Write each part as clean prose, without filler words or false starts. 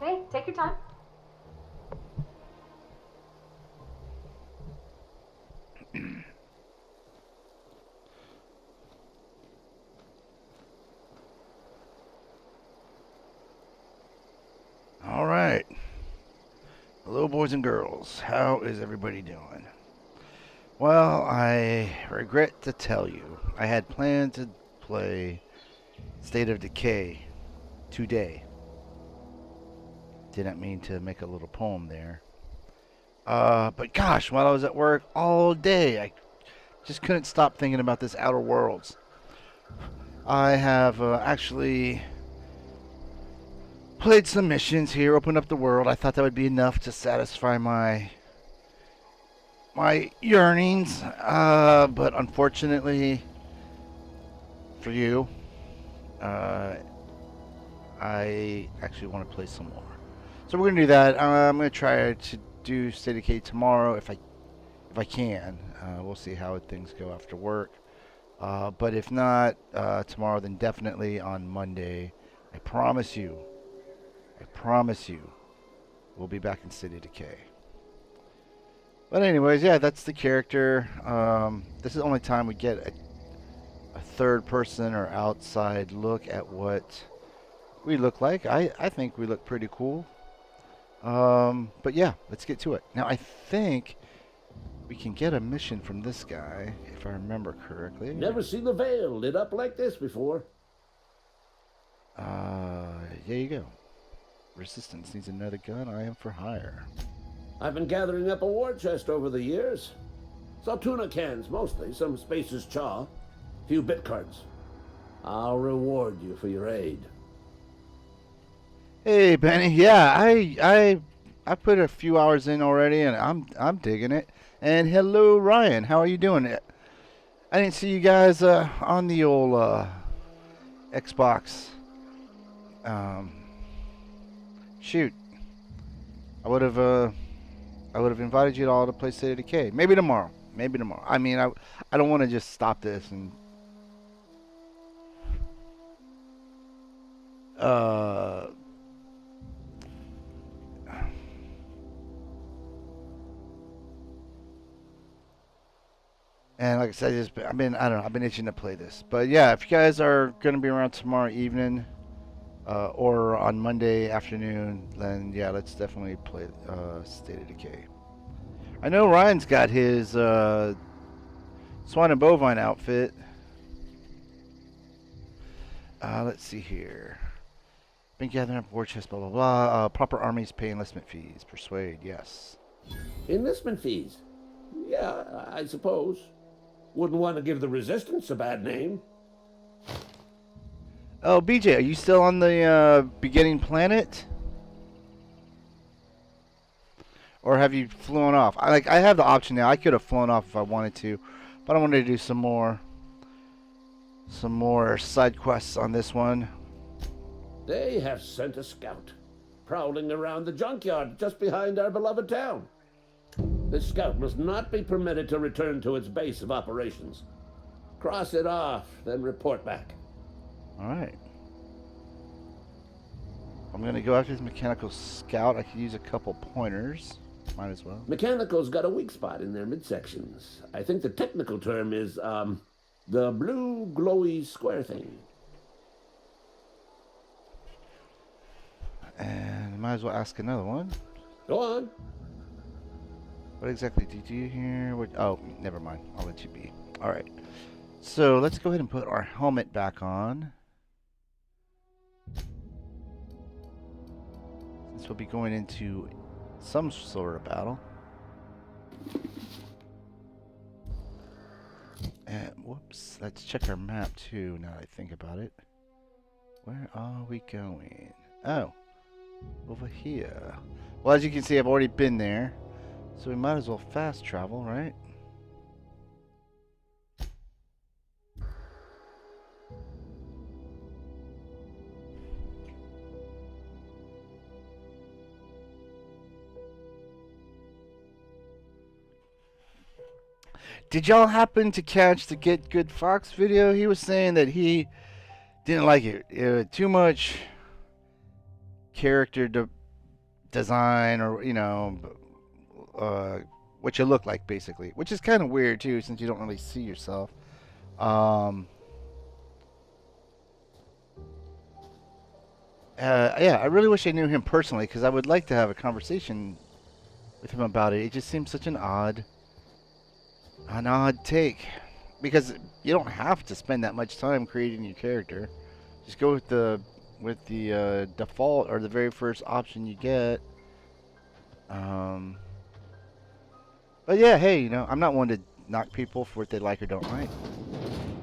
Hey, take your time. All right. Hello, boys and girls. How is everybody doing? Well, I regret to tell you, I had planned to play State of Decay today. Didn't mean to make a little poem there. But gosh, while I was at work all day, I just couldn't stop thinking about this Outer Worlds. I have actually played some missions here, opened up the world. I thought that would be enough to satisfy my yearnings, but unfortunately for you, uh, I actually want to play some more. So we're gonna do that. I'm gonna try to do State of Decay tomorrow if I can. We'll see how things go after work. But if not tomorrow, then definitely on Monday. I promise you. I promise you. We'll be back in City Decay. But anyways, yeah, that's the character. This is the only time we get a third person or outside look at what we look like. I think we look pretty cool. But yeah, let's get to it. Now I think we can get a mission from this guy, if I remember correctly. Never seen the Vale lit up like this before. There you go. Resistance needs another gun. I am for hire. I've been gathering up a war chest over the years. Saltuna cans, mostly, some Spacer's Chaw, few bit cards. I'll reward you for your aid. Hey Benny, yeah, I put a few hours in already, and I'm digging it. And hello Ryan, how are you doing? I didn't see you guys on the old Xbox. Um, shoot, I would have invited you all to play State of Decay. Maybe tomorrow. Maybe tomorrow. I mean, I don't want to just stop this and uh and like I said, I don't know, I've been itching to play this. But yeah, if you guys are gonna be around tomorrow evening or on Monday afternoon, then yeah, let's definitely play State of Decay. I know Ryan's got his Swan and Bovine outfit. Let's see here. Been gathering up war chests, blah blah blah. Proper armies pay enlistment fees. Persuade, yes. Enlistment fees? Yeah, I suppose. Wouldn't want to give the Resistance a bad name. Oh, BJ, are you still on the beginning planet, or have you flown off? I have the option now. I could have flown off if I wanted to, but I wanted to do some more side quests on this one. They have sent a scout, prowling around the junkyard just behind our beloved town. This scout must not be permitted to return to its base of operations. Cross it off, then report back. All right. I'm gonna go after this mechanical scout. I could use a couple pointers. Might as well. Mechanical's got a weak spot in their midsections. I think the technical term is, the blue glowy square thing. And I might as well ask another one. Go on. What exactly do you do here? Oh, never mind. I'll let you be. All right. So let's go ahead and put our helmet back on. Since we'll be going into some sort of battle. And whoops, let's check our map too. Now that I think about it, where are we going? Oh, over here. Well, as you can see, I've already been there, so we might as well fast travel, right? Did y'all happen to catch the Get Good Fox video? He was saying that he didn't like it. Too much character design or what you look like basically, which is kind of weird too since you don't really see yourself. Um, yeah, I really wish I knew him personally because I would like to have a conversation with him about it. It just seems such an odd take because you don't have to spend that much time creating your character. Just go with the default or the very first option you get. Um, but yeah, hey, I'm not one to knock people for what they like or don't like.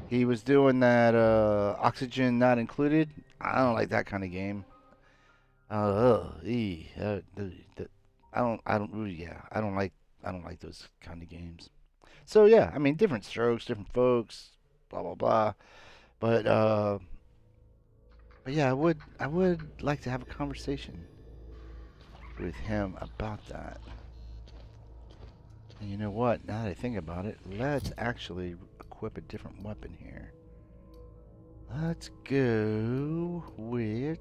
He was doing that oxygen not included. I don't like that kind of game. I don't like those kind of games. So yeah, I mean, different strokes, different folks, blah blah blah. But uh, but yeah, I would like to have a conversation with him about that. And you know what? Now that I think about it, let's actually equip a different weapon here. Let's go with.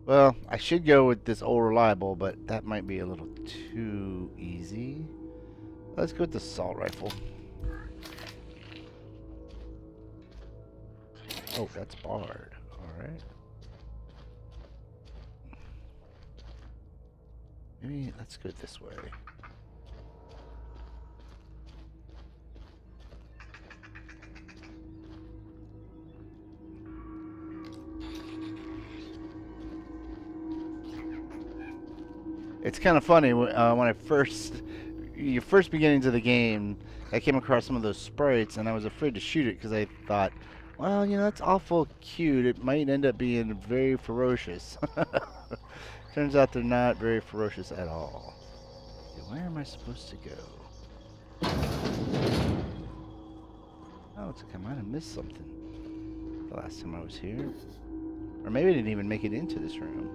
Well, I should go with this old reliable, but that might be a little too easy. Let's go with the assault rifle. Oh, that's barred. Alright. Maybe let's go this way. It's kind of funny when your first beginnings of the game, I came across some of those sprites and I was afraid to shoot it because I thought, well, that's awful cute. It might end up being very ferocious. Turns out they're not very ferocious at all. Okay, where am I supposed to go? Oh, it's like I might have missed something the last time I was here. Or maybe I didn't even make it into this room.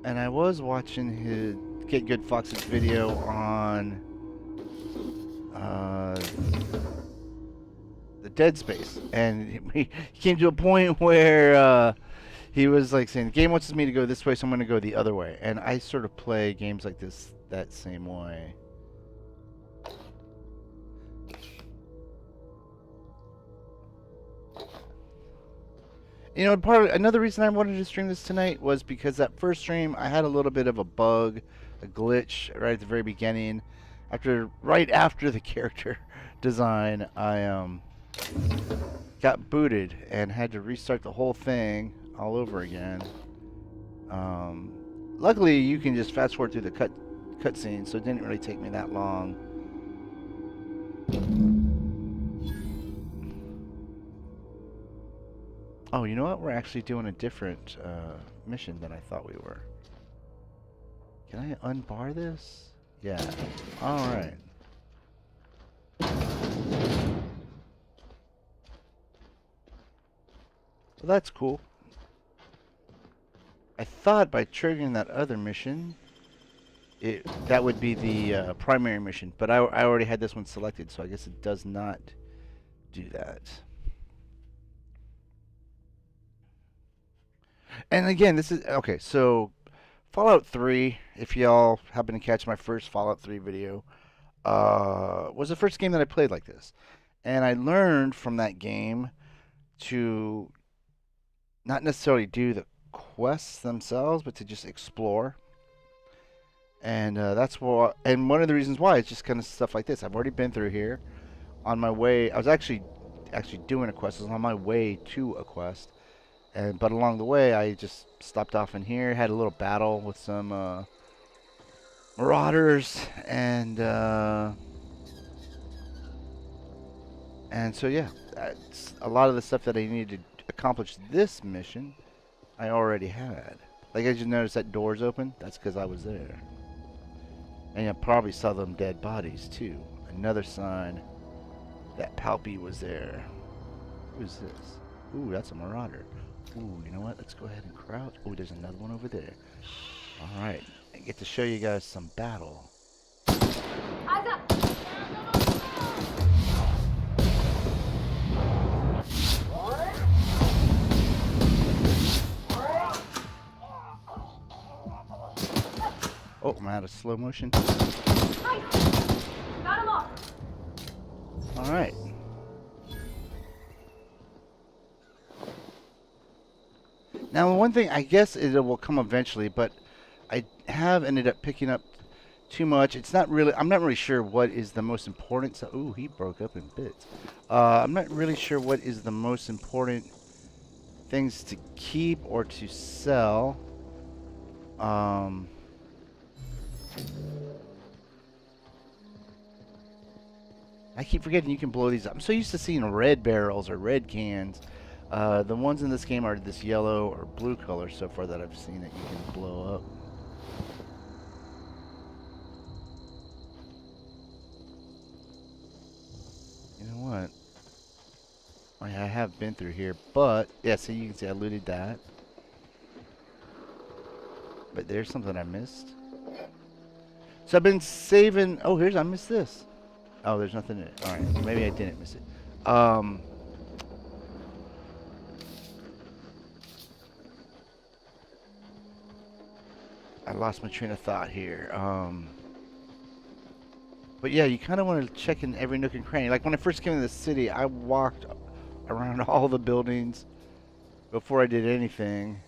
And I was watching his Get Good Fox's video on the Dead Space, and he came to a point where he was like saying, "The game wants me to go this way, so I'm going to go the other way." And I sort of play games like this that same way. Another reason I wanted to stream this tonight was because that first stream I had a little bit of a bug, a glitch right at the very beginning. Right after the character design, I got booted and had to restart the whole thing all over again. Luckily, you can just fast forward through the cutscene, so it didn't really take me that long. Oh, you know what? We're actually doing a different mission than I thought we were. Can I unbar this? Yeah. Alright. Well, that's cool. I thought by triggering that other mission, that would be the primary mission, but I already had this one selected, so I guess it does not do that. And again, this is okay. So, Fallout 3, if y'all happen to catch my first Fallout 3 video, was the first game that I played like this. And I learned from that game to not necessarily do the quests themselves, but to just explore. And and one of the reasons why is just kind of stuff like this. I've already been through here. On my way, I was actually doing a quest. I was on my way to a quest. But along the way, I just stopped off in here, had a little battle with some marauders, and so yeah, a lot of the stuff that I needed to accomplish this mission, I already had. Like I just noticed that door's open. That's because I was there, and you probably saw them dead bodies too. Another sign that Palpy was there. Who's this? Ooh, that's a marauder. Ooh, you know what? Let's go ahead and crouch. Ooh, there's another one over there. All right, I get to show you guys some battle. Eyes up! Oh, I'm out of slow motion. Nice! Got him off! All right. Now, one thing, I guess it will come eventually, but I have ended up picking up too much. It's not really, I'm not really sure what is the most important. So, ooh, he broke up in bits. I'm not really sure what is the most important things to keep or to sell. I keep forgetting you can blow these up. I'm so used to seeing red barrels or red cans. The ones in this game are this yellow or blue color so far that I've seen that you can blow up. You know what? I have been through here, but yeah, see, you can see I looted that. But there's something I missed. So I've been saving. Oh, I missed this. Oh, there's nothing in it. All right, maybe I didn't miss it. I lost my train of thought here. But yeah, you kind of want to check in every nook and cranny. Like when I first came to the city, I walked around all the buildings before I did anything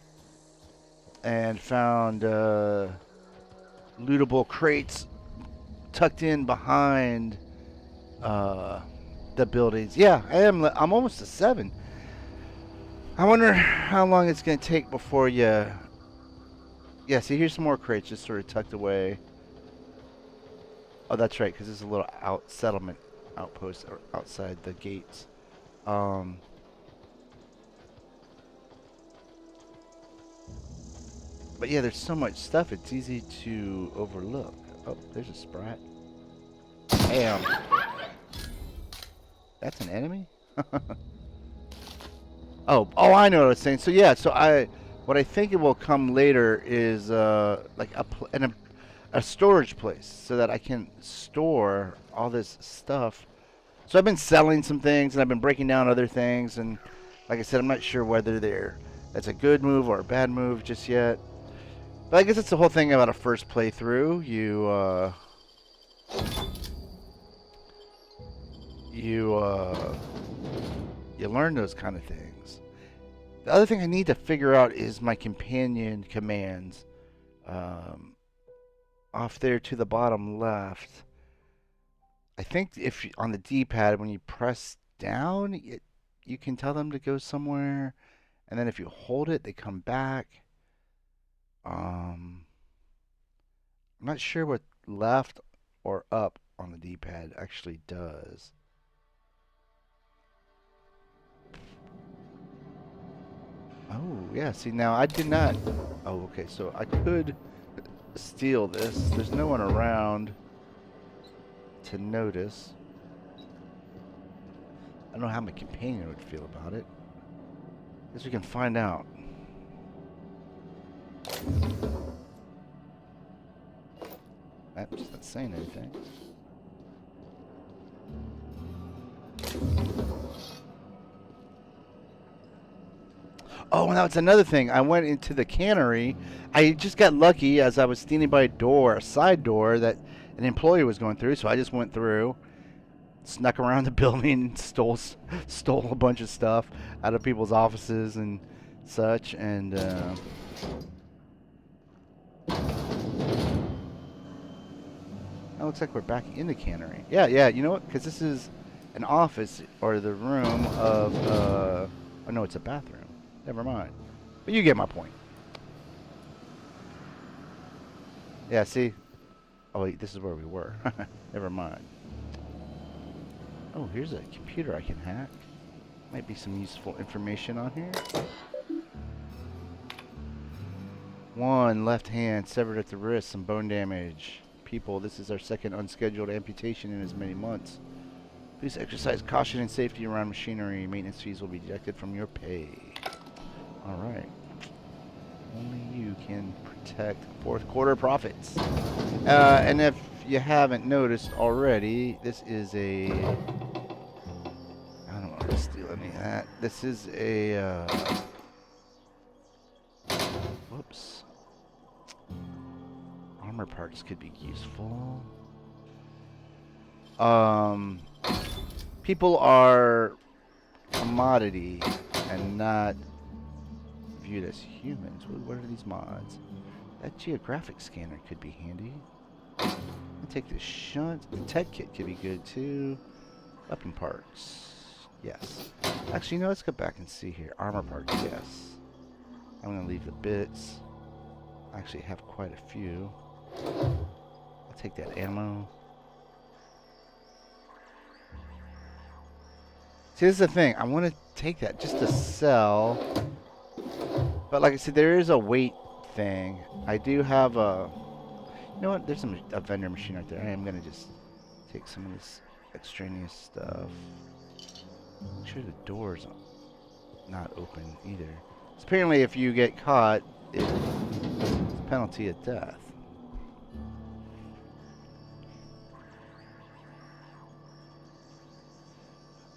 and found lootable crates tucked in behind the buildings. Yeah, I'm almost to 7. I wonder how long it's going to take before you... Yeah, see, here's some more crates just sort of tucked away. Oh, that's right, because there's a little settlement outpost outside the gates. But yeah, there's so much stuff, it's easy to overlook. Oh, there's a sprat. Bam. That's an enemy? Oh, I know what I was saying. So yeah, what I think it will come later is like a storage place so that I can store all this stuff. So I've been selling some things and I've been breaking down other things, and like I said, I'm not sure whether that's a good move or a bad move just yet. But I guess it's the whole thing about a first playthrough. You learn those kind of things. The other thing I need to figure out is my companion commands. Off there to the bottom left. I think if on the D-pad when you press down, you can tell them to go somewhere, and then if you hold it, they come back. I'm not sure what left or up on the D-pad actually does. Oh, yeah, see, now I did not... Oh, okay, so I could steal this. There's no one around to notice. I don't know how my companion would feel about it. Guess we can find out. That's not saying anything. Oh, and that's another thing. I went into the cannery. I just got lucky as I was standing by a side door that an employee was going through. So I just went through, snuck around the building, stole a bunch of stuff out of people's offices and such. And that looks like we're back in the cannery. Yeah. You know what? Because this is an office or the room of. Oh no, it's a bathroom. Never mind. But you get my point. Yeah, see? Oh, wait, this is where we were. Never mind. Oh, here's a computer I can hack. Might be some useful information on here. 1, left hand, severed at the wrist, some bone damage. People, this is our second unscheduled amputation in as many months. Please exercise caution and safety around machinery. Maintenance fees will be deducted from your pay. Alright. Only you can protect fourth quarter profits. And if you haven't noticed already, this is a... I don't want to steal any of that. This is a... whoops. Armor parts could be useful. People are commodity and not viewed as humans. What are these mods? That geographic scanner could be handy. I'll take the shunt. The tech kit could be good too. Weapon parts. Yes. Actually, no, let's go back and see here. Armor parts, yes. I'm going to leave the bits. I actually have quite a few. I'll take that ammo. See, this is the thing. I want to take that just to sell. But like I said, there is a weight thing. I do have a... You know what? There's a vendor machine right there. I am going to just take some of this extraneous stuff. Make sure the door's not open either. So apparently if you get caught, it's a penalty of death.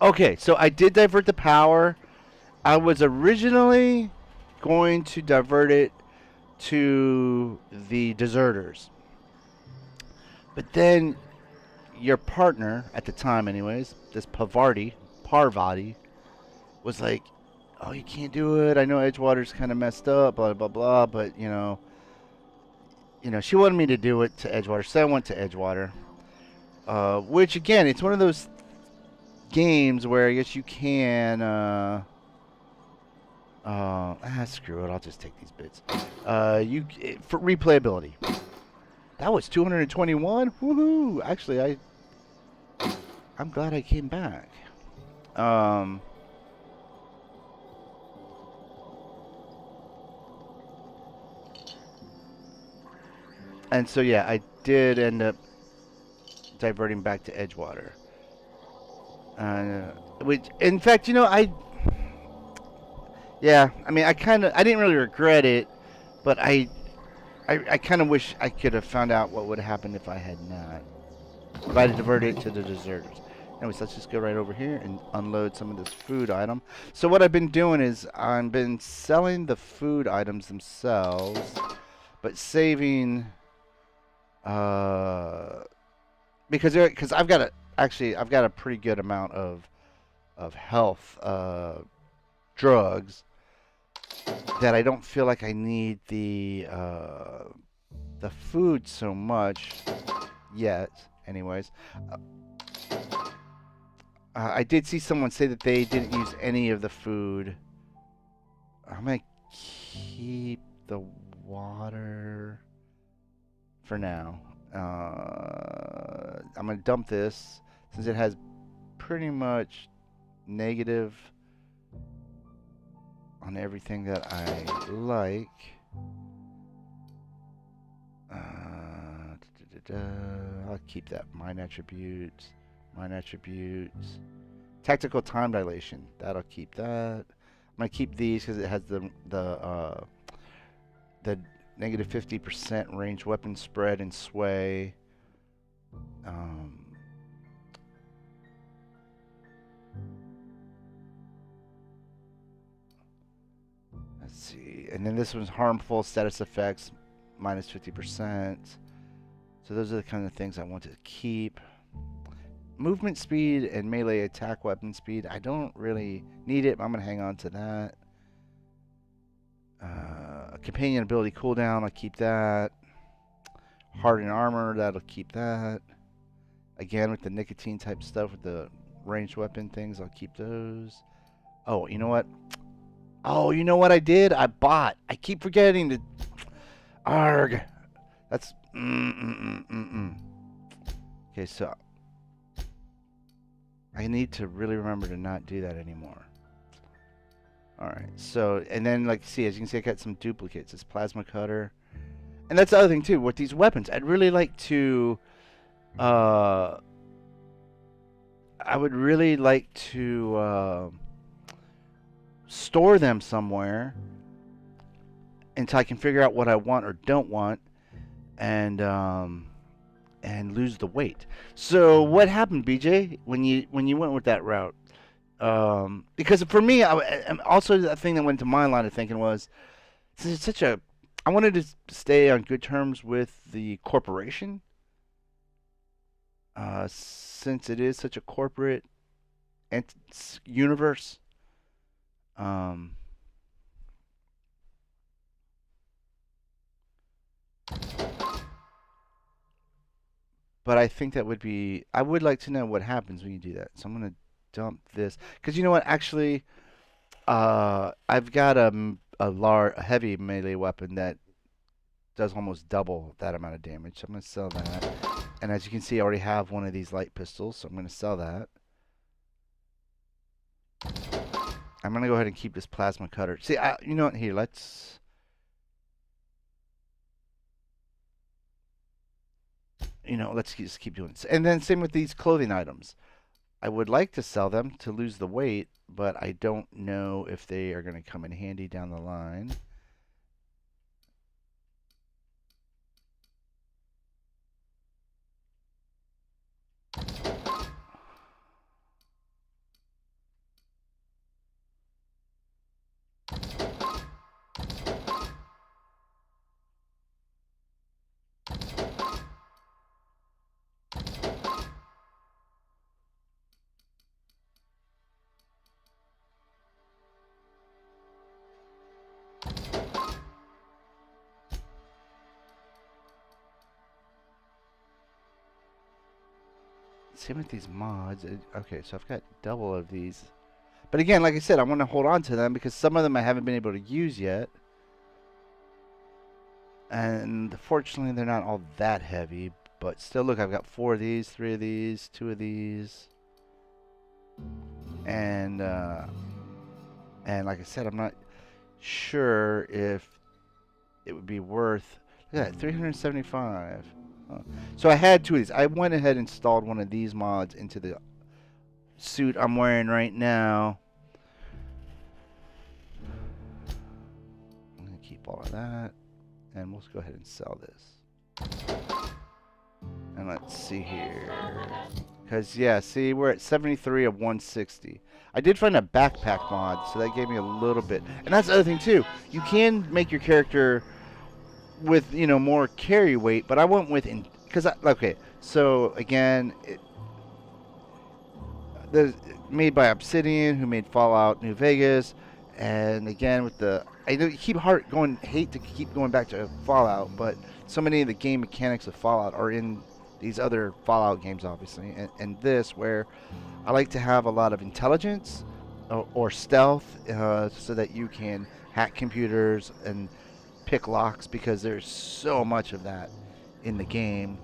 Okay, so I did divert the power. I was originally going to divert it to the deserters. But then your partner, at the time anyways, this Parvati, was like, oh, you can't do it. I know Edgewater's kind of messed up, blah, blah, blah, but, you know, she wanted me to do it to Edgewater, so I went to Edgewater. Which, again, it's one of those games where I guess you can screw it, I'll just take these bits. For replayability. That was 221. Woohoo! Actually, I'm glad I came back. And so yeah, I did end up diverting back to Edgewater. Which, in fact, I mean, I didn't really regret it, but I kind of wish I could have found out what would have happened if I had not. If I had diverted it to the deserters. Anyways, let's just go right over here and unload some of this food item. So what I've been doing is I've been selling the food items themselves, but saving, because I've got a pretty good amount of health drugs that I don't feel like I need the food so much yet. Anyways, I did see someone say that they didn't use any of the food. I'm gonna keep the water for now. I'm gonna dump this since it has pretty much negative on everything that I like. I'll keep that. Mine attributes. Tactical time dilation. That'll keep that. I'm gonna keep these because it has the negative 50% range weapon spread and sway. Let's see. And then this one's harmful status effects minus 50%. So those are the kind of things I want to keep. Movement speed and melee attack weapon speed. I don't really need it, but I'm going to hang on to that. Companion ability cooldown, I'll keep that. Hardened armor, that'll keep that. Again, with the nicotine type stuff, with the ranged weapon things, I'll keep those. Oh, you know what? Oh, you know what I did? I keep forgetting to... Arg. That's... Okay, so... I need to really remember to not do that anymore. Alright, so... And then, like, see, as you can see, I got some duplicates. It's plasma cutter. And that's the other thing, too. With these weapons, I'd really like to... I would really like to store them somewhere until I can figure out what I want or don't want, and lose the weight. So what happened, BJ, when you went with that route? Because for me, and also the thing that went to my line of thinking was, since it's such a, I wanted to stay on good terms with the corporation, since it is such a corporate universe. Um, but I think that would be. I would like to know what happens when you do that. So I'm gonna dump this because you know what? Actually, I've got a heavy melee weapon that does almost double that amount of damage. So I'm gonna sell that. And as you can see, I already have one of these light pistols, so I'm gonna sell that. I'm gonna go ahead and keep this plasma cutter. See, you know what? Here, let's. Let's just keep doing this. And then same with these clothing items. I would like to sell them to lose the weight, but I don't know if they are going to come in handy down the line. Same with these mods. Okay, so I've got double of these. But again, like I said, I want to hold on to them because some of them I haven't been able to use yet. And fortunately, they're not all that heavy. But still, look, I've got 4 of these, 3 of these, 2 of these. And like I said, I'm not sure if it would be worth. Look at that, 375. So I had 2 of these. I went ahead and installed one of these mods into the suit I'm wearing right now. I'm going to keep all of that. And we'll go ahead and sell this. And let's see here. Because, yeah, see, we're at 73 of 160. I did find a backpack mod, so that gave me a little bit. And that's the other thing, too. You can make your character with, more carry weight, but I went with... Because, okay, so, again, made by Obsidian, who made Fallout New Vegas. And, again, with the... hate to keep going back to Fallout, but so many of the game mechanics of Fallout are in these other Fallout games, obviously, and this, where I like to have a lot of intelligence or stealth, so that you can hack computers and pick locks, because there's so much of that in the game.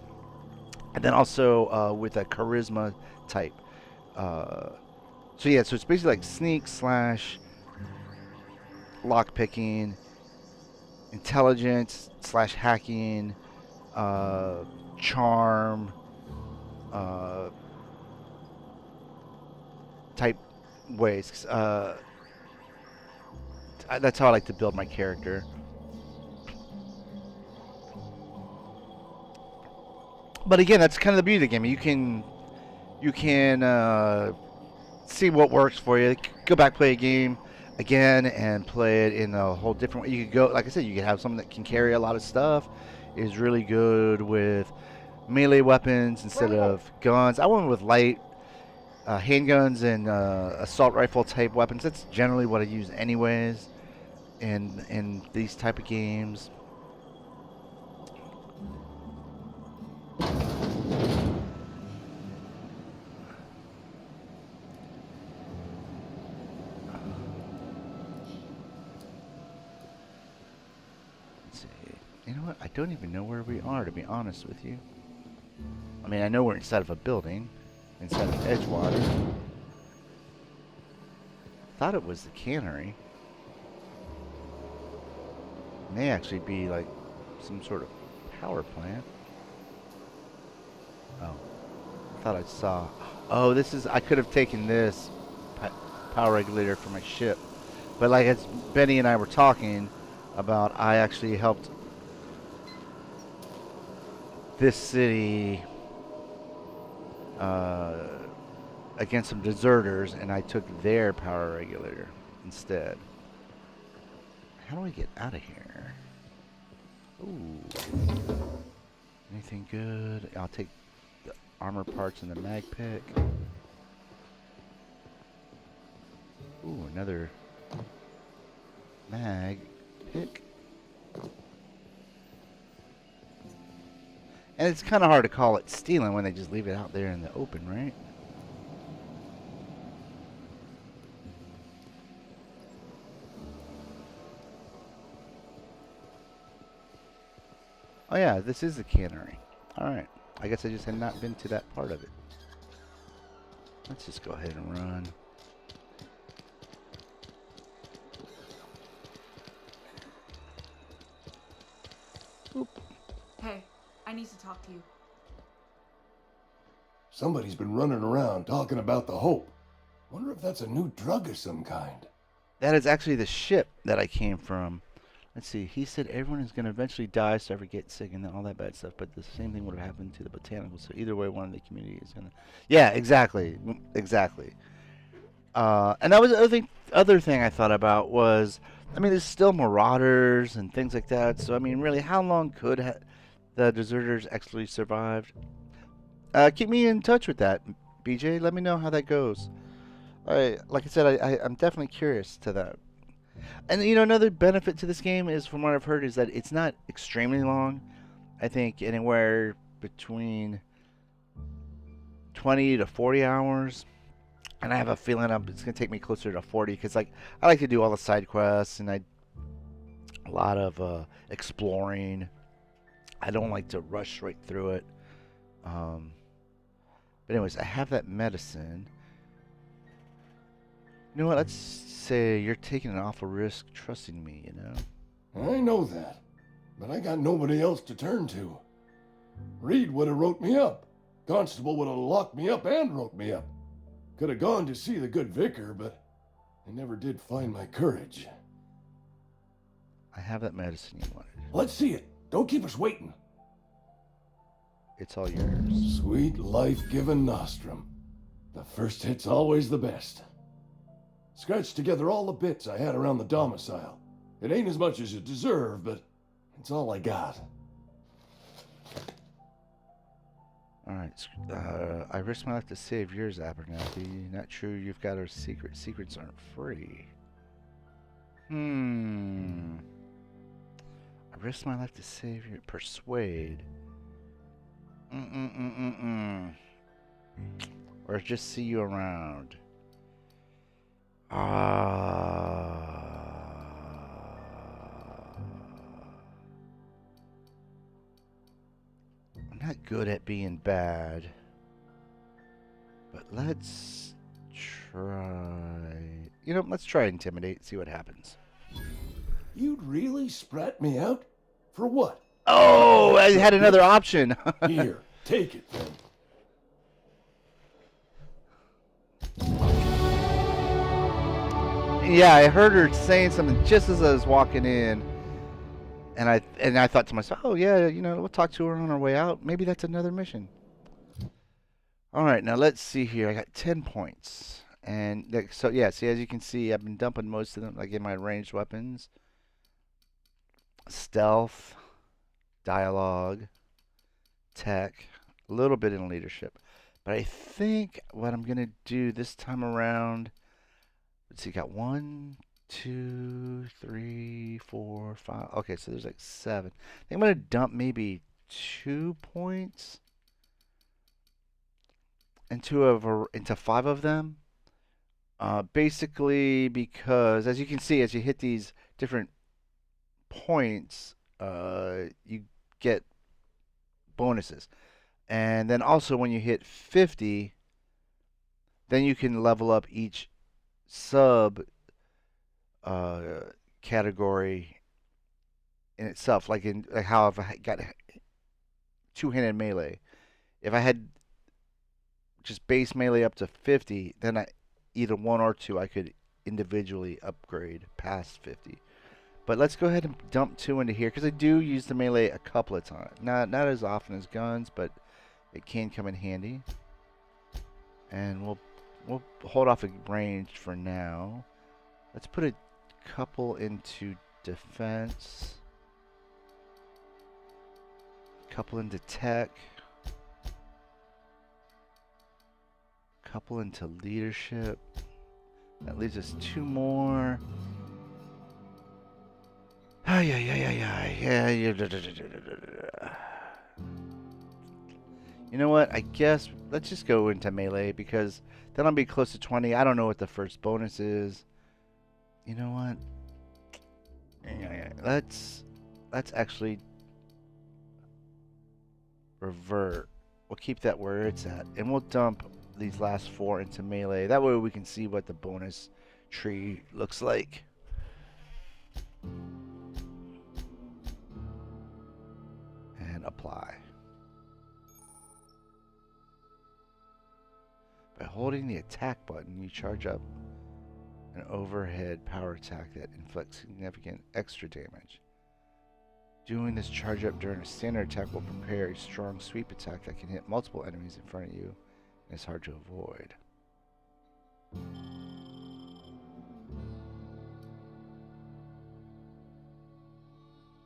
And then also with a charisma type. So it's basically like sneak / lock picking, intelligence / hacking, charm type ways. That's how I like to build my character. But again, that's kind of the beauty of the game. You can see what works for you. Go back, play a game again, and play it in a whole different way. You could go, like I said, you could have something that can carry a lot of stuff. Is really good with melee weapons instead of guns. I went with light handguns and assault rifle type weapons. That's generally what I use anyways in these type of games. You know what? I don't even know where we are, to be honest with you. I mean, I know we're inside of a building, inside of Edgewater. Thought it was the cannery. May actually be like some sort of power plant. Oh, I thought I saw. Oh, this is. I could have taken this power regulator for my ship, but like as Benny and I were talking about, I actually helped this city uh, against some deserters, and I took their power regulator instead. How do I get out of here? Ooh. Anything good? I'll take the armor parts and the mag pick. Ooh, another mag pick. And it's kind of hard to call it stealing when they just leave it out there in the open, right? Oh yeah, this is the cannery. Alright. I guess I just had not been to that part of it. Let's just go ahead and run. Oop. Hey, I need to talk to you. Somebody's been running around talking about the Hope. Wonder if that's a new drug of some kind. That is actually the ship that I came from. Let's see. He said everyone is going to eventually die, suffer, get sick, and all that bad stuff. But the same thing would have happened to the botanicals. So either way, one of the community is going to. Yeah, exactly, exactly. And that was the other thing I thought about was, I mean, there's still marauders and things like that. So I mean, really, how long could the deserters actually survive? Keep me in touch with that, BJ. Let me know how that goes. Like I said, I'm definitely curious to that. And you know, another benefit to this game is, from what I've heard, is that it's not extremely long. I think anywhere between 20 to 40 hours. And I have a feeling it's gonna take me closer to 40 because, like, I like to do all the side quests and a lot of exploring. I don't like to rush right through it. But anyways, I have that medicine. You know what? Let's say you're taking an awful risk trusting me, you know? I know that, but I got nobody else to turn to. Reed would have wrote me up. Constable would have locked me up and wrote me up. Could have gone to see the good vicar, but I never did find my courage. I have that medicine you wanted. Let's see it. Don't keep us waiting. It's all yours. Sweet life-giving nostrum. The first hit's always the best. Scratched together all the bits I had around the domicile. It ain't as much as you deserve, but it's all I got. Alright, I risked my life to save yours, Abernathy. Not true, you've got our secret. Secrets aren't free. I risked my life to save your... Persuade. Or just see you around. I'm not good at being bad. But let's try... You know, let's try Intimidate, see what happens. You'd really sprat me out? For what? Oh, I had another option. Here, take it then. Yeah, I heard her saying something just as I was walking in. And I thought to myself, oh yeah, you know, we'll talk to her on our way out. Maybe that's another mission. All right, now let's see here. I got 10 points. And so yeah, see, as you can see, I've been dumping most of them, like in my ranged weapons. Stealth, dialogue, tech, a little bit in leadership. But I think what I'm going to do this time around, let's see, got 1, 2, 3, 4, 5. Okay, so there's like 7. I think I'm going to dump maybe 2 points into 5 of them. Basically because, as you can see, as you hit these different points, you get bonuses. And then also when you hit 50, then you can level up each sub category in itself, like how if I got two-handed melee. If I had just base melee up to 50, then either 1 or 2 I could individually upgrade past 50. But let's go ahead and dump 2 into here because I do use the melee a couple of times. Not as often as guns, but it can come in handy. And we'll hold off a range for now. Let's put a couple into defense. Couple into tech. Couple into leadership. That leaves us 2 more. Yeah. You know what? I guess let's just go into melee because then I'll be close to 20. I don't know what the first bonus is. You know what? Yeah. Let's actually revert. We'll keep that where it's at, and we'll dump these last 4 into melee. That way we can see what the bonus tree looks like. And apply. By holding the attack button, you charge up an overhead power attack that inflicts significant extra damage. Doing this charge up during a standard attack will prepare a strong sweep attack that can hit multiple enemies in front of you and is hard to avoid.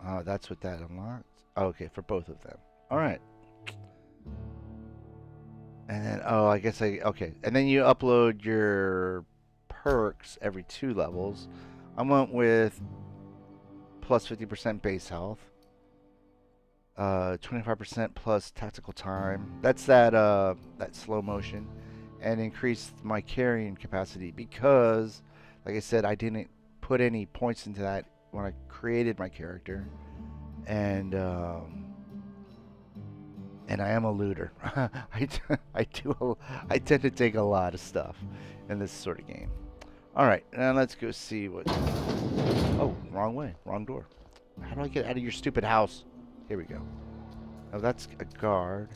Oh, that's what that unlocks? Oh, okay, for both of them. Alright. And then, I guess okay. And then you upload your perks every 2 levels. I went with plus 50% base health. 25% plus tactical time. That's that slow motion. And increased my carrying capacity because, like I said, I didn't put any points into that when I created my character. And I am a looter. I tend to take a lot of stuff in this sort of game. All right, now let's go see what. Oh, wrong way, wrong door. How do I get out of your stupid house? Here we go. Oh, that's a guard.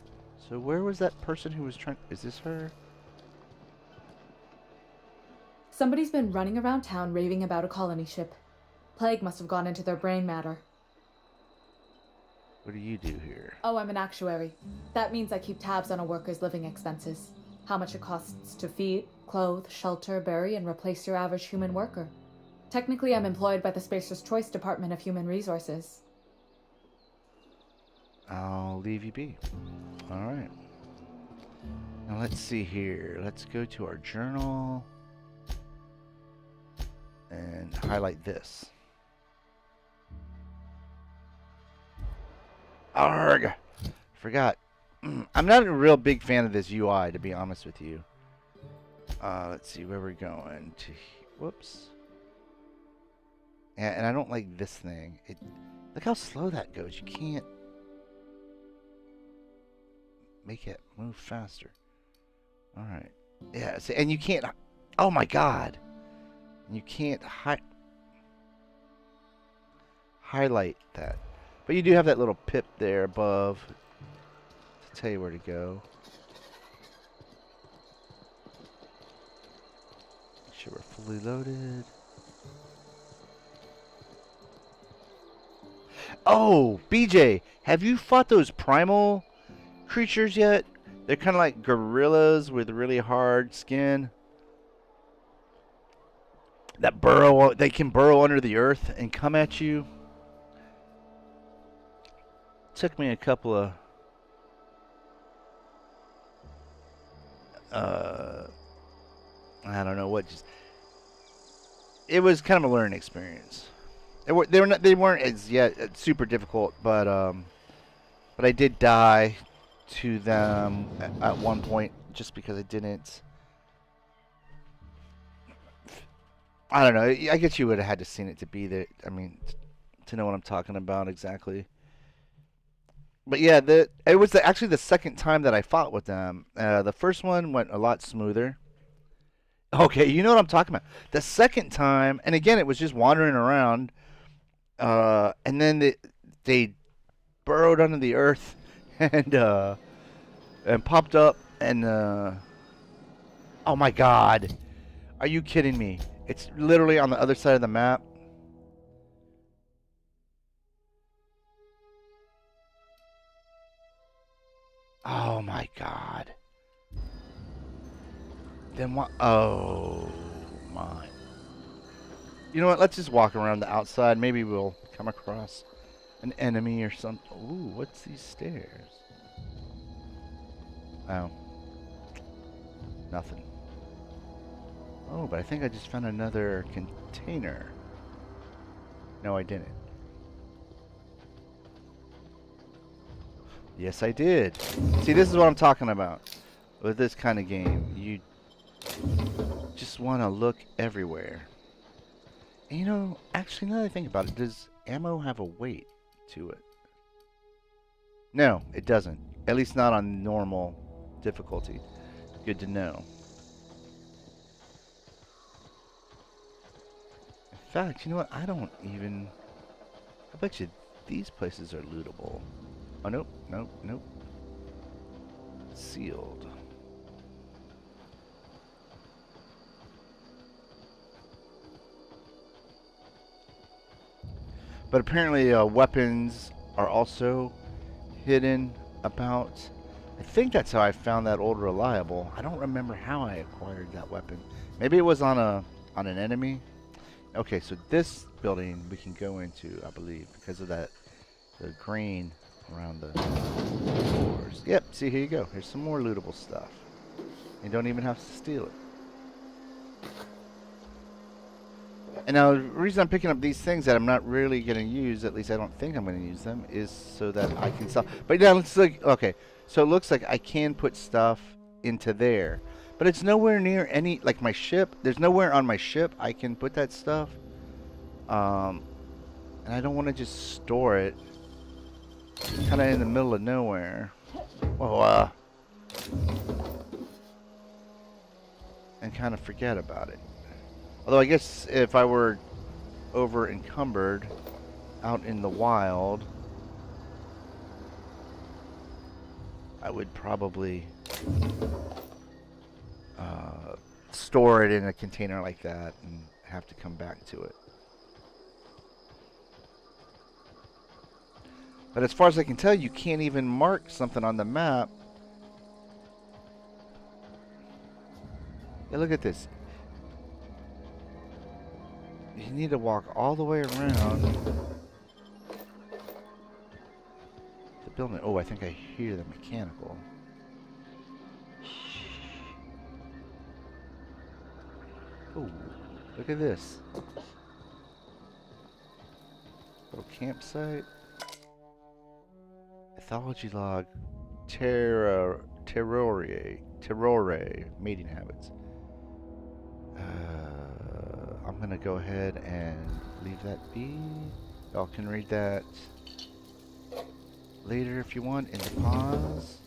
So where was that person who was trying? Is this her? Somebody's been running around town raving about a colony ship. Plague must have gone into their brain matter. What do you do here? Oh, I'm an actuary. That means I keep tabs on a worker's living expenses. How much it costs to feed, clothe, shelter, bury, and replace your average human worker. Technically, I'm employed by the Spacer's Choice Department of Human Resources. I'll leave you be. All right. Now let's see here. Let's go to our journal and highlight this. Arg! Forgot. I'm not a real big fan of this UI, to be honest with you. Let's see where we're going. Whoops. Yeah, and I don't like this thing. Look how slow that goes. You can't make it move faster. All right. Yeah. See, and you can't. Oh my God. You can't highlight that. But you do have that little pip there above to tell you where to go. Make sure we're fully loaded. Oh, BJ, have you fought those primal creatures yet? They're kind of like gorillas with really hard skin. That burrow, they can burrow under the earth and come at you. Took me a couple of I don't know what, just it was kind of a learning experience. They weren't as yet super difficult, but I did die to them at one point just because I didn't. I don't know. I guess you would have had to seen it to be there. I mean, to know what I'm talking about exactly. But yeah, it was actually the second time that I fought with them. The first one went a lot smoother. Okay, you know what I'm talking about. The second time, and again, it was just wandering around, and then they burrowed under the earth and popped up and Oh my god. Are you kidding me? It's literally on the other side of the map. Oh my god. Then what? Oh my. You know what? Let's just walk around the outside. Maybe we'll come across an enemy or something. Ooh, what's these stairs? Oh. Nothing. Oh, but I think I just found another container. No, I didn't. Yes, I did. See, this is what I'm talking about. With this kind of game, you just want to look everywhere. And you know, actually, now that I think about it, does ammo have a weight to it? No, it doesn't. At least not on normal difficulty. Good to know. In fact, you know what? I don't even... I bet you these places are lootable. Oh, nope, nope, nope. Sealed. But apparently weapons are also hidden about. I think that's how I found that old reliable. I don't remember how I acquired that weapon. Maybe it was on an enemy. Okay, so this building we can go into, I believe, because of that the green around the doors. Yep, see, here you go. Here's some more lootable stuff. You don't even have to steal it. And now the reason I'm picking up these things that I'm not really going to use, at least I don't think I'm going to use them, is so that I can sell. But yeah, it's like, okay, so it looks like I can put stuff into there. But it's nowhere near any, like my ship, there's nowhere on my ship I can put that stuff. And I don't want to just store it kind of in the middle of nowhere. Well, and kind of forget about it. Although I guess if I were over encumbered out in the wild, I would probably store it in a container like that and have to come back to it. But as far as I can tell, you can't even mark something on the map. Yeah, look at this. You need to walk all the way around the building. Oh, I think I hear the mechanical. Oh, look at this. Little campsite. Ethology log. Terrore. Mating habits. I'm gonna go ahead and leave that be. Y'all can read that later if you want in the pause.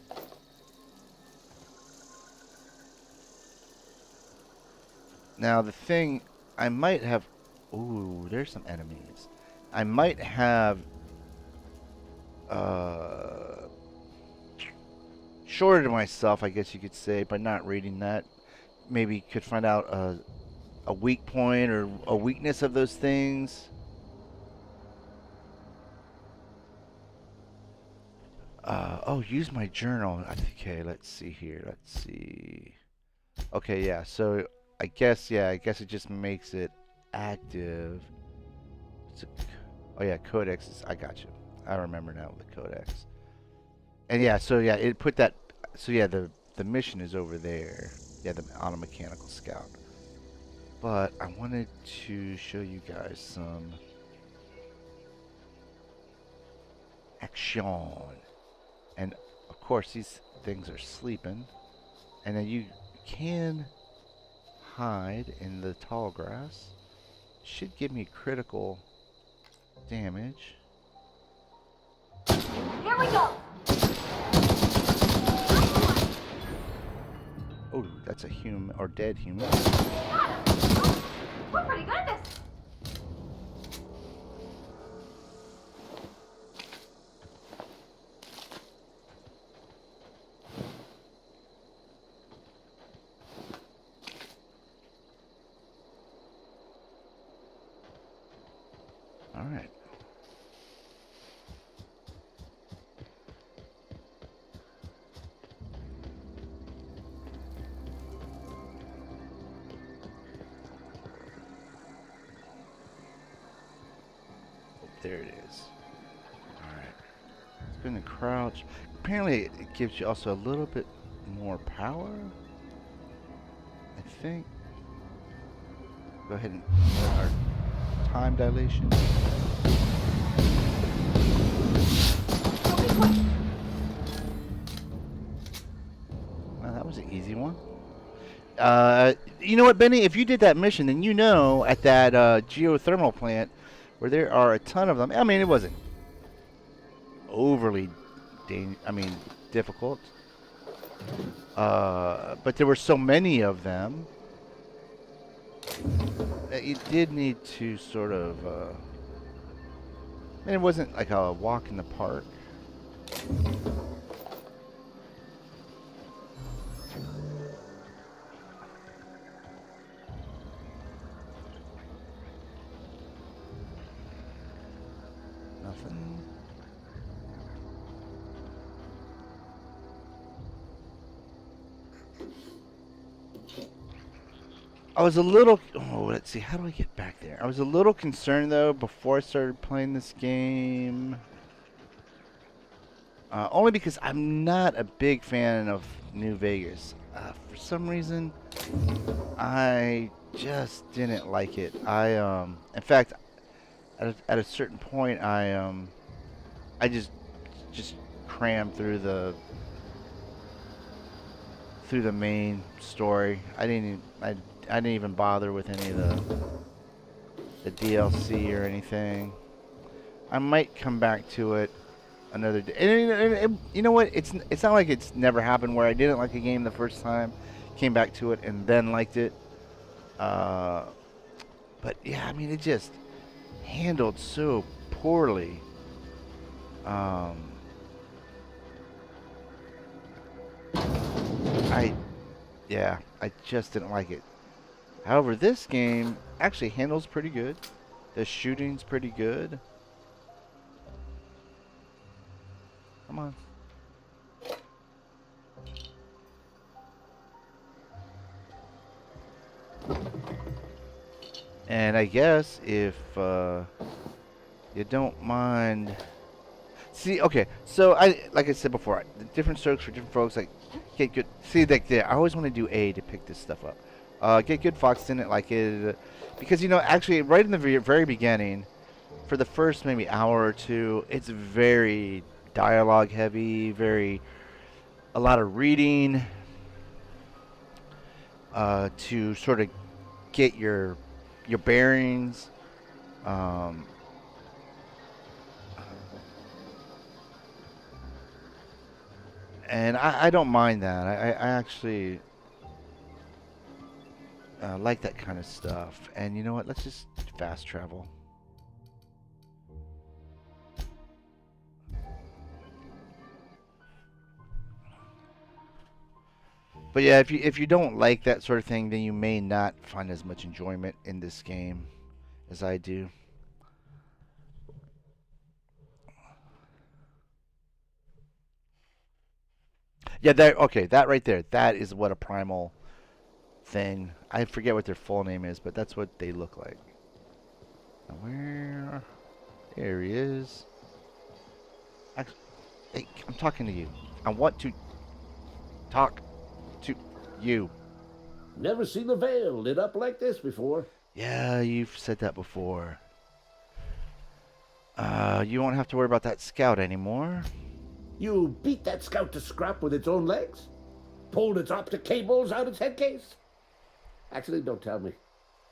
Now the thing I might have... Ooh, there's some enemies. I might have shorted myself, I guess you could say, by not reading that. Maybe could find out a weak point or a weakness of those things. Oh, use my journal. Okay, let's see here. Let's see. Okay, yeah. So I guess it just makes it active. Oh yeah, codex is. I got you. I remember now the codex. And yeah, so yeah, it put that. So yeah, the mission is over there. Yeah, the on a mechanical scout. But I wanted to show you guys some action. And of course, these things are sleeping. And then you can hide in the tall grass. Should give me critical damage. Here we go. Oh, that's a human or dead human. We're pretty good at this. All right. There it is. All right. Spin and crouch. Apparently, it gives you also a little bit more power. I think. Go ahead and start time dilation. Well, that was an easy one. You know what, Benny? If you did that mission, then you know at that geothermal plant where there are a ton of them. I mean, it wasn't overly difficult. But there were so many of them that you did need to sort of. And it wasn't like a walk in the park. Nothing. I was a little. Oh, let's see. How do I get back there? I was a little concerned though before I started playing this game. Only because I'm not a big fan of New Vegas. For some reason, I just didn't like it. In fact, at a certain point, I just crammed through the main story. I didn't even bother with any of the DLC or anything. I might come back to it another day. And you know what? It's not like it's never happened where I didn't like a game the first time, came back to it, and then liked it. But yeah, I mean, it just handled so poorly. I just didn't like it. However, this game actually handles pretty good. The shooting's pretty good. Come on. And I guess if you don't mind. See, okay, so like I said before, different strokes for different folks. Like, get good. See, like there, I always want to do A to pick this stuff up. Get good Fox didn't like it because actually right in the very beginning, for the first maybe hour or two, it's very dialogue heavy, a lot of reading to sort of get your bearings. And I don't mind that. I actually like that kind of stuff. And you know what? Let's just fast travel. But yeah, if you don't like that sort of thing, then you may not find as much enjoyment in this game as I do. Yeah, that right there. That is what a primal thing. I forget what their full name is, but that's what they look like. Now where? There he is. Actually, hey, I'm talking to you. I want to talk to you. Never seen the Vale lit up like this before. Yeah, you've said that before. You won't have to worry about that scout anymore. You beat that scout to scrap with its own legs? Pulled its optic cables out its head case? Actually, don't tell me.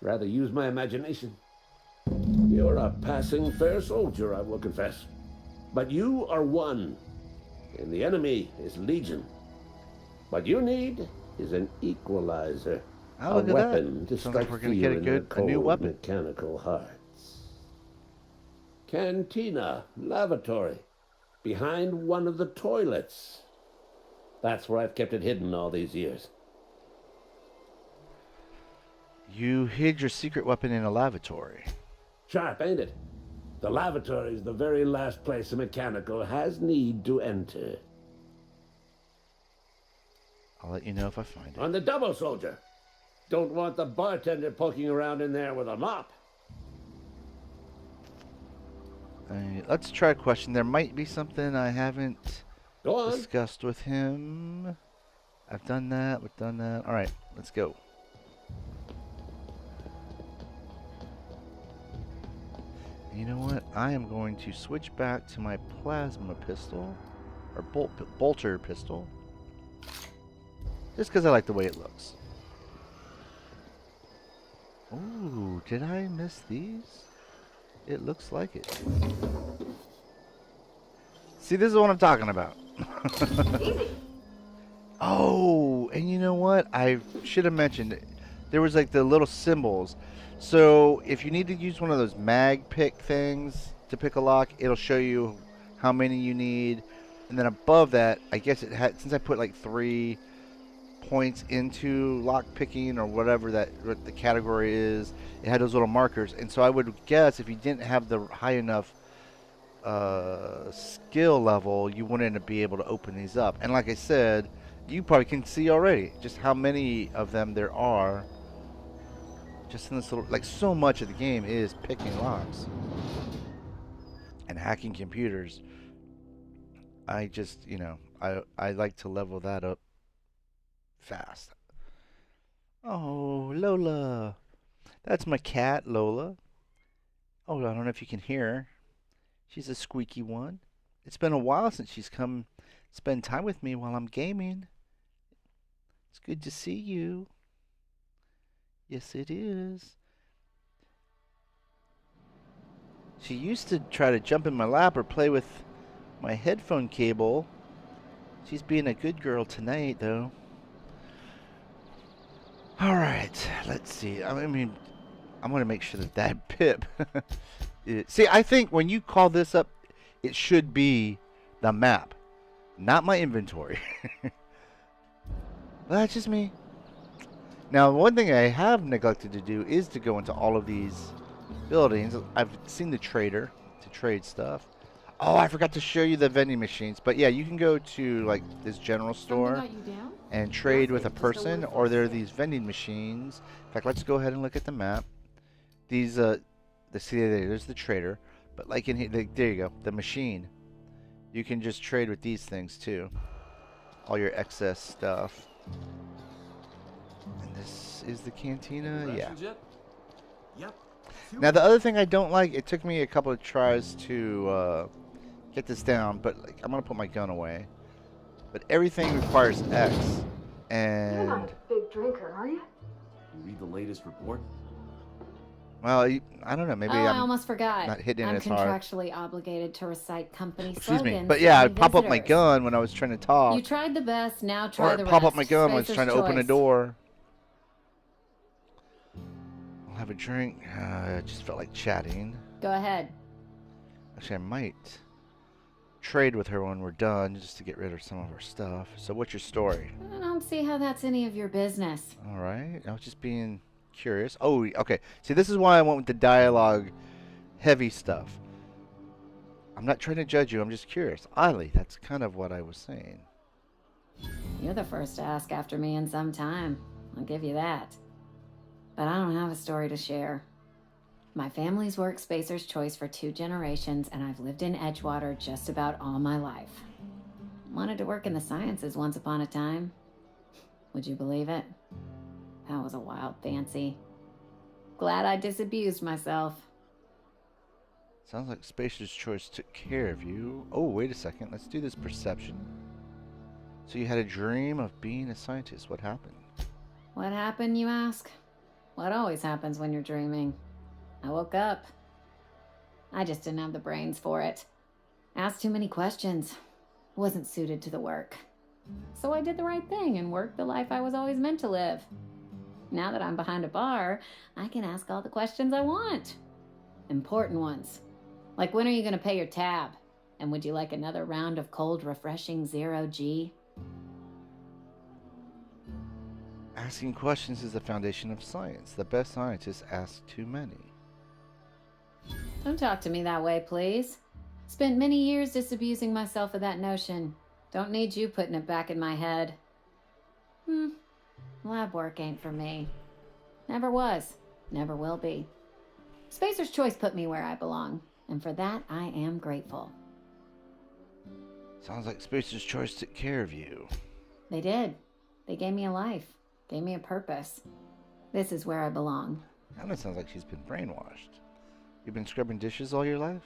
Rather use my imagination. You're a passing fair soldier, I will confess. But you are one, and the enemy is legion. What you need is an equalizer. Oh, a look at weapon that. to Sounds strike like we're gonna fear get in their a new cold, weapon. mechanical hearts. Cantina, lavatory, behind one of the toilets. That's where I've kept it hidden all these years. You hid your secret weapon in a lavatory. Sharp, ain't it? The lavatory is the very last place a mechanical has need to enter. I'll let you know if I find it. On the double, soldier. Don't want the bartender poking around in there with a mop. Let's try a question. There might be something I haven't Go on. discussed with him. I've done that. We've done that. All right, let's go. You know what? I am going to switch back to my plasma pistol, or bolter pistol, just because I like the way it looks. Ooh, did I miss these? It looks like it. See, this is what I'm talking about. Easy. Oh, and you know what? I should have mentioned it. There was like the little symbols. So if you need to use one of those mag pick things to pick a lock, it'll show you how many you need. And then above that, I guess it had, since I put like 3 points into lock picking or whatever what the category is, it had those little markers. And so I would guess if you didn't have the high enough skill level, you wouldn't be able to open these up. And like I said, you probably can see already just how many of them there are. Just in this little, like, so much of the game is picking locks and hacking computers. I just, you know, I like to level that up fast. Oh, Lola. That's my cat, Lola. Oh, I don't know if you can hear her. She's a squeaky one. It's been a while since she's come spend time with me while I'm gaming. It's good to see you. Yes, it is. She used to try to jump in my lap or play with my headphone cable. She's being a good girl tonight, though. All right, let's see. I mean, I'm going to make sure that pip. See, I think when you call this up, it should be the map, not my inventory. Well, that's just me. Now, one thing I have neglected to do is to go into all of these buildings. I've seen the trader to trade stuff. Oh, I forgot to show you the vending machines. But yeah, you can go to like this general store and trade with a person, or there are these vending machines. In fact, let's go ahead and look at the map. These, there's the trader. But like in here, there you go, the machine. You can just trade with these things too. All your excess stuff. And this is the cantina? Yeah. Yep. Now the other thing I don't like, it took me a couple of tries to get this down, but like, I'm going to put my gun away. But everything requires X. You're not And, a big drinker, are you? You read the latest report? well, I don't know, maybe I I'm almost forgot. not hitting it I'm as hard. contractually obligated to recite company Excuse me. slogans But to yeah, new I'd pop up my visitors. gun when I was trying to talk. You tried the best, now try Or the pop rest. up my gun when I was Spacer's trying to open a choice. door. I'll have a drink. I just felt like chatting. Go ahead. Actually, I might trade with her when we're done just to get rid of some of her stuff. So what's your story? I don't see how that's any of your business. All right. I was just being curious. Oh, okay. See, this is why I went with the dialogue heavy stuff. I'm not trying to judge you. I'm just curious. Oddly, that's kind of what I was saying. You're the first to ask after me in some time. I'll give you that. But I don't have a story to share. My family's worked Spacer's Choice for 2 generations, and I've lived in Edgewater just about all my life. Wanted to work in the sciences once upon a time. Would you believe it? That was a wild fancy. Glad I disabused myself. Sounds like Spacer's Choice took care of you. Oh, wait a second. Let's do this perception. So you had a dream of being a scientist. What happened? What happened, you ask? What always happens when you're dreaming? I woke up. I just didn't have the brains for it. Asked too many questions. Wasn't suited to the work. So I did the right thing and worked the life I was always meant to live. Now that I'm behind a bar, I can ask all the questions I want. Important ones. Like, when are you going to pay your tab? And would you like another round of cold, refreshing 0G? Asking questions is the foundation of science. The best scientists ask too many. Don't talk to me that way, please. Spent many years disabusing myself of that notion. Don't need you putting it back in my head. Lab work ain't for me. Never was. Never will be. Spacer's Choice put me where I belong, and for that I am grateful. Sounds like Spacer's Choice took care of you. They did. They gave me a life. Gave me a purpose. This is where I belong. Kinda sounds like she's been brainwashed. You've been scrubbing dishes all your life?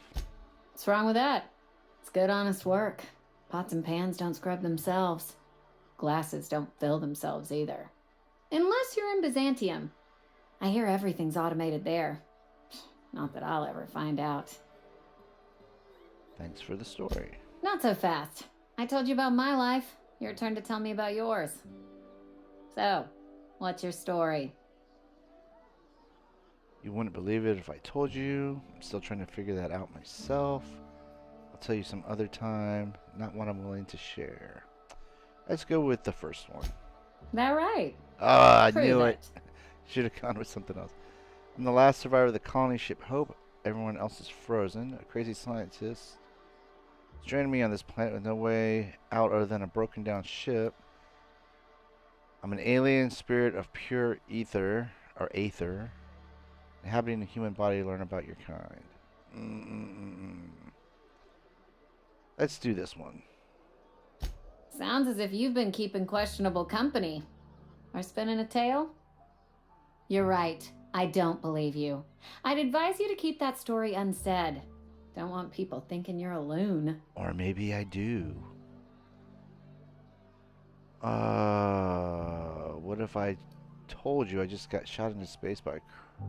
What's wrong with that? It's good, honest work. Pots and pans don't scrub themselves. Glasses don't fill themselves either. Unless you're in Byzantium. I hear everything's automated there. Not that I'll ever find out. Thanks for the story. Not so fast. I told you about my life. Your turn to tell me about yours. So, what's your story? You wouldn't believe it if I told you. I'm still trying to figure that out myself. I'll tell you some other time. Not one I'm willing to share. Let's go with the first one. That right? Ah, I Prove knew it. it. Should have gone with something else. I'm the last survivor of the colony ship Hope. Everyone else is frozen. A crazy scientist stranded me on this planet with no way out other than a broken down ship. I'm an alien spirit of pure ether, or aether, inhabiting a human body to learn about your kind. Let's do this one. Sounds as if you've been keeping questionable company. Or spinning a tale? You're right. I don't believe you. I'd advise you to keep that story unsaid. Don't want people thinking you're a loon. Or maybe I do. What if I told you I just got shot into space by a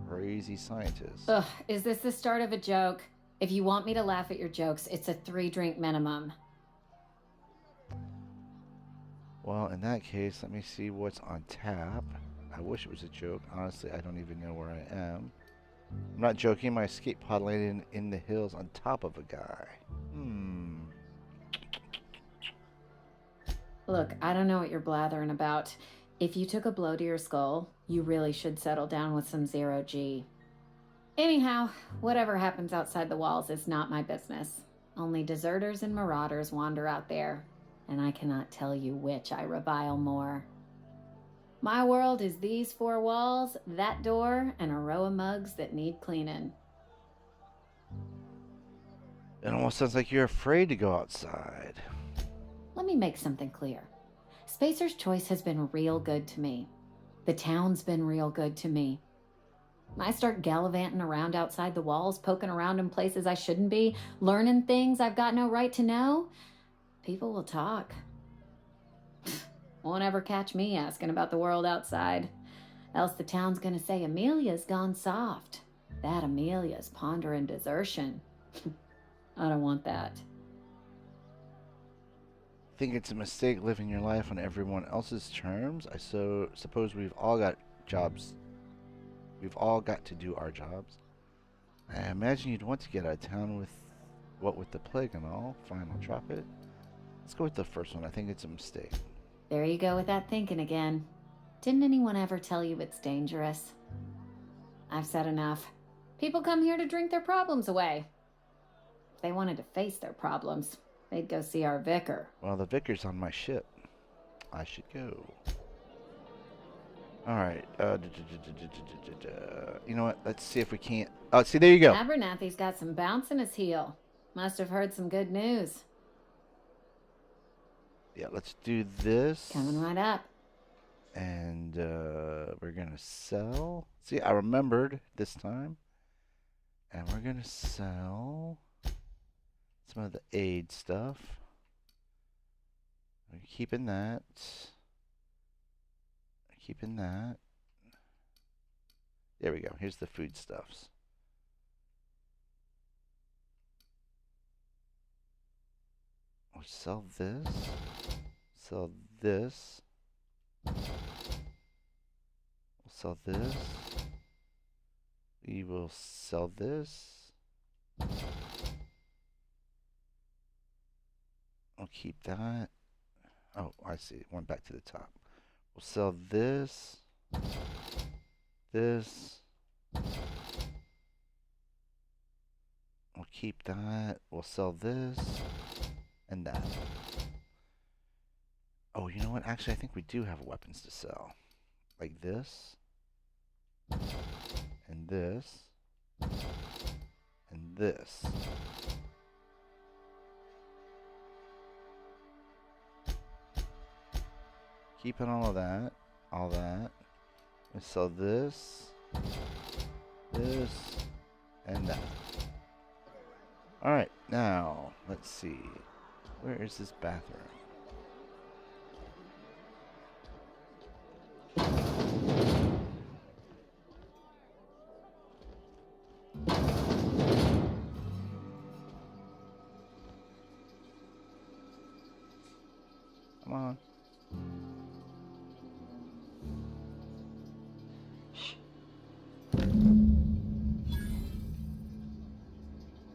crazy scientist? Ugh, is this the start of a joke? If you want me to laugh at your jokes, it's a 3-drink minimum. Well, in that case, let me see what's on tap. I wish it was a joke. Honestly, I don't even know where I am. I'm not joking. My escape pod landed in the hills on top of a guy. Look, I don't know what you're blathering about. If you took a blow to your skull, you really should settle down with some zero-G. Anyhow, whatever happens outside the walls is not my business. Only deserters and marauders wander out there, and I cannot tell you which I revile more. My world is these 4 walls, that door, and a row of mugs that need cleaning. It almost sounds like you're afraid to go outside. Let me make something clear. Spacer's Choice has been real good to me. The town's been real good to me. I start gallivanting around outside the walls, poking around in places I shouldn't be, learning things I've got no right to know. People will talk. Won't ever catch me asking about the world outside. Else the town's gonna say Amelia's gone soft. That Amelia's pondering desertion. I don't want that. Think it's a mistake living your life on everyone else's terms? I suppose we've all got jobs. We've all got to do our jobs. I imagine you'd want to get out of town with the plague and all. Fine, I'll drop it. Let's go with the first one. I think it's a mistake. There you go with that thinking again. Didn't anyone ever tell you it's dangerous? I've said enough. People come here to drink their problems away. If they wanted to face their problems, they'd go see our vicar. Well, the vicar's on my ship. I should go. Alright. You know what? Let's see if we can't... Oh, see, there you go. Abernathy's got some bounce in his heel. Must have heard some good news. Yeah, let's do this. Coming right up. And we're going to sell. See, I remembered this time. And we're going to sell some of the aid stuff. We're keeping that. Keeping that. There we go. Here's the foodstuffs. We'll sell this. Sell this. We'll sell this. We will sell this. I'll keep that. Oh, I see. It went back to the top. We'll sell this. This. keep that. We'll sell this and that. Oh, you know what? Actually, I think we do have weapons to sell. Like this. And this. And this. Keeping all of that. All that. We sell this. This. And that. Alright, now, let's see. Where is this bathroom? Come on.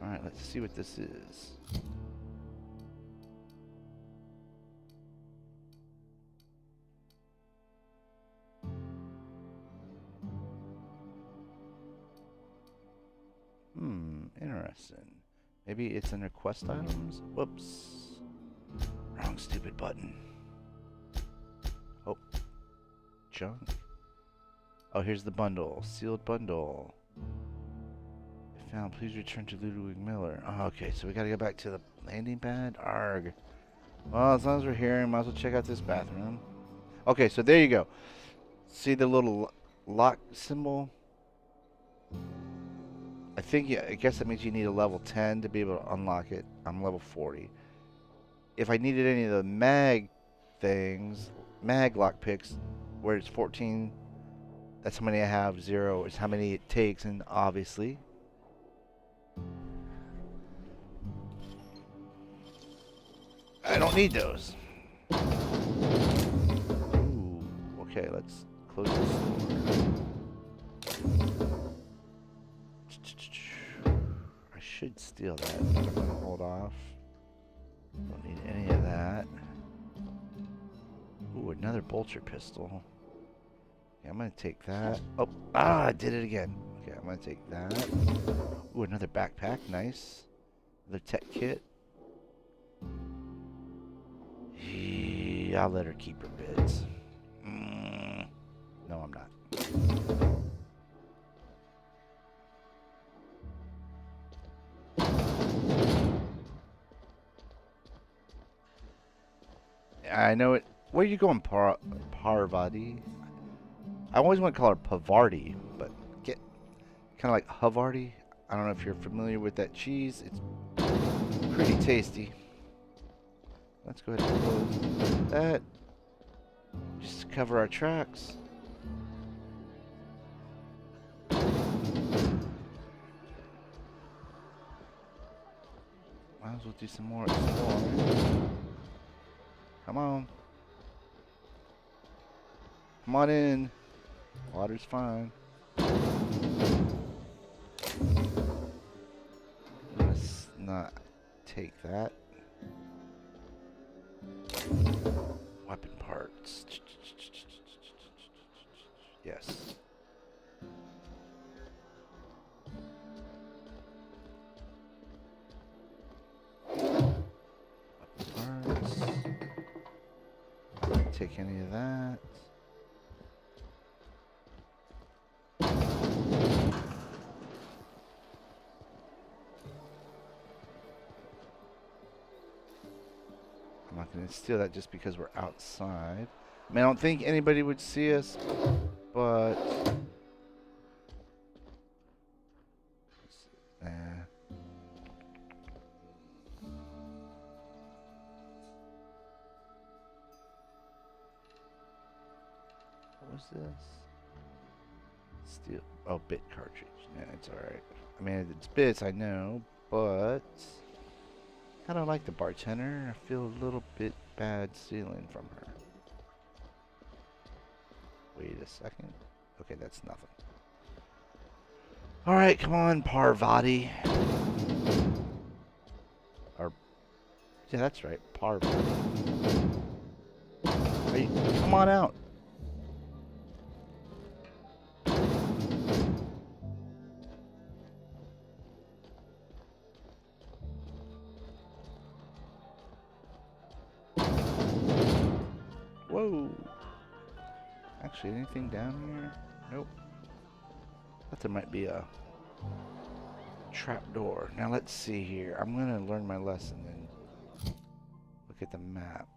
Alright, let's see what this is. Interesting. Maybe it's under quest items? Whoops. Wrong stupid button. Oh. Junk. Oh, here's the bundle. Sealed bundle. If found, please return to Ludwig Miller. Oh, okay, so we gotta go back to the landing pad? Arg. Well, as long as we're here, might as well check out this bathroom. Okay, so there you go. See the little lock symbol? I think, yeah, I guess that means you need a level 10 to be able to unlock it. I'm level 40. If I needed any of the mag things, mag lockpicks, where it's 14, that's how many I have. 0 is how many it takes, and obviously. I don't need those. Ooh, okay, let's close this door. I should steal that, but I'm gonna hold off. Don't need any of that. Ooh, another bolter pistol. Okay, I'm gonna take that. Oh, I did it again. Okay, I'm gonna take that. Ooh, another backpack, nice. Another tech kit. I'll let her keep her bits. No, I'm not. I know it. Where are you going, Parvati? I always want to call her Pavardi, but get kind of like Havarti. I don't know if you're familiar with that cheese. It's pretty tasty. Let's go ahead and close that. Just to cover our tracks. Might as well do some more exploring. Come on. Come on in. Water's fine. Let's not take that. Weapon parts. Yes. Weapon parts. Don't take any of that. I'm not going to steal that just because we're outside. I mean, I don't think anybody would see us, but... What was this? Steel. Oh, bit cartridge. Yeah, it's alright. I mean, it's bits, I know, but... I don't like the bartender. I feel a little bit bad stealing from her. Wait a second. Okay, that's nothing. Alright, come on, Parvati. Or, yeah, that's right, Parvati. Hey, come on out. go. Actually, anything down here? Nope. Thought there might be a trap door. Now let's see here. I'm gonna learn my lesson and look at the map.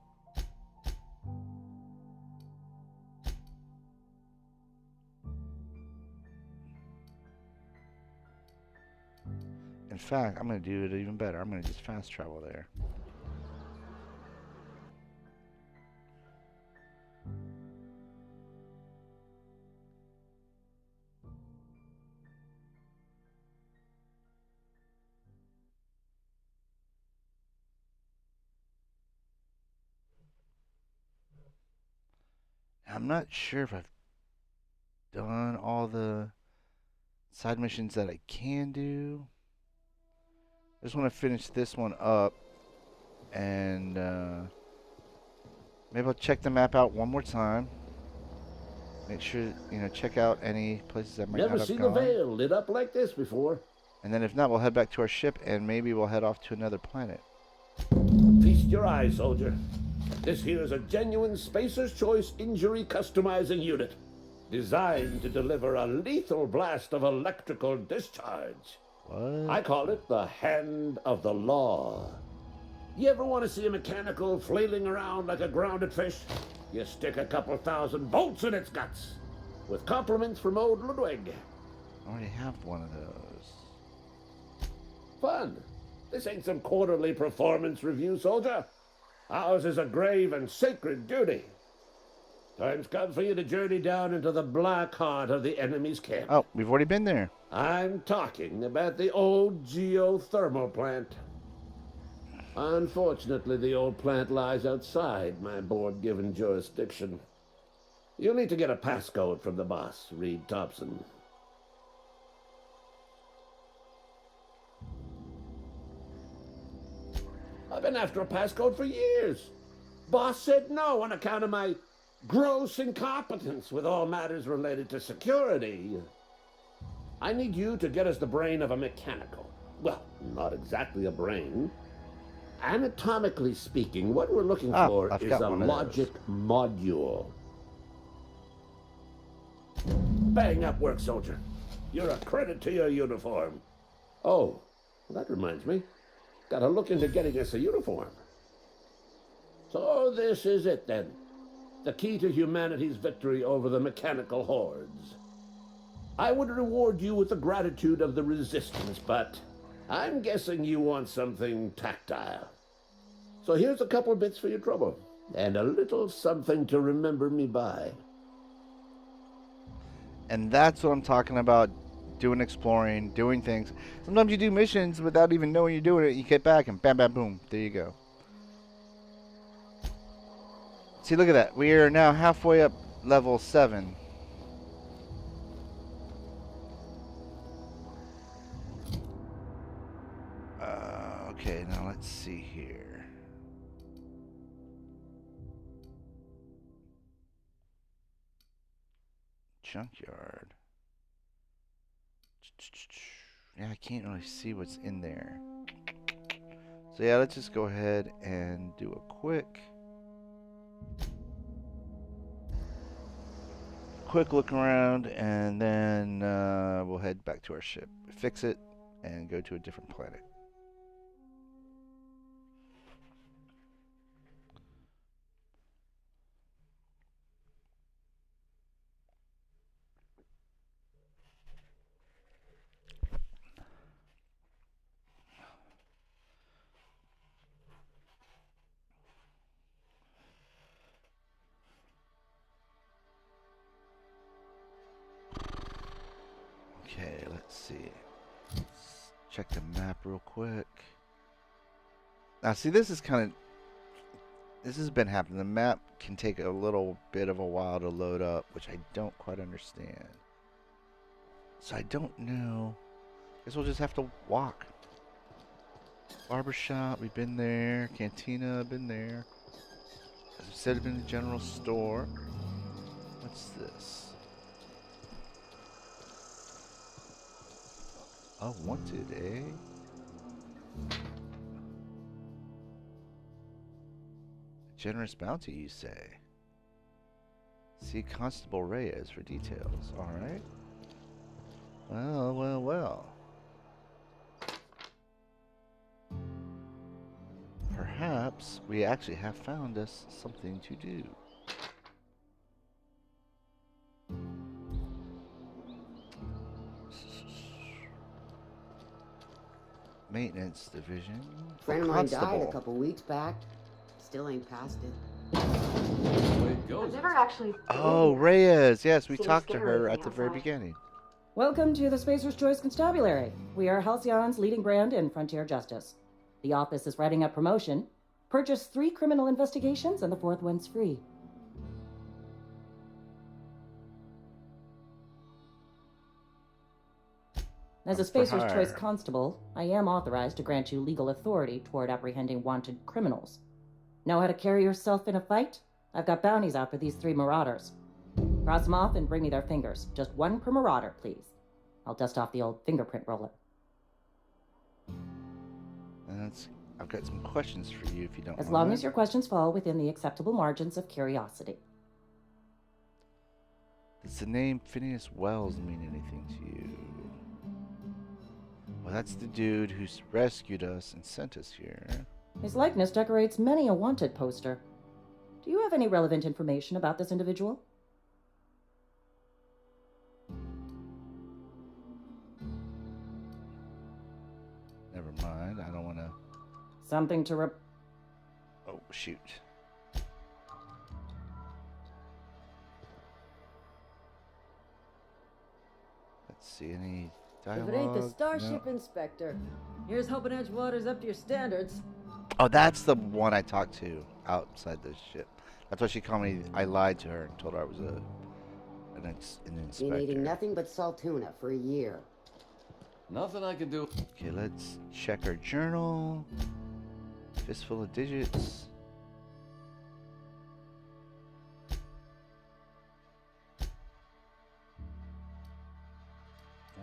In fact, I'm going to do it even better. I'm going to just fast travel there. I'm not sure if I've done all the side missions that I can do. I just want to finish this one up, and maybe I'll check the map out one more time. Make sure, check out any places that might not Never have seen gone. the Vale lit up like this before. And then if not, we'll head back to our ship, and maybe we'll head off to another planet. Feast your eyes, soldier. This here is a genuine Spacer's Choice injury customizing unit, designed to deliver a lethal blast of electrical discharge. What? I call it the Hand of the Law. You ever want to see a mechanical flailing around like a grounded fish? You stick a couple thousand volts in its guts. With compliments from old Ludwig. I already have one of those. Fun. This ain't some quarterly performance review, soldier. Ours is a grave and sacred duty. Time's come for you to journey down into the black heart of the enemy's camp. Oh, we've already been there. I'm talking about the old geothermal plant. Unfortunately, the old plant lies outside my board-given jurisdiction. You'll need to get a passcode from the boss, Reed Thompson. I've been after a passcode for years. Boss said no on account of my gross incompetence with all matters related to security. I need you to get us the brain of a mechanical. Well, not exactly a brain. Anatomically speaking, what we're looking for I've is got a one of logic module. Bang up work, soldier. You're a credit to your uniform. Oh, well, that reminds me. Gotta look into getting us a uniform. So this is it then. The key to humanity's victory over the mechanical hordes. I would reward you with the gratitude of the resistance, but I'm guessing you want something tactile. So here's a couple of bits for your trouble, and a little something to remember me by. And that's what I'm talking about. Doing exploring, doing things. Sometimes you do missions without even knowing you're doing it. You get back and bam, bam, boom. There you go. See, look at that. We are now halfway up level 7. Okay, now let's see here. Junkyard. Yeah, I can't really see what's in there. So yeah, let's just go ahead and do a quick look around, and then we'll head back to our ship, fix it, and go to a different planet. Okay, let's see. Let's check the map real quick. Now, see, this has been happening. The map can take a little bit of a while to load up, which I don't quite understand. So I don't know. Guess we'll just have to walk. Barbershop, we've been there. Cantina, been there. As I said, been in the general store. What's this? Oh, wanted, eh? Generous bounty, you say? See Constable Reyes for details. All right. Well, well, well. Perhaps we actually have found us something to do. Maintenance division. Friend of mine died a Constable. couple weeks back. Still ain't past it. Way it I've goes. never actually. Oh, Reyes. Yes, we Seems talked to scary her from at the very outside. beginning. Welcome to the Spacer's Choice Constabulary. We are Halcyon's leading brand in frontier justice. The office is writing up promotion. Purchase 3 criminal investigations and the 4th one's free. As a I'm for Spacer's Choice hire. constable, I am authorized to grant you legal authority toward apprehending wanted criminals. Know how to carry yourself in a fight? I've got bounties out for these 3 marauders. Cross them off and bring me their fingers. Just 1 per marauder, please. I'll dust off the old fingerprint roller. I've got some questions for you if you don't As mind. long as your questions fall within the acceptable margins of curiosity. Does the name Phineas Wells mean anything to you? Well, that's the dude who rescued us and sent us here. His likeness decorates many a wanted poster. Do you have any relevant information about this individual? Never mind. I don't want to. Something to Oh, shoot. Let's see any dialogue. If it ain't the No. Starship Inspector, here's hoping Edgewater's up to your standards. Oh, that's the one I talked to outside the ship. That's why she called me. I lied to her and told her I was an inspector. Been eating nothing but salt tuna for a year. Nothing I can do. Okay, let's check our journal. Fistful of digits.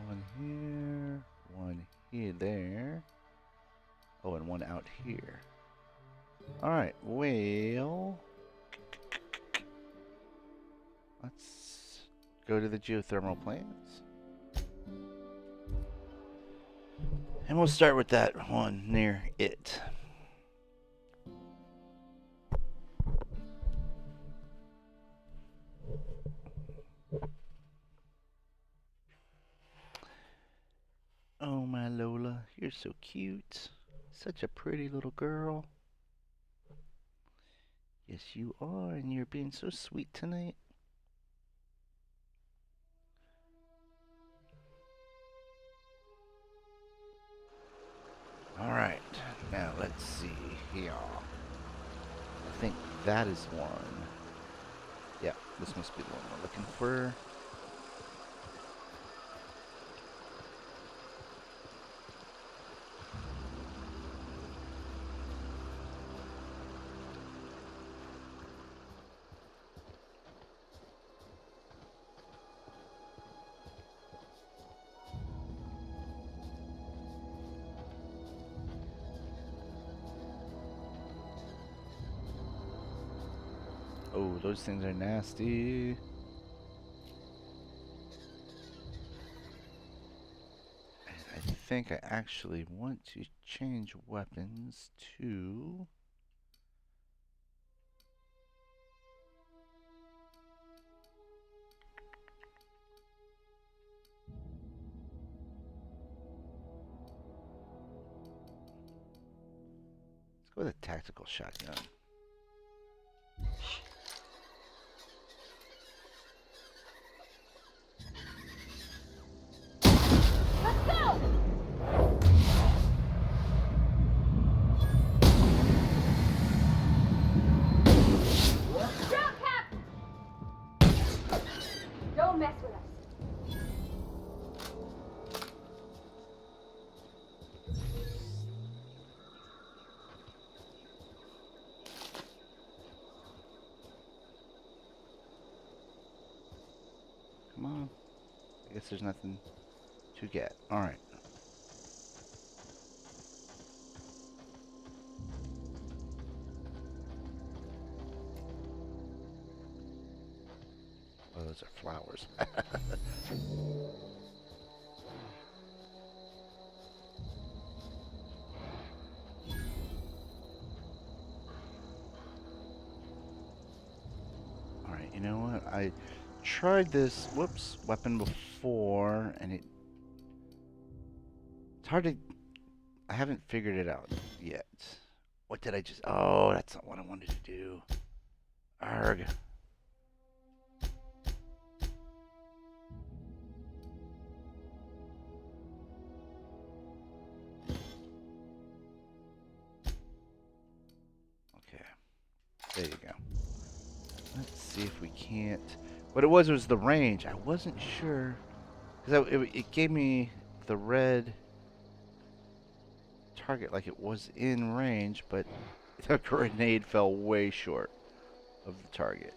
One here, one here, there. Oh, and one out here. Alright, well, let's go to the geothermal plants. And we'll start with that one near it. Oh, my Lola, you're so cute. Such a pretty little girl. Yes, you are, and you're being so sweet tonight. Alright, now let's see here. I think that is one. Yeah, this must be the one we're looking for. Oh, those things are nasty. And I think I actually want to change weapons to... Let's go with a tactical shotgun. Don't mess with us. Come on. I guess there's nothing to get. Alright. those are flowers. Alright, you know what? I tried this, weapon before, and it's hard to, I haven't figured it out yet. What did I just, oh, that's not what I wanted to do. Arg. Okay, there you go. Let's see if we can't. What it was the range. I wasn't sure because it gave me the red target like it was in range, but the grenade fell way short of the target.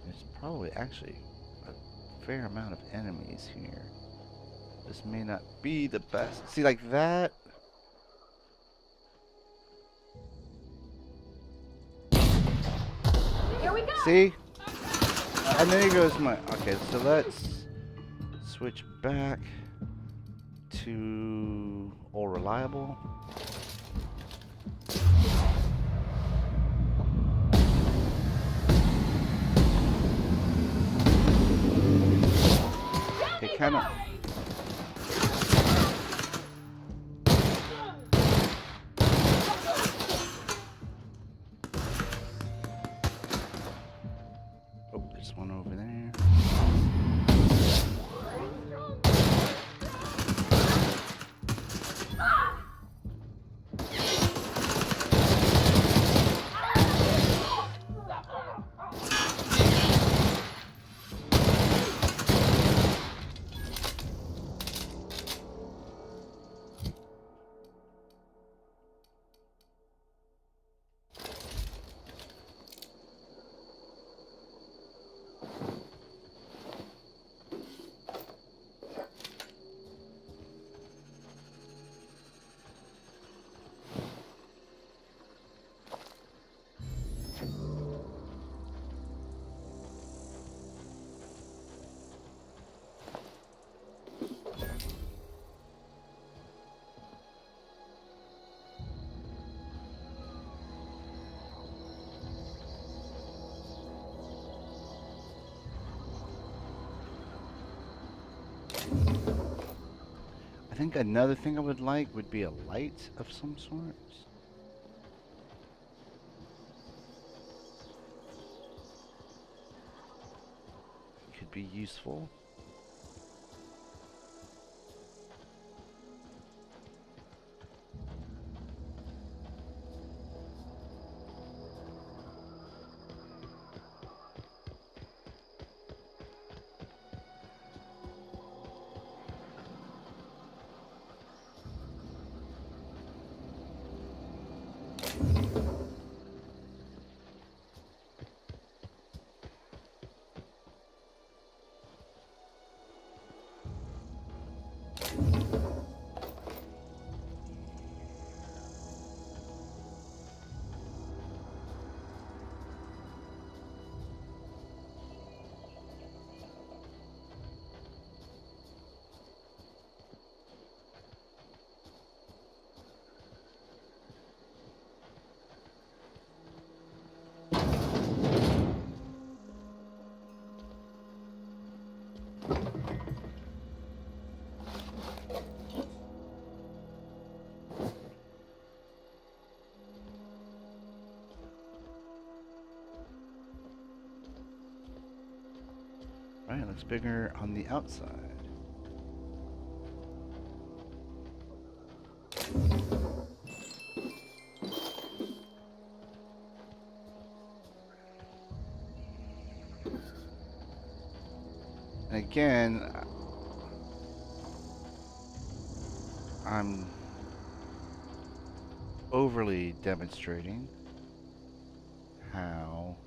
There's probably actually a fair amount of enemies here. This may not be the best. See, like that. Here we go. See? And then it goes my. Okay, so let's switch back to all reliable. It kind of. Oh, there's one over there. I think another thing I would like would be a light of some sort. Could be useful. Right, looks bigger on the outside. And again, I'm overly demonstrating how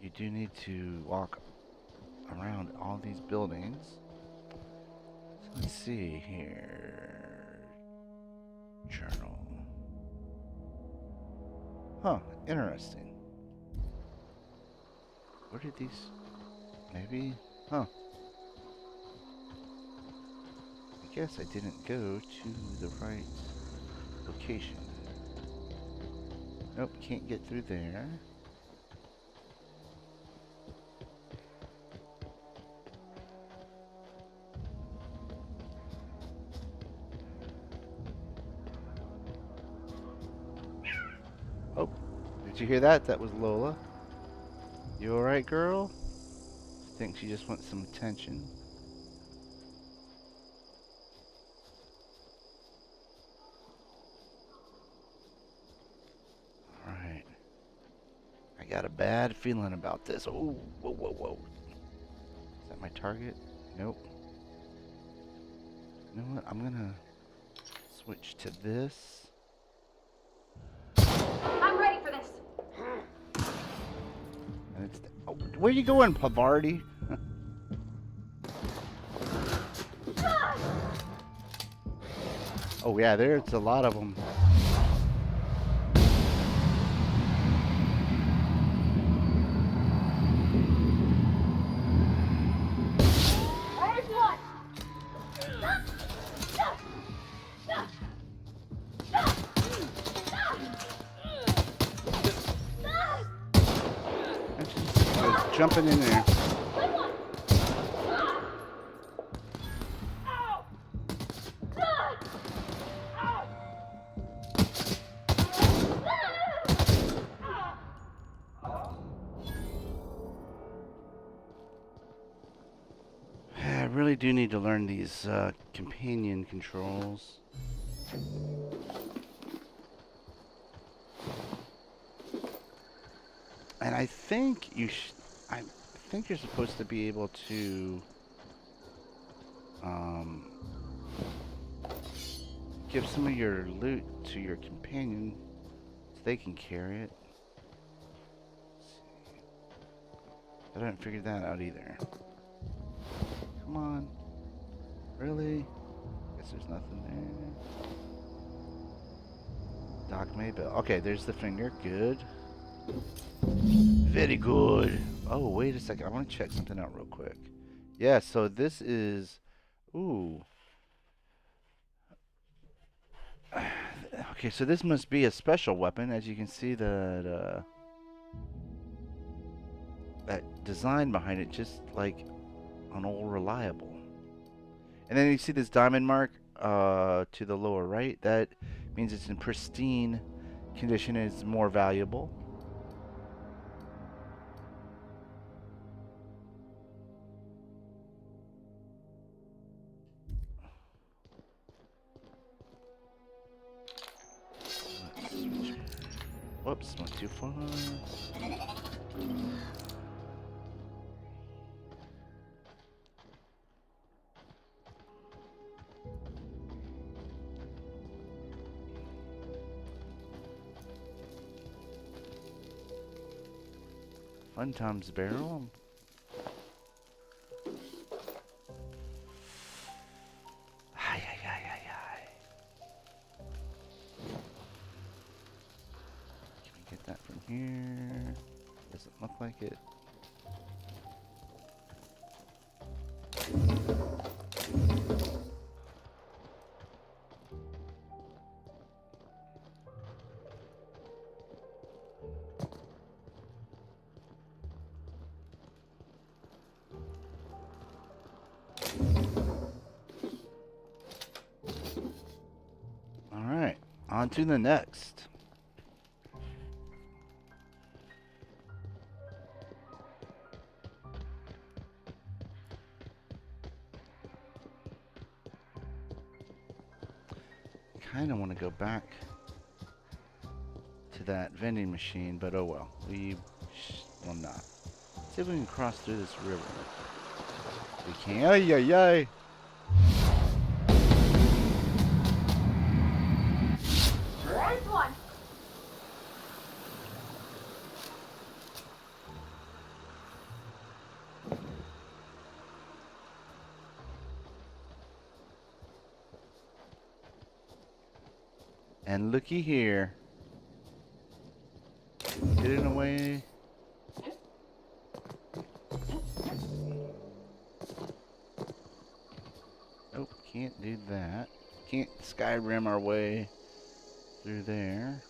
you do need to walk around all these buildings. So let's see here. Journal. Huh, interesting. Where did these... Maybe... Huh. I guess I didn't go to the right location. Nope, can't get through there. Oh, did you hear that? That was Lola. You alright, girl? I think she just wants some attention. Alright. I got a bad feeling about this. Oh, whoa, whoa, whoa. Is that my target? Nope. You know what? I'm gonna switch to this. I'm ready for this. And it's, oh, where you going, Pavardi? Oh yeah, there's a lot of them. There's one. I was jumping in there. I really do need to learn these companion controls. And I think I think you're supposed to be able to give some of your loot to your companion so they can carry it. I haven't figured that out either. Come on. Really? Guess there's nothing there. Doc Maybell. Okay, there's the finger. Good. Very good. Oh, wait a second. I want to check something out real quick. Yeah, so this is... Ooh. Okay, so this must be a special weapon. As you can see, that design behind it, just like an old reliable. And then you see this diamond mark to the lower right. That means it's in pristine condition and it's more valuable. Whoops, went too far. Fun times barrel. Ay, ay, ay, ay, ay. Can we get that from here? Doesn't look like it. Alright, on to the next. Kind of want to go back to that vending machine, but oh well. We will not. See if we can cross through this river. We can. Ay, ay, ay. There's one. And looky here. way. Nope, can't do that. Can't Skyrim our way through there.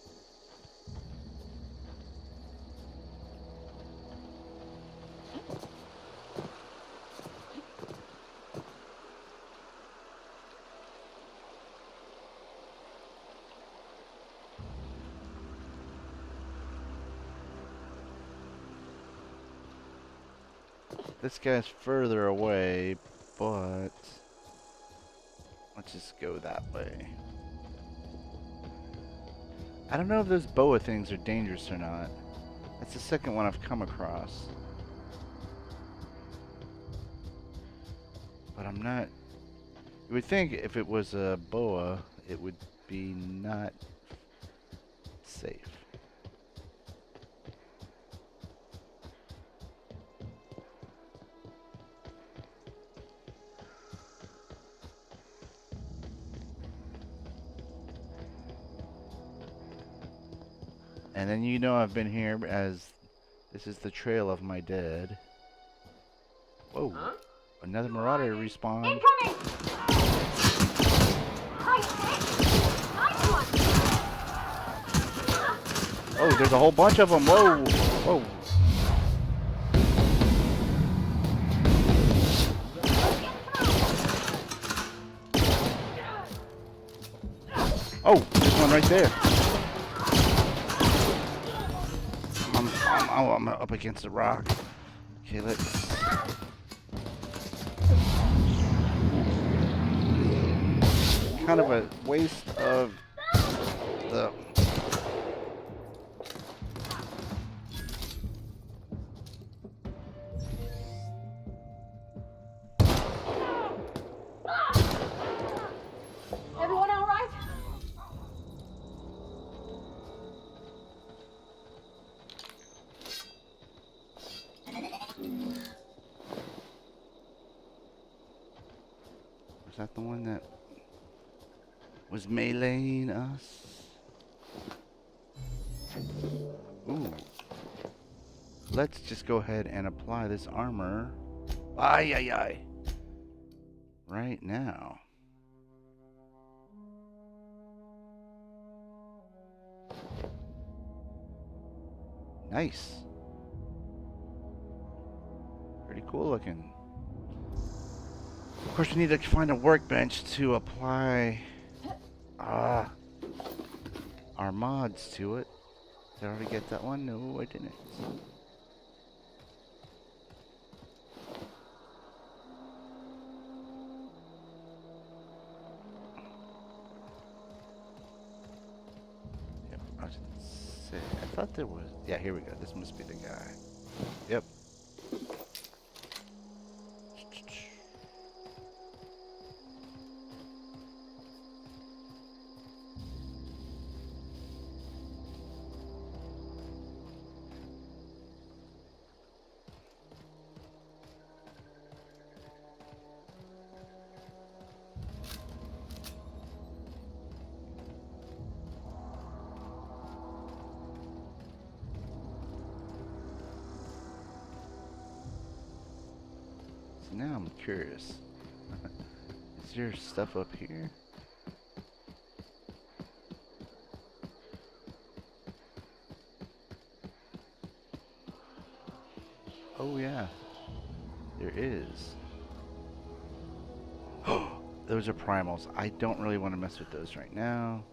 This guy's further away, but let's just go that way. I don't know if those boa things are dangerous or not. That's the second one I've come across. But I'm not... You would think if it was a boa, it would be not safe. And then you know I've been here as this is the trail of my dead. Whoa. Huh? Another marauder respawned. Incoming! Nice one! Oh, there's a whole bunch of them. Whoa. Whoa. Oh, there's one right there. I'm up against a rock. Okay, let's... Kind of a waste of the... Everyone all right? Was that the one that was meleeing us? Ooh. Let's just go ahead and apply this armor. Ay, ay, ay. Right now. Nice. Pretty cool looking. Of course, we need to find a workbench to apply our mods to it. Did I already get that one? No, I didn't. Yep, I was gonna say, I thought there was. Yeah, here we go. This must be the guy. Yep. Now I'm curious. Is there stuff up here? Oh yeah, there is. Those are primals. I don't really want to mess with those right now.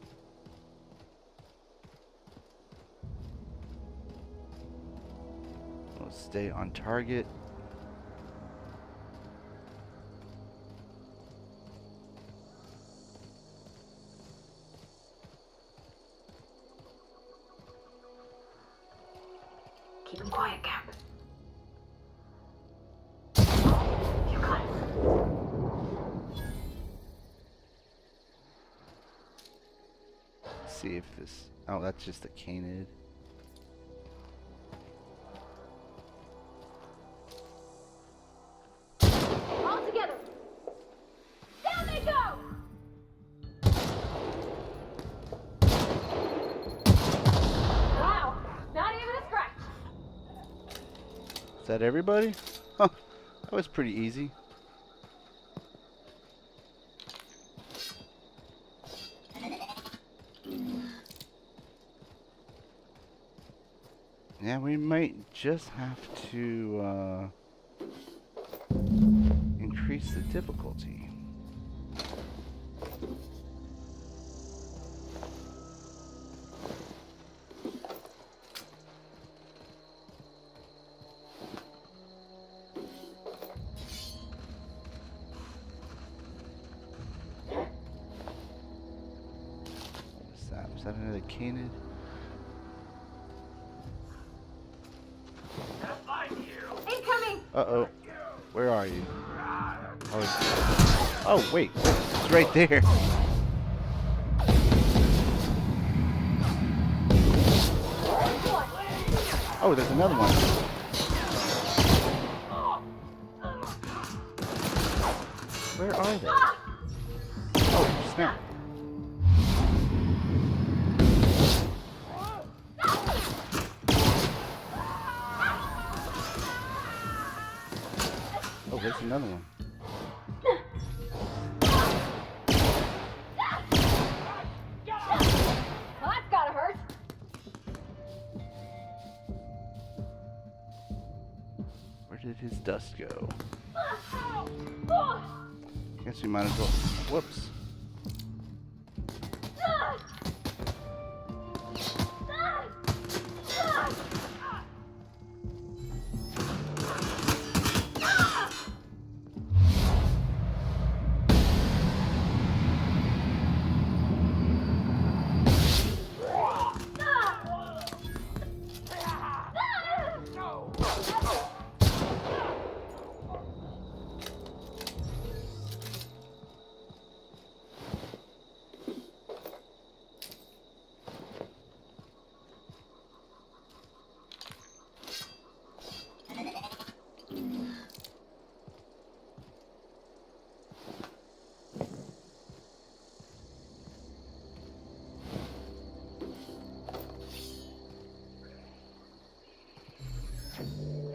We'll stay on target. Keep him quiet, Cap. You got it. See if this... Oh, that's just a canid. All together. Down they go! Wow, not even a scratch. Is that everybody? Huh. That was pretty easy. Yeah, we might just have to increase the difficulty. What's that? Was that another canid? Incoming! Uh-oh. Where are you? Oh, wait. It's right there. Oh, there's another one. Where are they? Oh, snap. Oh, there's another one. Well, that's gotta hurt. Where did his dust go? Guess we might as well. Whoops.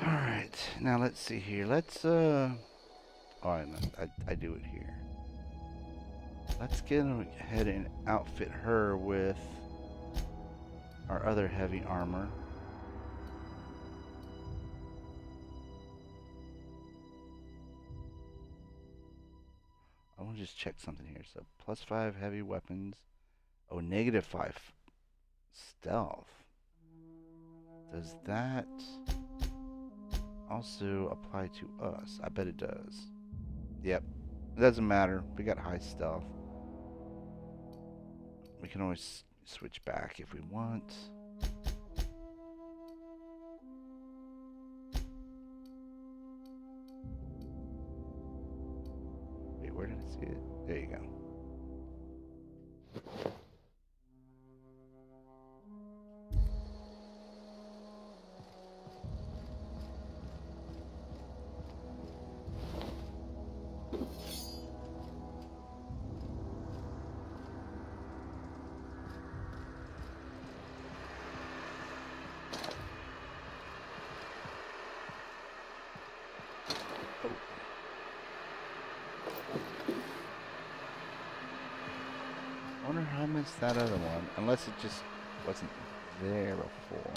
Alright, now let's see here. Let's, oh, I do it here. Let's get ahead and outfit her with our other heavy armor. I want to just check something here. So, +5 heavy weapons. Oh, -5 stealth. Does that also apply to us? I bet it does. Yep. It doesn't matter. We got high stealth. We can always switch back if we want. Wait, where did I see it? There you go. I wonder how I missed that other one, unless it just wasn't there before.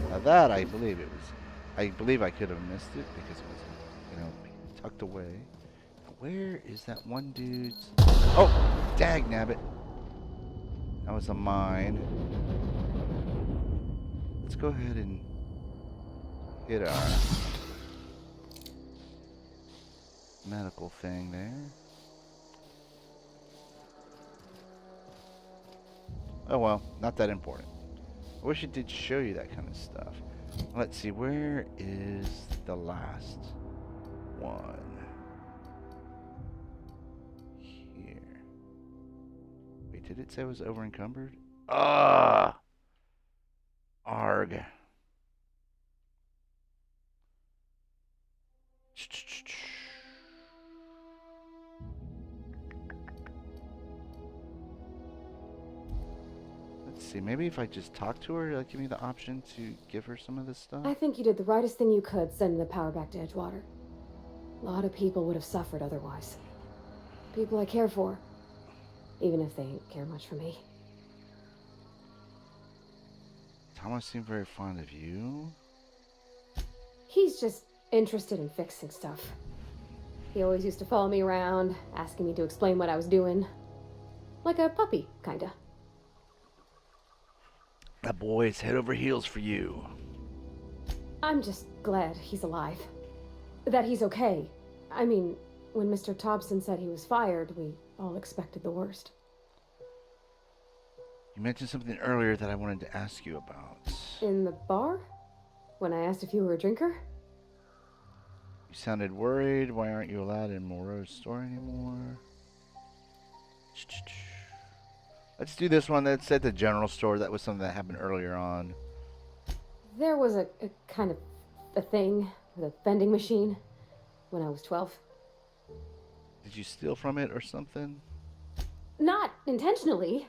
Now that I believe it was, I believe I could have missed it because it was, you know, tucked away. Where is that one dude's? Oh, dag nabbit. That was a mine. Let's go ahead and hit our medical thing there. Oh well, not that important. I wish it did show you that kind of stuff. Let's see, where is the last one? Here. Wait, did it say it was over encumbered? Ah! Arg. Let's see, maybe if I just talk to her, give me the option to give her some of this stuff. I think you did the rightest thing you could sending the power back to Edgewater. A lot of people would have suffered otherwise. People I care for, even if they ain't care much for me. Thomas seemed very fond of you. He's just interested in fixing stuff. He always used to follow me around, asking me to explain what I was doing. Like a puppy, kinda. That boy is head over heels for you. I'm just glad he's alive. That he's okay. I mean, when Mr. Thompson said he was fired, we all expected the worst. You mentioned something earlier that I wanted to ask you about. In the bar? When I asked if you were a drinker? You sounded worried. Why aren't you allowed in Moreau's store anymore? Let's do this one that's at the general store. That was something that happened earlier on. There was a kind of a thing with a vending machine when I was 12. Did you steal from it or something? Not intentionally.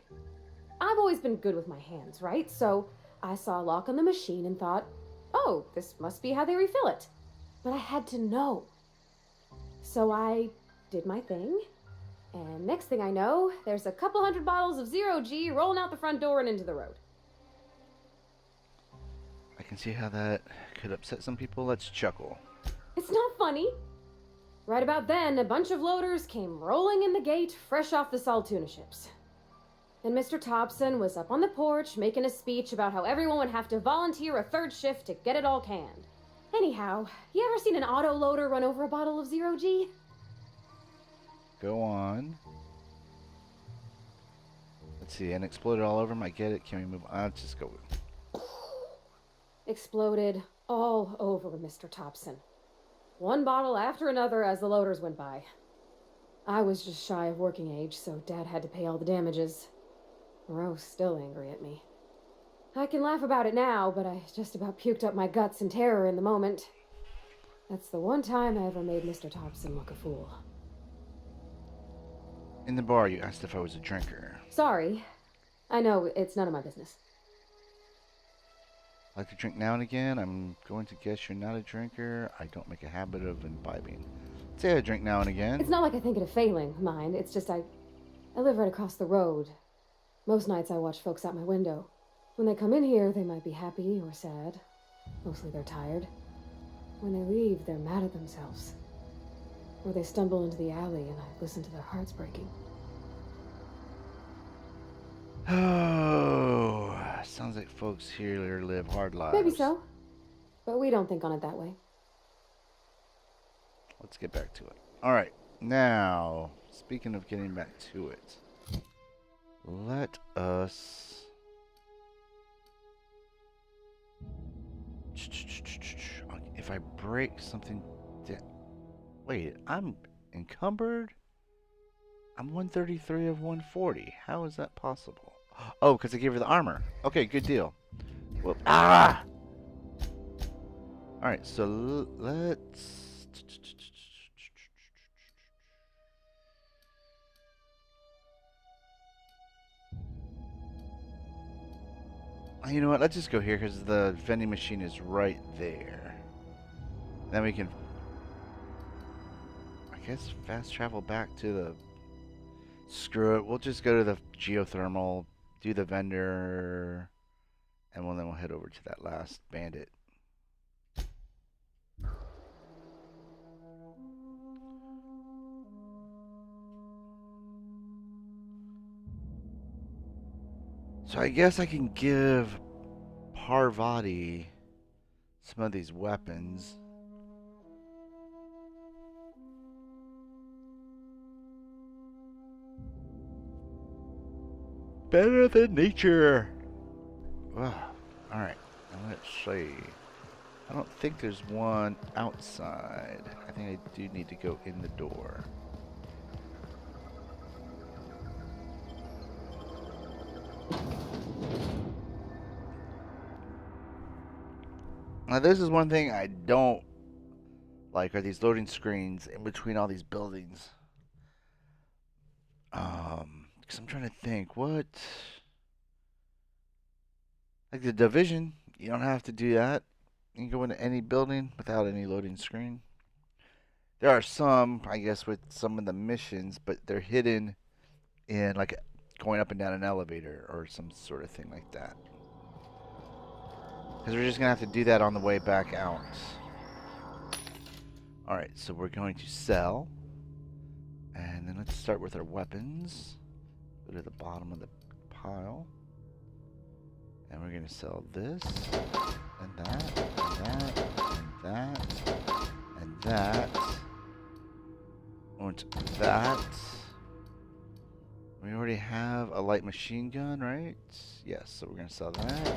I've always been good with my hands, right? So I saw a lock on the machine and thought, oh, this must be how they refill it. But I had to know. So I did my thing. And next thing I know, there's a couple hundred bottles of 0G rolling out the front door and into the road. I can see how that could upset some people. Let's chuckle. It's not funny. Right about then, a bunch of loaders came rolling in the gate, fresh off the salt tuna ships. And Mr. Thompson was up on the porch making a speech about how everyone would have to volunteer a third shift to get it all canned. Anyhow, you ever seen an auto loader run over a bottle of 0G? Go on. Let's see, and exploded all over him. I get it. Can we move on? Let's just go. Exploded all over Mr. Thompson. One bottle after another as the loaders went by. I was just shy of working age, so Dad had to pay all the damages. Moreau's still angry at me. I can laugh about it now, but I just about puked up my guts in terror in the moment. That's the one time I ever made Mr. Thompson look a fool. In the bar, you asked if I was a drinker. Sorry. I know, it's none of my business. I like to drink now and again. I'm going to guess you're not a drinker. I don't make a habit of imbibing. Say I drink now and again. It's not like I think it a failing, mind. It's just I live right across the road. Most nights I watch folks out my window. When they come in here, they might be happy or sad. Mostly they're tired. When they leave, they're mad at themselves. Or they stumble into the alley and I listen to their hearts breaking. Oh, sounds like folks here live hard lives. Maybe so. But we don't think on it that way. Let's get back to it. All right. Now, speaking of getting back to it, let us... If I break something... Wait, I'm encumbered? I'm 133 of 140. How is that possible? Oh, because I gave her the armor. Okay, good deal. Well, ah! Alright, so let's... You know what? Let's just go here because the vending machine is right there. Then we can, I guess, fast travel back to the... Screw it. We'll just go to the geothermal, do the vendor, and then we'll head over to that last bandit. So I guess I can give Parvati some of these weapons. Better than nature. Alright, let's see. I don't think there's one outside. I think I do need to go in the door. Now this is one thing I don't like, are these loading screens in between all these buildings. Because I'm trying to think, what... Like the Division, you don't have to do that. You can go into any building without any loading screen. There are some, I guess, with some of the missions, but they're hidden in like going up and down an elevator or some sort of thing like that. Because we're just going to have to do that on the way back out. Alright, so we're going to sell. And then let's start with our weapons. Go to the bottom of the pile. And we're going to sell this, and that, and that, and that, and that. And that. We already have a light machine gun, right? Yes, so we're going to sell that.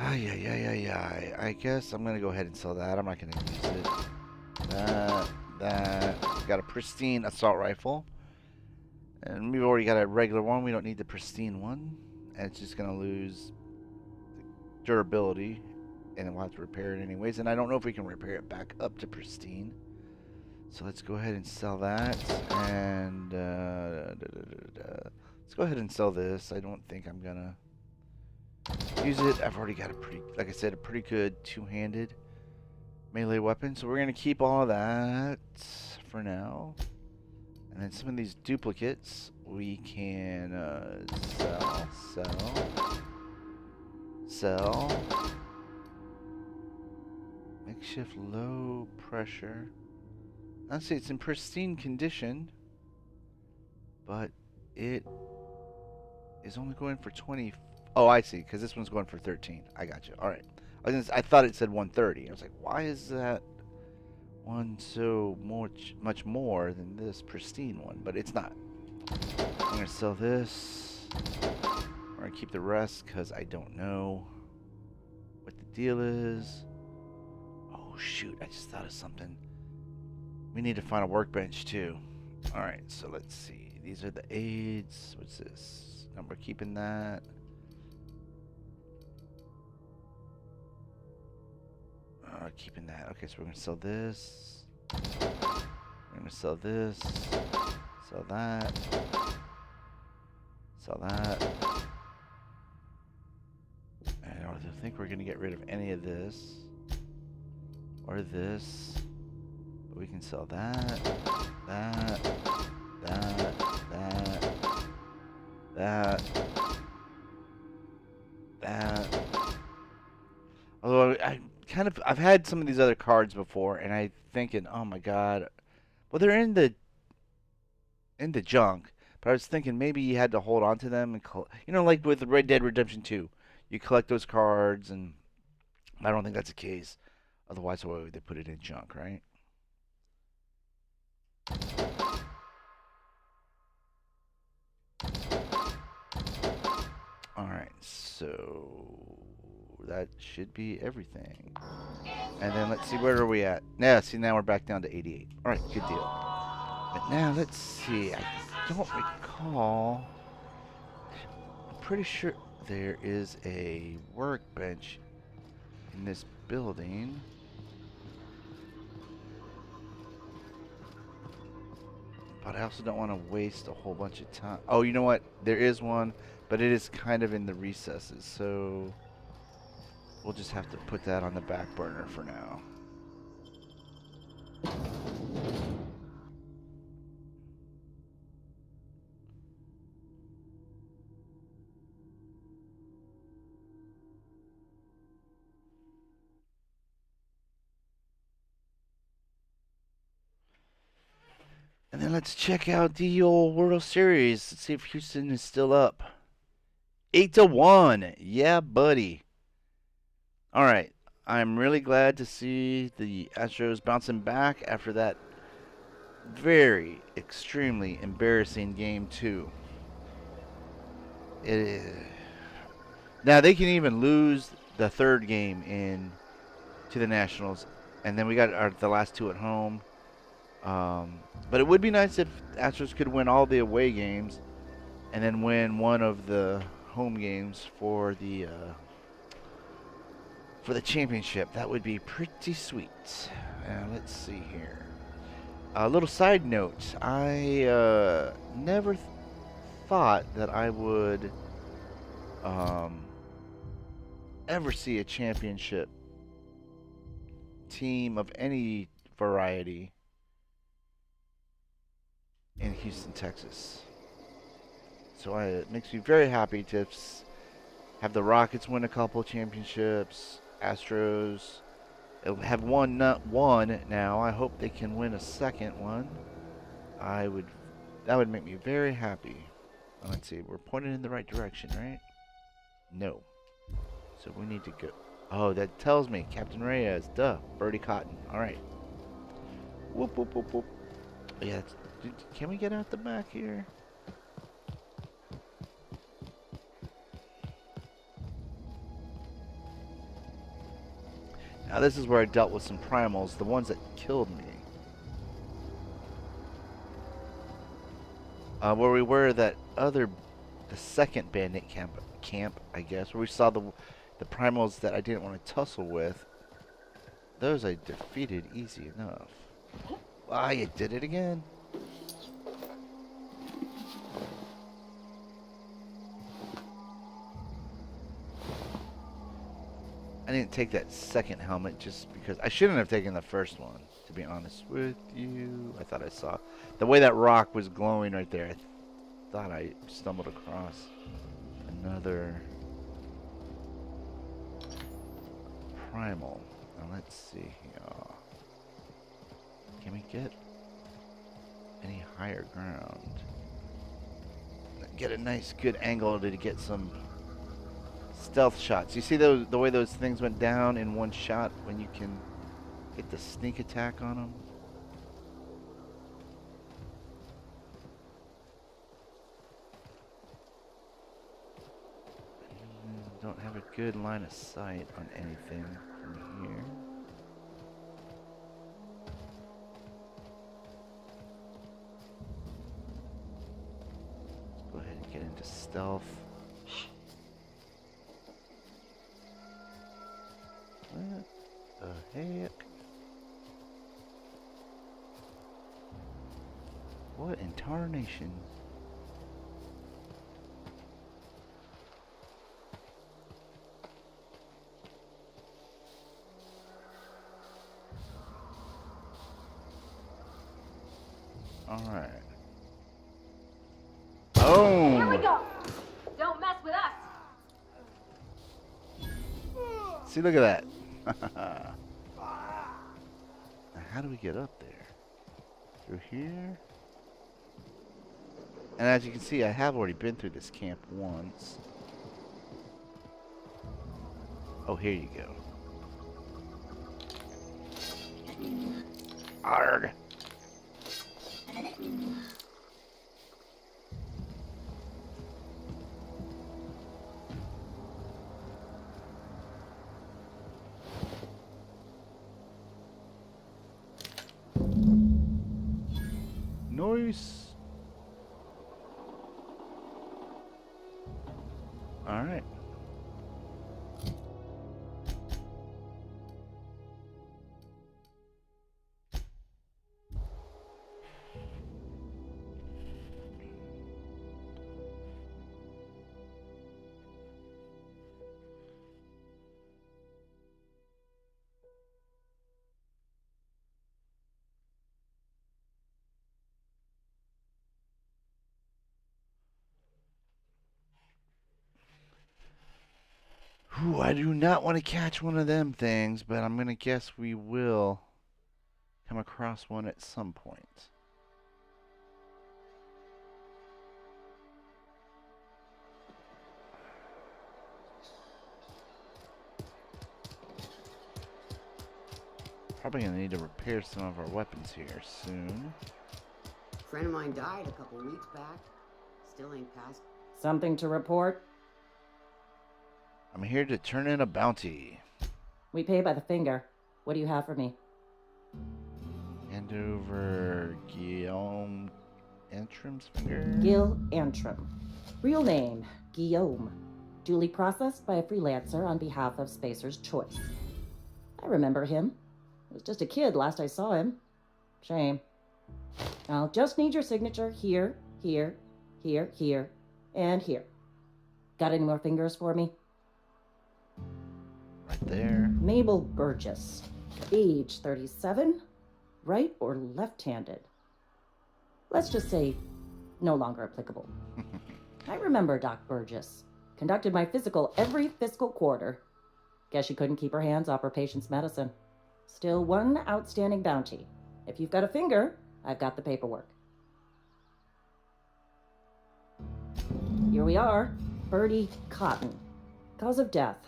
I guess I'm going to go ahead and sell that. I'm not going to use it. That. Got a pristine assault rifle. And we've already got a regular one. We don't need the pristine one. And it's just going to lose durability. And we'll have to repair it anyways. And I don't know if we can repair it back up to pristine. So let's go ahead and sell that. And let's go ahead and sell this. I don't think I'm going to use it. I've already got a pretty, like I said, a pretty good two-handed melee weapon. So we're going to keep all of that for now. And then some of these duplicates we can sell. Makeshift low pressure. Honestly, it's in pristine condition, but it is only going for 20. Oh, I see, because this one's going for 13. I got you. All right. I thought it said 130. I was like, why is that one so much more than this pristine one? But it's not. I'm going to sell this. We're going to keep the rest because I don't know what the deal is. Oh, shoot. I just thought of something. We need to find a workbench, too. All right, so let's see. These are the aids. What's this? No, we're keeping that. Keeping that. Okay, so we're going to sell this. We're going to sell this. Sell that. Sell that. And I don't think we're going to get rid of any of this. Or this. But we can sell that. That. Although I've had some of these other cards before, and I'm thinking, oh my god, well they're in the junk. But I was thinking maybe you had to hold on to them and like with Red Dead Redemption 2, you collect those cards, and I don't think that's the case. Otherwise, why would they put it in junk, right? Alright, so that should be everything. And then let's see, where are we at? Yeah, see, now we're back down to 88. Alright, good deal. But now, let's see, I don't recall. I'm pretty sure there is a workbench in this building. But I also don't want to waste a whole bunch of time. Oh, you know what? There is one, but it is kind of in the recesses, so we'll just have to put that on the back burner for now. And then let's check out the old World Series. Let's see if Houston is still up. 8-1. Yeah, buddy. All right. I'm really glad to see the Astros bouncing back after that very extremely embarrassing game 2. It is. Now they can even lose the third game in to the Nationals, and then we got the last 2 at home. But it would be nice if Astros could win all the away games and then win one of the home games for the championship. That would be pretty sweet. Let's see here. A little side note. I never thought that I would um, ever see a championship team of any variety in Houston, Texas. So it makes me very happy to have the Rockets win a couple championships, Astros have won not one now. I hope they can win a second one. That would make me very happy. Let's see, we're pointed in the right direction, right? No. So we need to go. Oh, that tells me Captain Reyes. Duh. Birdie Cotton. All right. Whoop, whoop, whoop, whoop. Yeah. Can we get out the back here? Now this is where I dealt with some primals, the ones that killed me. Where we were the second bandit camp, I guess, where we saw the primals that I didn't want to tussle with. Those I defeated easy enough. Ah, you did it again. I didn't take that second helmet just because I shouldn't have taken the first one, to be honest with you. I thought I saw the way that rock was glowing right there. I thought I stumbled across another primal. Now let's see here. Can we get any higher ground? Get a nice good angle to get some stealth shots. You see the way those things went down in one shot when you can get the sneak attack on them? Don't have a good line of sight on anything from here. Let's go ahead and get into stealth. What the heck? What in tarnation? Alright. Oh! Here we go! Don't mess with us! See, look at that. Now, how do we get up there? Through here? And as you can see, I have already been through this camp once. Oh, here you go. Arrgh. Nice. All right. Ooh, I do not want to catch one of them things, but I'm going to guess we will come across one at some point. Probably going to need to repair some of our weapons here soon. A friend of mine died a couple weeks back. Still ain't passed. Something to report? I'm here to turn in a bounty. We pay by the finger. What do you have for me? Hand over Guillaume Antrim's finger. Gil Antrim. Real name, Guillaume. Duly processed by a freelancer on behalf of Spacer's Choice. I remember him. I was just a kid last I saw him. Shame. I'll just need your signature here, here, here, here, and here. Got any more fingers for me? Right there. Mabel Burgess. Age 37. Right or left-handed? Let's just say no longer applicable. I remember Doc Burgess. Conducted my physical every fiscal quarter. Guess she couldn't keep her hands off her patient's medicine. Still one outstanding bounty. If you've got a finger, I've got the paperwork. Here we are. Bertie Cotton. Cause of death.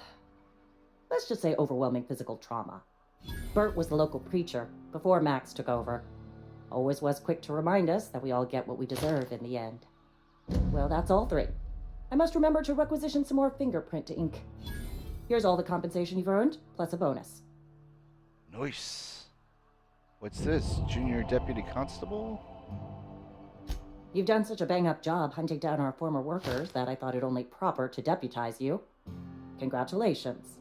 Let's just say overwhelming physical trauma. Bert was the local preacher before Max took over. Always was quick to remind us that we all get what we deserve in the end. Well, that's all three. I must remember to requisition some more fingerprint ink. Here's all the compensation you've earned, plus a bonus. Nice. What's this? Junior Deputy Constable? You've done such a bang-up job hunting down our former workers that I thought it only proper to deputize you. Congratulations.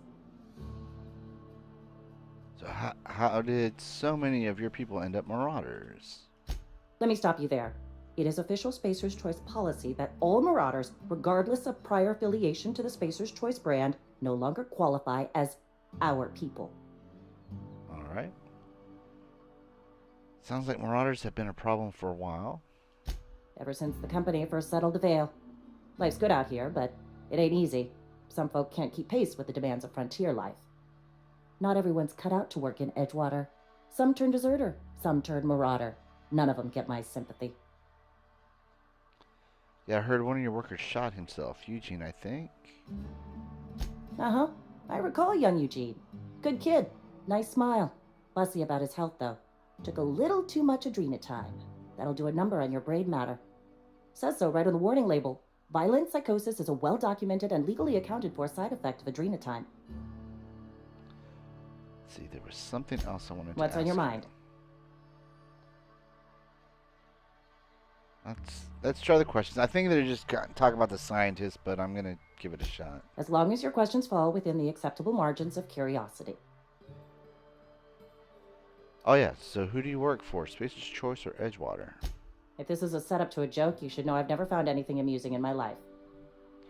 So how did so many of your people end up marauders? Let me stop you there. It is official Spacer's Choice policy that all marauders, regardless of prior affiliation to the Spacer's Choice brand, no longer qualify as our people. All right. Sounds like marauders have been a problem for a while. Ever since the company first settled the Vale. Life's good out here, but it ain't easy. Some folk can't keep pace with the demands of frontier life. Not everyone's cut out to work in Edgewater. Some turn deserter, some turn marauder. None of them get my sympathy. Yeah, I heard one of your workers shot himself. Eugene, I think. Uh-huh. I recall young Eugene. Good kid. Nice smile. Fussy about his health, though. Took a little too much adrenatime. That'll do a number on your brain matter. Says so right on the warning label. Violent psychosis is a well-documented and legally accounted for side effect of adrenatime. Let's see, there was something else I wanted to What's ask on your you. mind? Let's try the questions. I think they're just talking about the scientists, but I'm going to give it a shot. As long as your questions fall within the acceptable margins of curiosity. Oh, yeah. So who do you work for? Spacer's Choice or Edgewater? If this is a setup to a joke, you should know I've never found anything amusing in my life.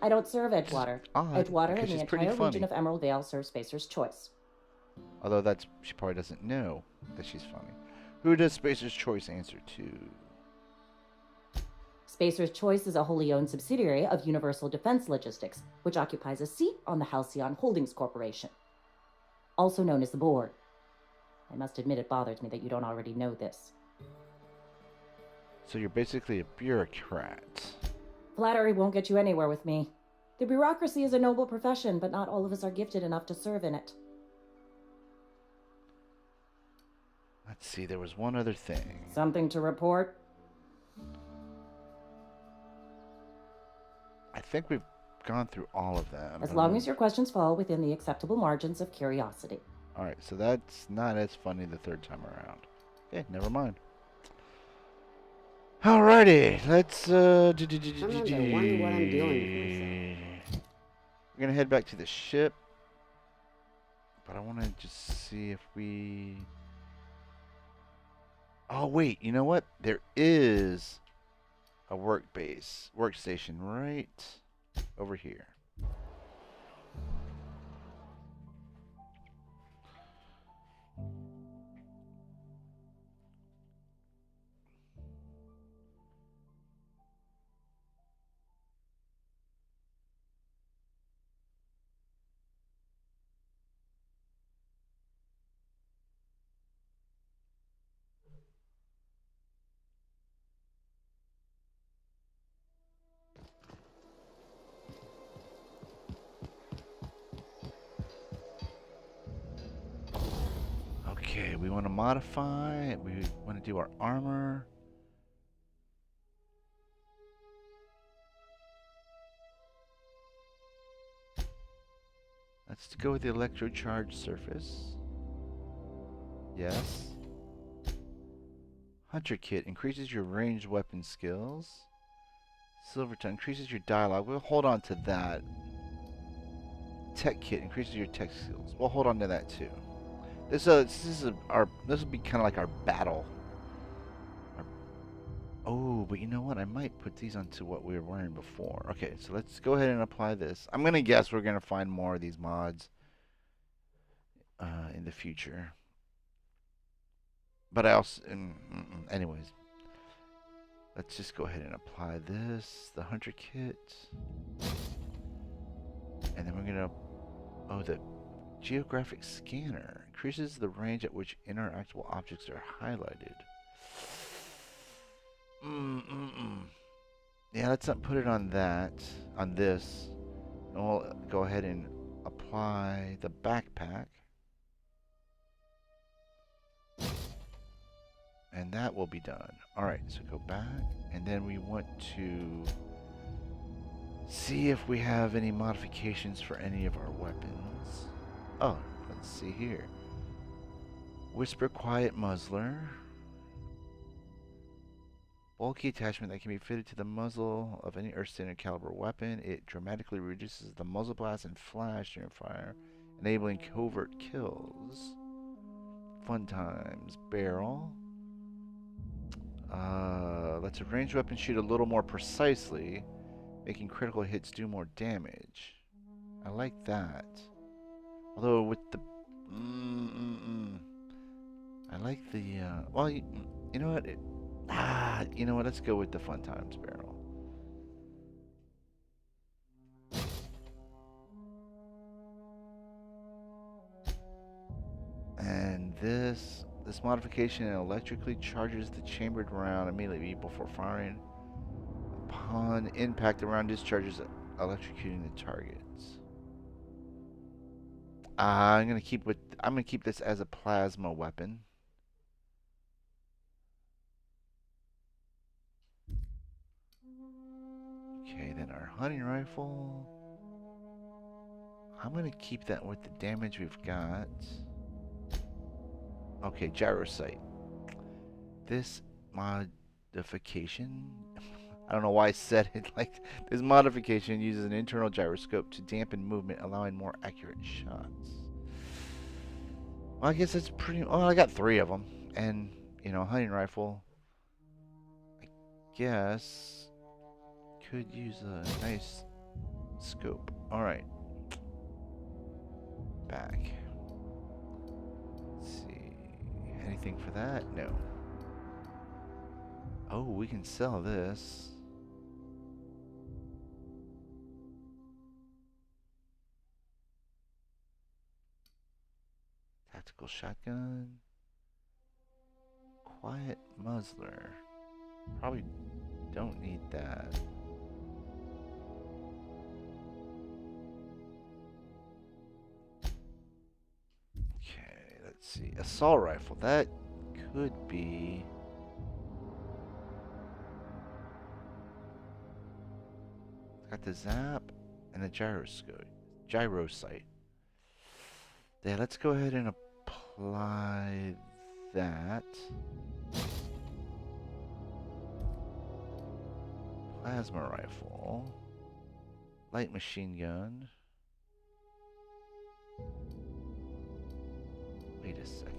I don't serve Edgewater. Edgewater and the entire region of Emerald Vale serve Spacer's Choice. Although she probably doesn't know that she's funny. Who does Spacer's Choice answer to? Spacer's Choice is a wholly owned subsidiary of Universal Defense Logistics, which occupies a seat on the Halcyon Holdings Corporation, also known as the Board. I must admit it bothers me that you don't already know this. So you're basically a bureaucrat. Flattery won't get you anywhere with me. The bureaucracy is a noble profession, but not all of us are gifted enough to serve in it. Let's see, there was one other thing. Something to report? I think we've gone through all of them. As long as your questions fall within the acceptable margins of curiosity. Alright, so that's not as funny the third time around. Okay, never mind. Alrighty, let's Sometimes I wonder what I'm doing with myself. We're gonna head back to the ship. But I wanna just see if we... Oh wait, you know what? There is a workstation right over here. Okay, we want to modify. We want to do our armor. Let's go with the electrocharged surface. Yes. Hunter kit increases your ranged weapon skills. Silverton increases your dialogue. We'll hold on to that. Tech kit increases your tech skills. We'll hold on to that too. This will be kind of like our battle. Oh, Ooh, but you know what? I might put these onto what we were wearing before. Okay, so let's go ahead and apply this. I'm gonna guess we're gonna find more of these mods in the future. But I also, anyways, let's just go ahead and apply this, the hunter kit, and then we're gonna, oh, the geographic scanner increases the range at which interactable objects are highlighted. Yeah, let's not put it on that, on this. And we'll go ahead and apply the backpack. And that will be done. Alright, so go back. And then we want to see if we have any modifications for any of our weapons. Oh, let's see here. Whisper Quiet Muzzler. Bulky attachment that can be fitted to the muzzle of any Earth Standard caliber weapon. It dramatically reduces the muzzle blast and flash during fire, enabling covert kills. Fun times. Barrel. Lets a ranged weapon shoot a little more precisely, making critical hits do more damage. I like that. Although with the... I like the... well, you know what? You know what? Let's go with the Fun Times barrel. And this modification electrically charges the chambered round immediately before firing. Upon impact, the round discharges, electrocuting the targets. I'm gonna keep this as a plasma weapon. Okay, then our hunting rifle. I'm gonna keep that with the damage we've got. Okay, gyro sight. This modification, I don't know why I said it like this modification uses an internal gyroscope to dampen movement, allowing more accurate shots. Well, I guess that's pretty. Oh, I got 3 of them, and you know, hunting rifle. I guess could use a nice scope. All right, back. Let's see, anything for that? No. Oh, we can sell this. Tactical shotgun. Quiet muzzler. Probably don't need that. Okay, let's see. Assault rifle. That could be... Got the zap and the gyroscope. Gyro sight. Yeah, let's go ahead and apply that. Plasma rifle. Light machine gun. Wait a second.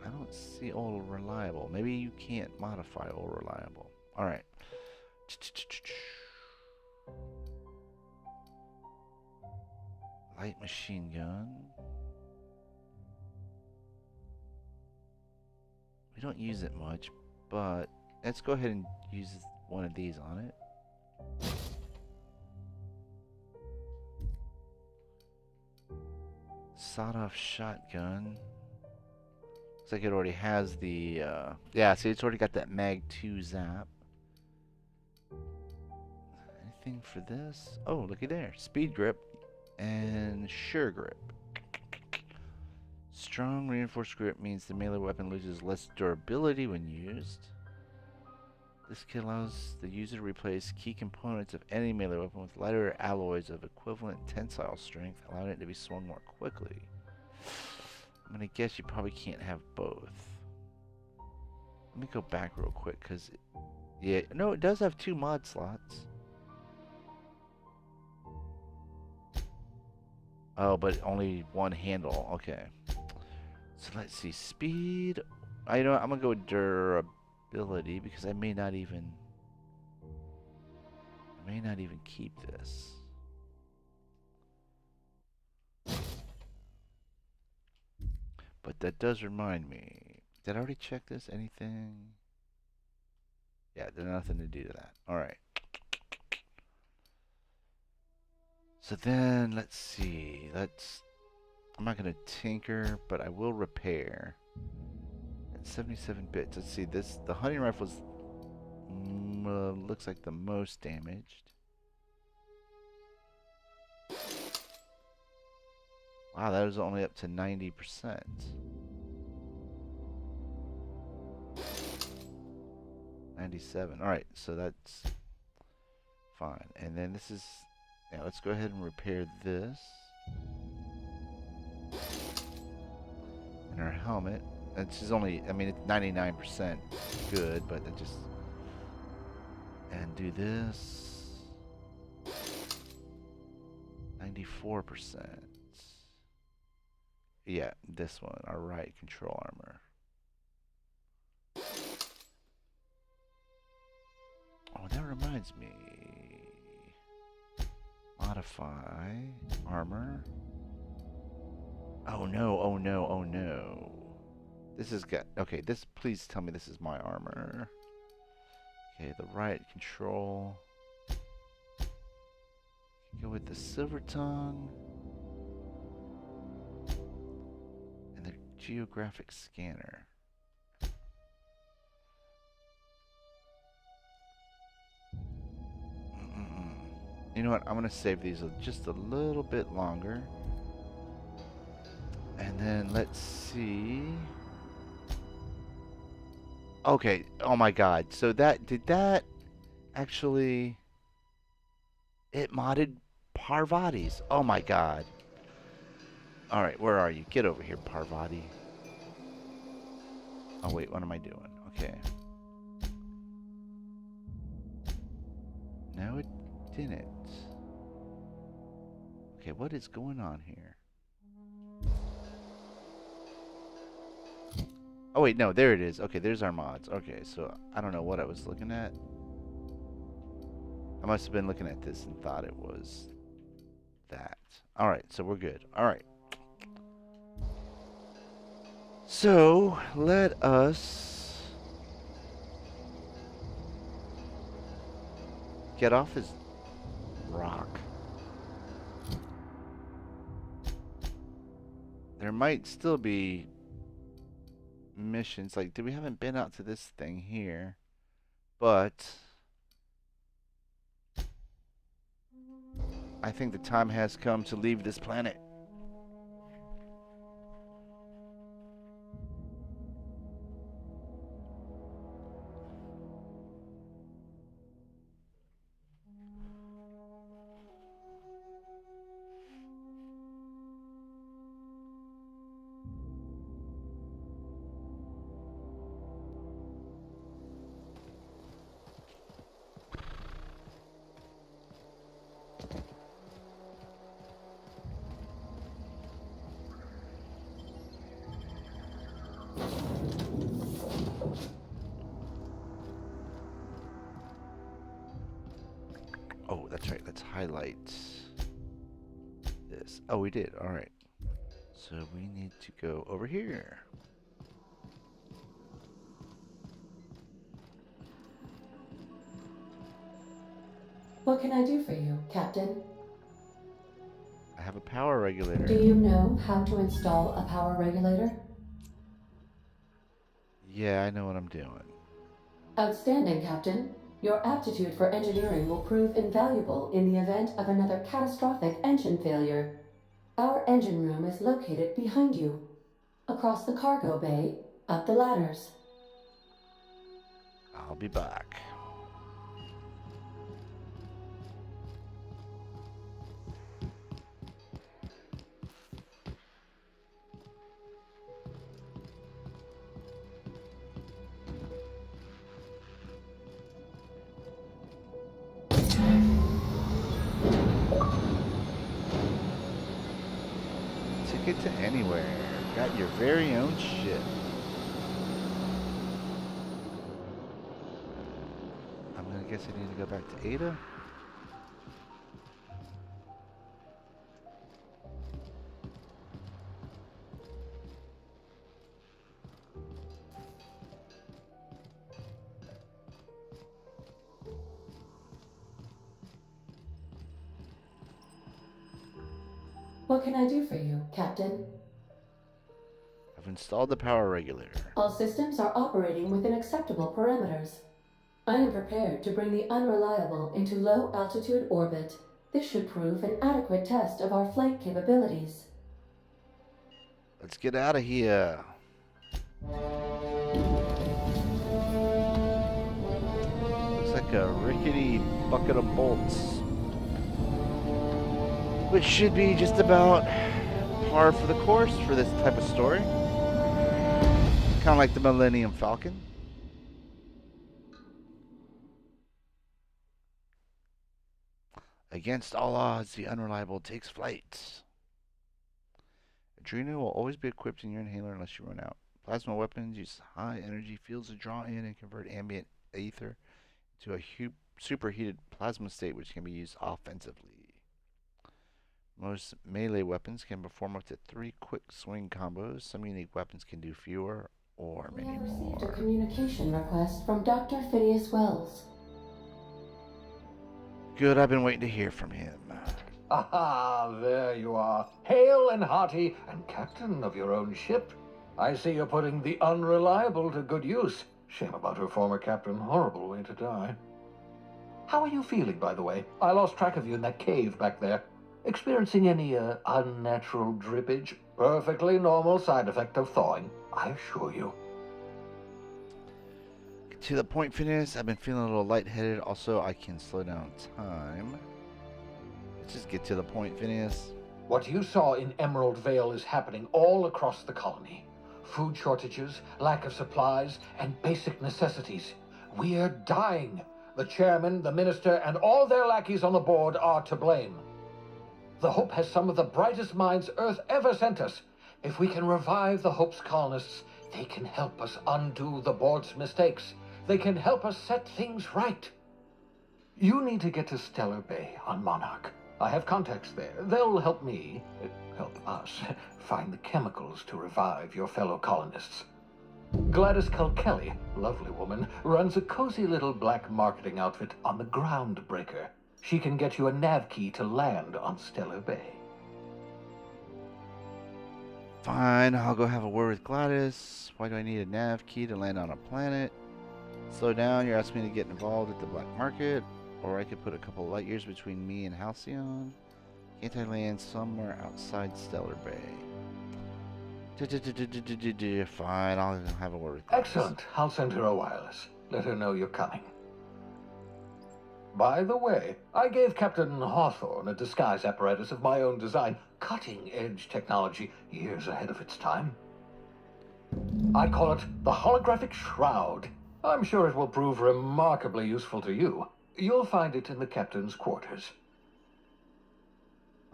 I don't see all reliable. Maybe you can't modify all reliable. Alright. Light machine gun. We don't use it much, but let's go ahead and use one of these on it. Sawed-off shotgun. Looks like it already has the, yeah, see, it's already got that Mag 2 zap. Anything for this? Oh, looky there. Speed grip and sure grip. Strong reinforced grip means the melee weapon loses less durability when used. This kit allows the user to replace key components of any melee weapon with lighter alloys of equivalent tensile strength, allowing it to be swung more quickly. I'm gonna guess you probably can't have both. Let me go back real quick, because... Yeah, no, it does have 2 mod slots. Oh, but only 1 handle. Okay. So let's see. Speed. You know what? I'm going to go with possibility because I may not even keep this. But that does remind me. Did I already check this? Anything? Yeah, there's nothing to do to that. All right. So then, let's see. I'm not going to tinker, but I will repair. At 77 bits. Let's see. The hunting rifle's looks like the most damaged. Wow, that was only up to 90%. $97. All right, so that's fine. And then this is, yeah, let's go ahead and repair this. And our helmet. It's just only, I mean, it's 99% good, but it just, and do this. 94%. Yeah, this one, our right control armor. Oh, that reminds me. Modify armor. Oh no, oh no, oh no. This is got, okay, this, please tell me this is my armor. Okay, the right control. Go with the silver tongue. And the geographic scanner. You know what? I'm going to save these just a little bit longer. And then let's see. Okay. Oh my god. So did that actually, it modded Parvati's. Oh my god. All right, where are you? Get over here, Parvati. Oh wait, what am I doing? Okay. No, it didn't. Okay, what is going on here? Oh wait, no, there it is. Okay, there's our mods. Okay, so I don't know what I was looking at. I must have been looking at this and thought it was that. Alright, so we're good. Alright. So, let us get off this rock. There might still be missions. Like, we haven't been out to this thing here. But I think the time has come to leave this planet. Oh, that's right. Let's highlight this. Oh, we did. All right. So we need to go over here. What can I do for you, Captain? I have a power regulator. Do you know how to install a power regulator? Yeah, I know what I'm doing. Outstanding, Captain. Your aptitude for engineering will prove invaluable in the event of another catastrophic engine failure. Our engine room is located behind you. Across the cargo bay, up the ladders. I'll be back. Ticket to anywhere. Got your very own ship. I guess I need to go back to Ada. What can I do for you, Captain? I've installed the power regulator. All systems are operating within acceptable parameters. I am prepared to bring the unreliable into low-altitude orbit. This should prove an adequate test of our flight capabilities. Let's get out of here. Looks like a rickety bucket of bolts, which should be just about par for the course for this type of story. Kind of like the Millennium Falcon. Against all odds, the unreliable takes flight. Adrenal will always be equipped in your inhaler unless you run out. Plasma weapons use high energy fields to draw in and convert ambient ether to a superheated plasma state, which can be used offensively. Most melee weapons can perform up to 3 quick swing combos. Some unique weapons can do fewer or We many have received more. a communication request from Dr. Phineas Wells. Good, I've been waiting to hear from him. Ah, there you are, hale and hearty, and captain of your own ship. I see you're putting the unreliable to good use. Shame about her former captain. Horrible way to die. How are you feeling, by the way? I lost track of you in that cave back there. Experiencing any, unnatural drippage? Perfectly normal side effect of thawing, I assure you. To the point, Phineas. I've been feeling a little lightheaded. Also, I can slow down time. Let's just get to the point, Phineas. What you saw in Emerald Vale is happening all across the colony. Food shortages, lack of supplies, and basic necessities. We're dying. The chairman, the minister, and all their lackeys on the board are to blame. The Hope has some of the brightest minds Earth ever sent us. If we can revive the Hope's colonists, they can help us undo the board's mistakes. They can help us set things right. You need to get to Stellar Bay on Monarch. I have contacts there. They'll help help us, find the chemicals to revive your fellow colonists. Gladys Kilkelly, lovely woman, runs a cozy little black marketing outfit on the Groundbreaker. She can get you a nav key to land on Stellar Bay. Fine, I'll go have a word with Gladys. Why do I need a nav key to land on a planet? Slow down, you're asking me to get involved at the black market, or I could put a couple light years between me and Halcyon. Can't I land somewhere outside Stellar Bay? Fine, I'll have a word with Gladys. Excellent. I'll send her a wireless. Let her know you're coming. By the way, I gave Captain Hawthorne a disguise apparatus of my own design, cutting-edge technology, years ahead of its time. I call it the Holographic Shroud. I'm sure it will prove remarkably useful to you. You'll find it in the captain's quarters.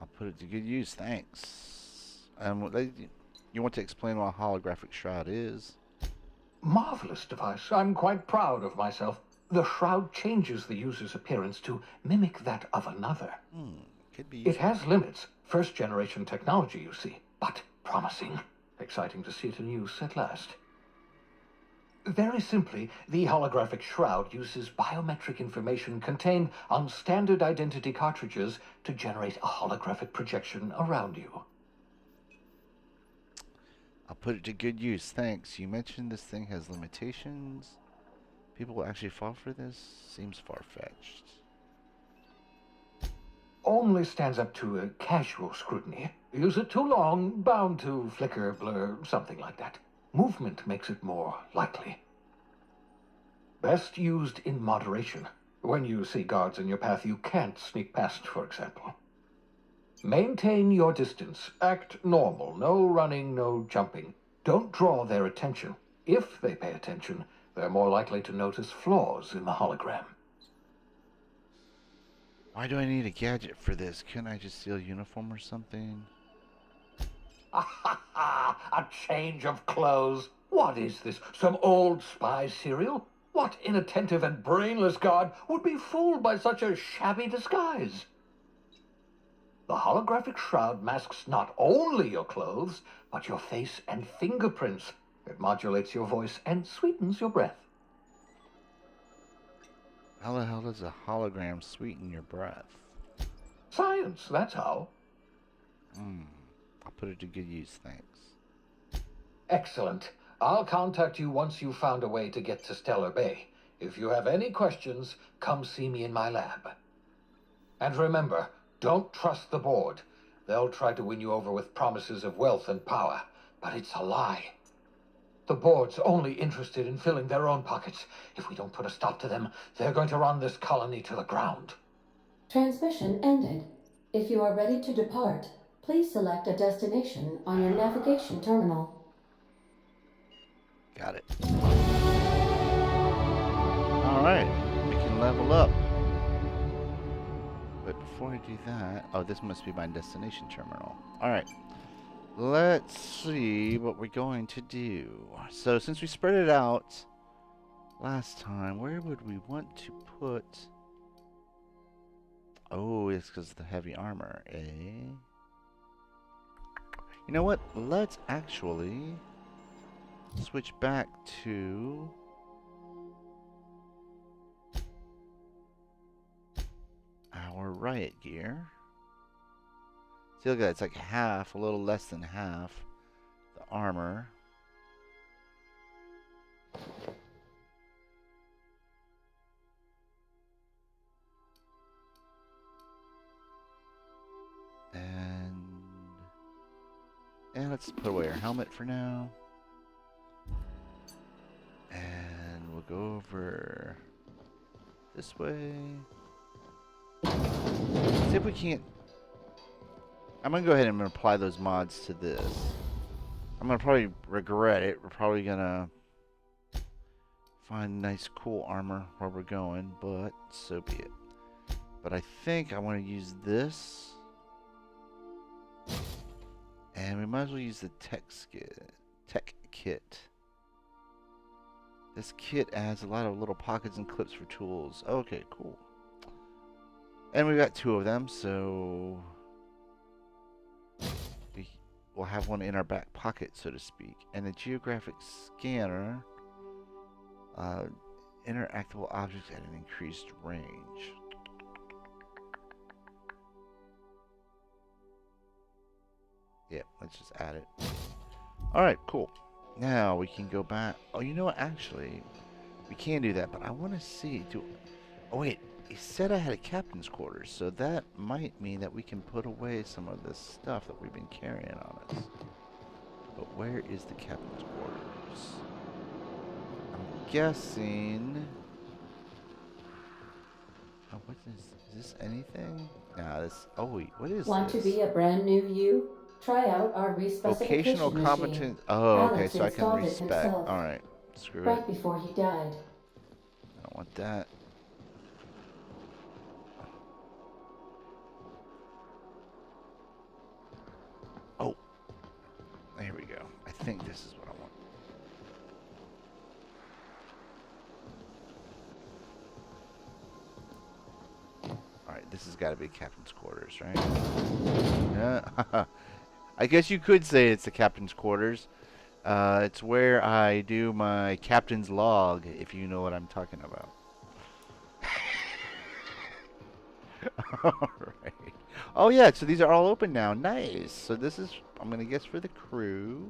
I'll put it to good use, thanks. You want to explain what a holographic shroud is? Marvelous device. I'm quite proud of myself. The shroud changes the user's appearance to mimic that of another. Could be. It has limits. First-generation technology, you see, but promising. Exciting to see it in use at last. Very simply, the holographic shroud uses biometric information contained on standard identity cartridges to generate a holographic projection around you. I'll put it to good use, thanks. You mentioned this thing has limitations. People will actually fall for this? Seems far-fetched. Only stands up to a casual scrutiny. Use it too long, bound to flicker, blur, something like that. Movement makes it more likely. Best used in moderation. When you see guards in your path you can't sneak past, for example. Maintain your distance. Act normal. No running, no jumping. Don't draw their attention. If they pay attention, they're more likely to notice flaws in the hologram. Why do I need a gadget for this? Couldn't I just steal a uniform or something? A change of clothes. What is this? Some old spy cereal? What inattentive and brainless guard would be fooled by such a shabby disguise? The holographic shroud masks not only your clothes, but your face and fingerprints. It modulates your voice and sweetens your breath. How the hell does a hologram sweeten your breath? Science, that's how. I'll put it to good use, thanks. Excellent. I'll contact you once you've found a way to get to Stellar Bay. If you have any questions, come see me in my lab. And remember, don't trust the board. They'll try to win you over with promises of wealth and power, but it's a lie. The board's only interested in filling their own pockets. If we don't put a stop to them, they're going to run this colony to the ground. Transmission ended. If you are ready to depart, please select a destination on your navigation terminal. Got it. Alright, we can level up. But before I do that... Oh, this must be my destination terminal. Alright. Let's see what we're going to do. So, since we spread it out last time, where would we want to put... Oh, it's because of the heavy armor, eh? You know what? Let's actually switch back to our riot gear. See, look at that. It's like half, a little less than half, the armor. And let's put away our helmet for now. And we'll go over this way. See if we can't... I'm going to go ahead and apply those mods to this. I'm going to probably regret it. We're probably going to find nice, cool armor where we're going, but so be it. But I think I want to use this. And we might as well use the tech kit. This kit adds a lot of little pockets and clips for tools. Okay, cool. And we've got 2 of them, so we'll have one in our back pocket, so to speak. And the geographic scanner, interactable objects at an increased range. Yep, let's just add it. Alright, cool. Now we can go back. Oh, you know what? Actually, we can do that, but I want to see. Oh, wait. He said I had a captain's quarters, so that might mean that we can put away some of this stuff that we've been carrying on us. But where is the captain's quarters? I'm guessing... Oh, what is this anything? Nah, this... Oh, wait, what is Want this? to be a brand new you? Try out our respecification Vocational machine. competence. Oh, okay, Alex so I can installed it respec. himself, Alright, screw right it. before he died. I don't want that. Oh, there we go. I think this is what I want. Alright, this has got to be captain's quarters, right? Yeah. I guess you could say it's the captain's quarters. It's where I do my captain's log, if you know what I'm talking about. Alright. Oh yeah, so these are all open now. Nice. So this is, I'm going to guess, for the crew.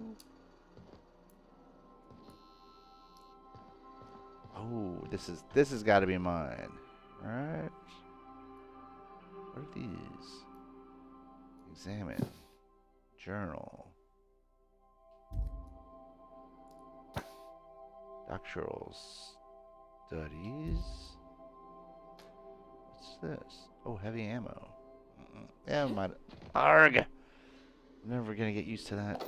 Oh, this has got to be mine. Alright. What are these? Examine. Journal. Doctoral studies. What's this? Oh, heavy ammo. Yeah, might. Arg! I'm never gonna get used to that.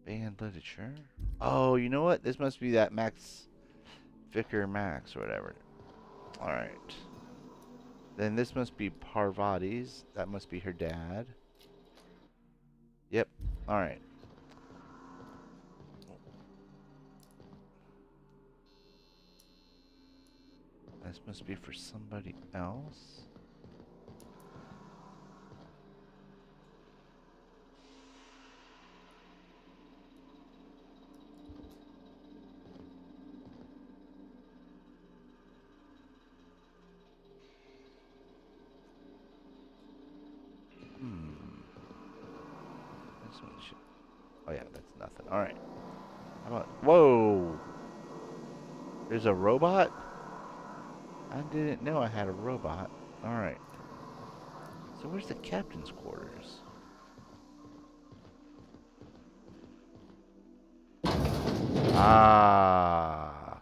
Banned literature. Oh, you know what? This must be that Max Vicar Max or whatever. Alright. Then this must be Parvati's. That must be her dad. Yep. All right. This must be for somebody else. This one should. Oh yeah, that's nothing. All right. How about? Whoa! There's a robot? I didn't know I had a robot. All right. So where's the captain's quarters? Ah.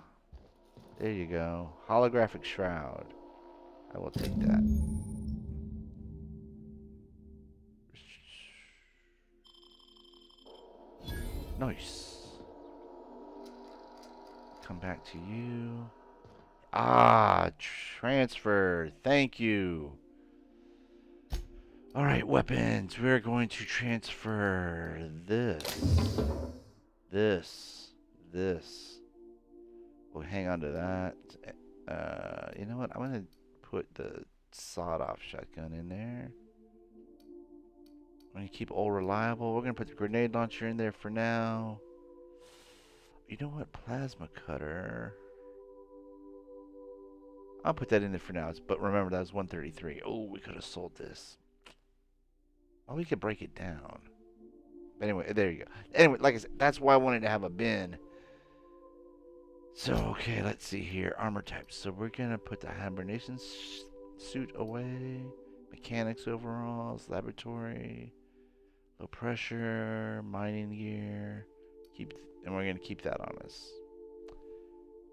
There you go. Holographic shroud. I will take that. Nice. Come back to you. Ah, transfer. Thank you. All right, weapons. We're going to transfer this. This. We'll hang on to that. You know what? I'm going to put the sawed-off shotgun in there. I'm going to keep all reliable. We're going to put the grenade launcher in there for now. You know what? Plasma cutter. I'll put that in there for now. But remember, that was 133. Oh, we could have sold this. Oh, we could break it down. Anyway, there you go. Anyway, like I said, that's why I wanted to have a bin. So, okay, let's see here. Armor types. So we're going to put the hibernation suit away. Mechanics overalls. Laboratory. Low pressure. Mining gear. And we're going to keep that on us.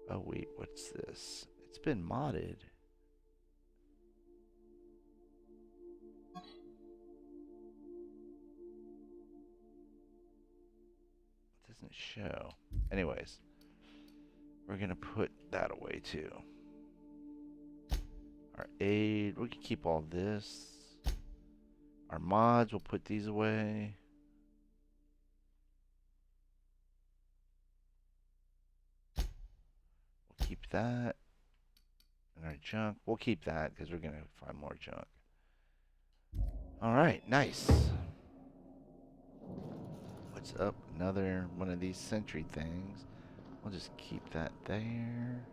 Oh, wait. What's this? It's been modded. It doesn't show. Anyways. We're going to put that away too. Our aid, we can keep all this. Our mods, we'll put these away. We'll keep that. And our junk, we'll keep that because we're going to find more junk. Alright, nice. What's up? Another one of these sentry things. We'll just keep that there.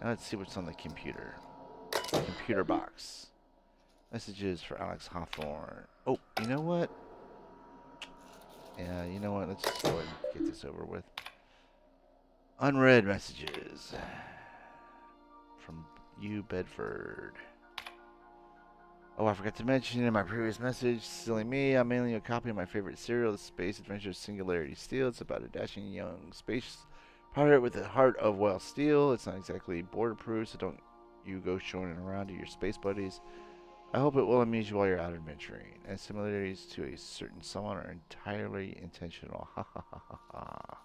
Now let's see what's on the computer. Computer box. Messages for Alex Hawthorne. Oh, you know what? Yeah, you know what? Let's just go ahead and get this over with. Unread messages. From you, Bedford. Oh, I forgot to mention in my previous message, silly me, I'm mailing you a copy of my favorite serial, The Space Adventure Singularity Steel. It's about a dashing young space pirate with a heart of well steel. It's not exactly border-proof, so don't you go showing it around to your space buddies. I hope it will amuse you while you're out adventuring. And similarities to a certain someone are entirely intentional. Ha ha ha ha ha.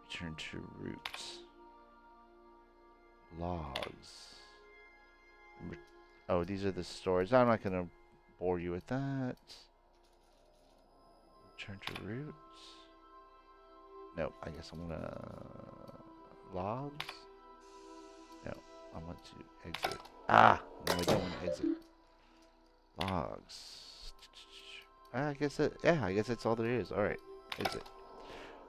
Return to roots. Logs. Oh, these are the stories. I'm not going to bore you with that. Return to roots. No, I guess I'm going to... Logs? No, I want to exit. Ah! No, I don't want to exit. Logs. I guess that's all there is. Alright, exit.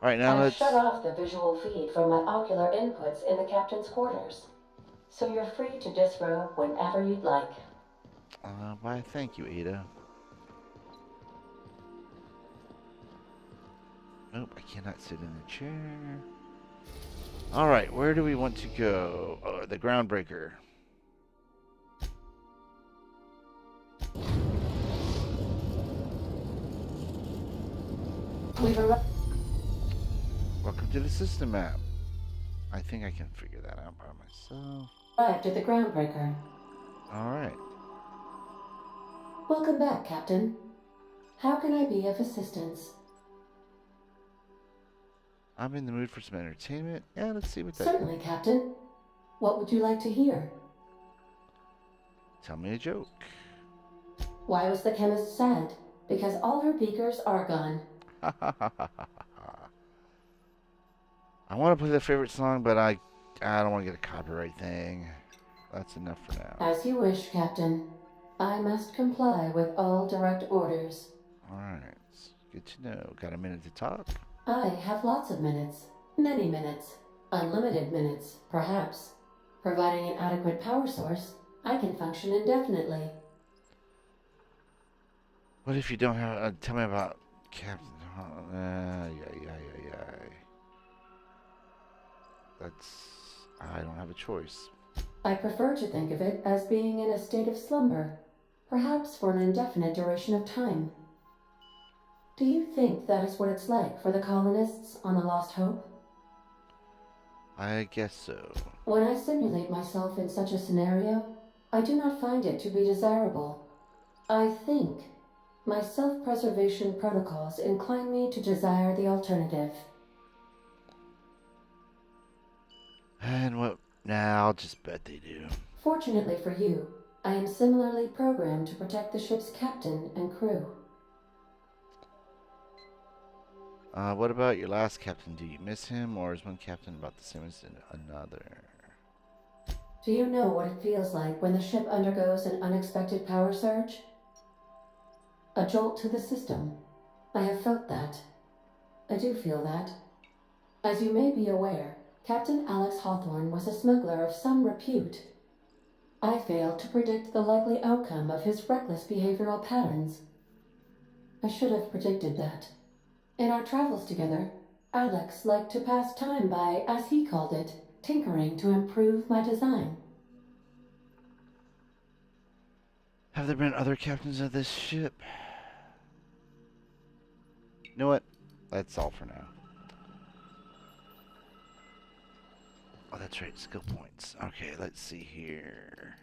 Alright, now I've let's... shut off the visual feed from my ocular inputs in the captain's quarters, so you're free to disrobe whenever you'd like. Why, thank you, Ada. Nope, I cannot sit in the chair. Alright, where do we want to go? Oh, the Groundbreaker. Welcome to the system map. I think I can figure that out by myself. Arrived at the Groundbreaker. Alright. Welcome back, Captain. How can I be of assistance? I'm in the mood for some entertainment. Yeah, let's see what that... Certainly, Captain. What would you like to hear? Tell me a joke. Why was the chemist sad? because all her beakers are gone. I want to play the favorite song, but I don't want to get a copyright thing. That's enough for now. As you wish, Captain. I must comply with all direct orders. Alright. Good to know. Got a minute to talk? I have lots of minutes. Many minutes. Unlimited minutes, perhaps. Providing an adequate power source, I can function indefinitely. What if you don't have... tell me about Captain... That's... I don't have a choice. I prefer to think of it as being in a state of slumber, perhaps for an indefinite duration of time. Do you think that is what it's like for the colonists on the Lost Hope? I guess so. When I simulate myself in such a scenario, I do not find it to be desirable. I think my self-preservation protocols incline me to desire the alternative. And what... Nah, I'll just bet they do. Fortunately for you, I am similarly programmed to protect the ship's captain and crew. What about your last captain? Do you miss him, or is one captain about the same as another? Do you know what it feels like when the ship undergoes an unexpected power surge? A jolt to the system. I have felt that. I do feel that. As you may be aware, Captain Alex Hawthorne was a smuggler of some repute. I failed to predict the likely outcome of his reckless behavioral patterns. I should have predicted that. In our travels together, Alex liked to pass time by, as he called it, tinkering to improve my design. Have there been other captains of this ship? You know what? That's all for now. Oh, that's right. Skill points. Okay, let's see here.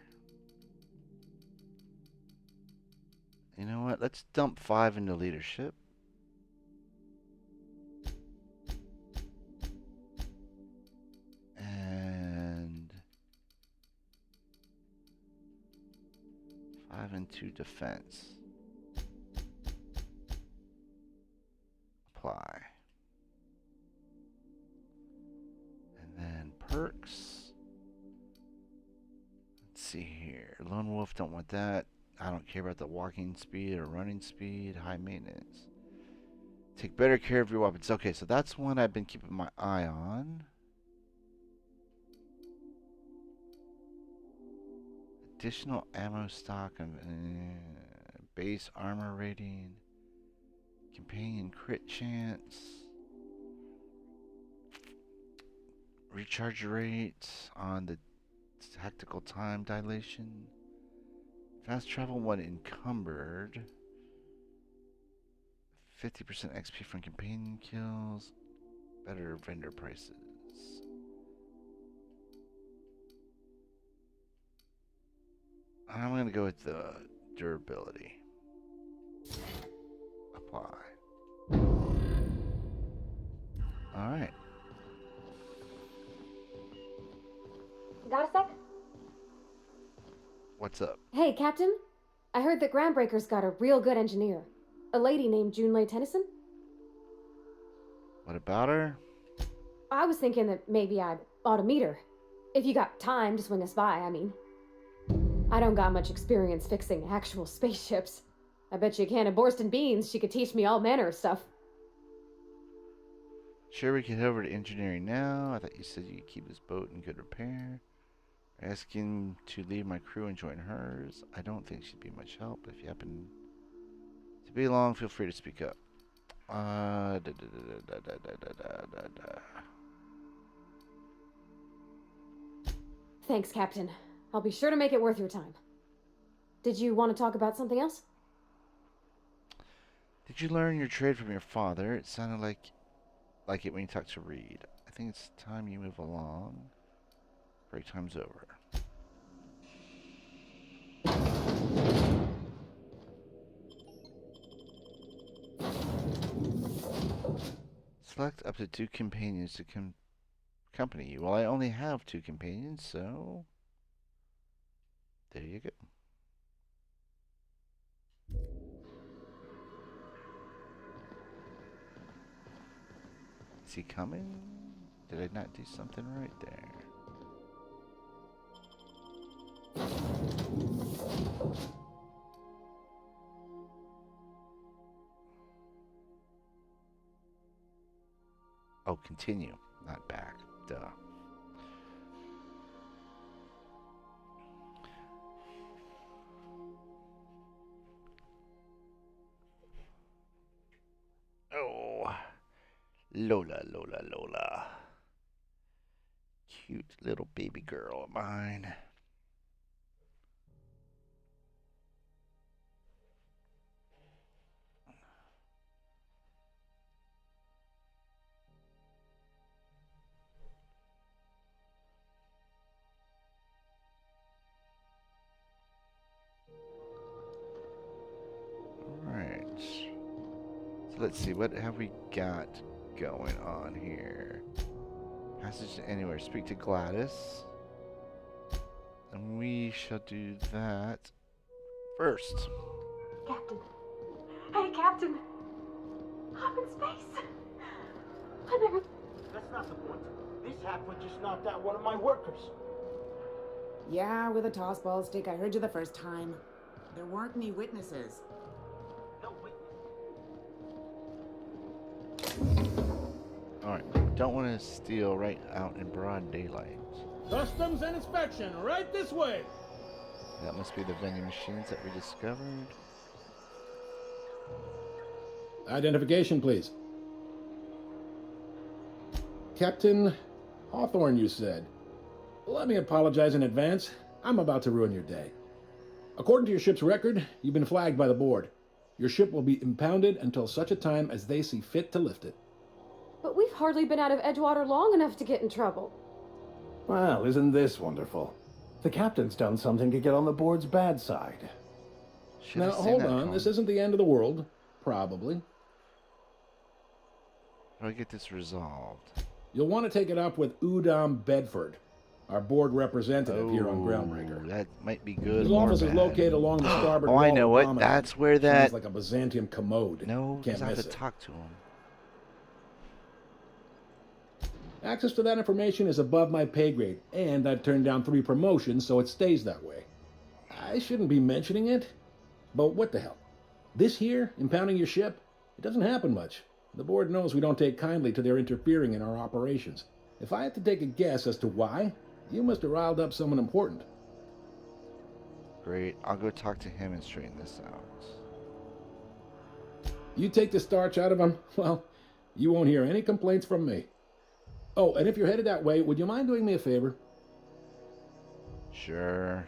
You know what? Let's dump 5 into leadership. And 5 into defense. Apply. And then perks. Let's see here. Lone Wolf, don't want that. I don't care about the walking speed or running speed. High maintenance. Take better care of your weapons. Okay, so that's one I've been keeping my eye on. Additional ammo stock and base armor rating. Companion crit chance. Recharge rate on the tactical time dilation. Fast travel when encumbered. 50% XP from companion kills. Better vendor prices. I'm going to go with the durability. Apply. Alright. Got a sec? What's up? Hey, Captain. I heard that Groundbreaker's got a real good engineer. A lady named Junlei Tennyson. What about her? I was thinking that maybe I ought to meet her. If you got time to swing us by, I mean. I don't got much experience fixing actual spaceships. I bet you a can of Borston beans she could teach me all manner of stuff. Sure, we could head over to engineering now. I thought you said you could keep this boat in good repair. Asking to leave my crew and join hers. I don't think she'd be much help. If you happen to be along, feel free to speak up. Thanks, Captain. I'll be sure to make it worth your time. Did you want to talk about something else? Did you learn your trade from your father? It sounded like it when you talked to Reed. I think it's time you move along. Break time's over. Select up to 2 companions to accompany you. Well, I only have 2 companions, so there you go. Is he coming? Did I not do something right there? Oh, continue, not back. Duh. Oh, Lola, Lola, Lola. Cute little baby girl of mine. Alright. So let's see, what have we got going on here? Passage to anywhere. Speak to Gladys. And we shall do that first. Captain. Hey, Captain. I'm in space. I never... That's not the point. This halfwit just knocked out one of my workers. Yeah, with a tossball stick. I heard you the first time. There weren't any witnesses. No witness. Alright, don't want to steal right out in broad daylight. Customs and inspection, right this way. That must be the vending machines that we discovered. Identification, please. Captain Hawthorne, you said. Let me apologize in advance. I'm about to ruin your day. According to your ship's record, you've been flagged by the board. Your ship will be impounded until such a time as they see fit to lift it. But we've hardly been out of Edgewater long enough to get in trouble. Well, isn't this wonderful? The captain's done something to get on the board's bad side. Now, hold on. This isn't the end of the world. Probably. How do I get this resolved? You'll want to take it up with Udom Bedford, our board representative here on Groundbreaker. That might be good. His office is located along the starboard Oh, wall I know of it. Promenade. That's where that... Sounds like a Byzantium commode. No, Can't I have miss to it. talk to him. Access to that information is above my pay grade, and I've turned down 3 promotions, so it stays that way. I shouldn't be mentioning it, but what the hell? This here, impounding your ship, it doesn't happen much. The board knows we don't take kindly to their interfering in our operations. If I had to take a guess as to why, you must have riled up someone important. Great. I'll go talk to him and straighten this out. You take the starch out of him, well, you won't hear any complaints from me. Oh, and if you're headed that way, would you mind doing me a favor? Sure.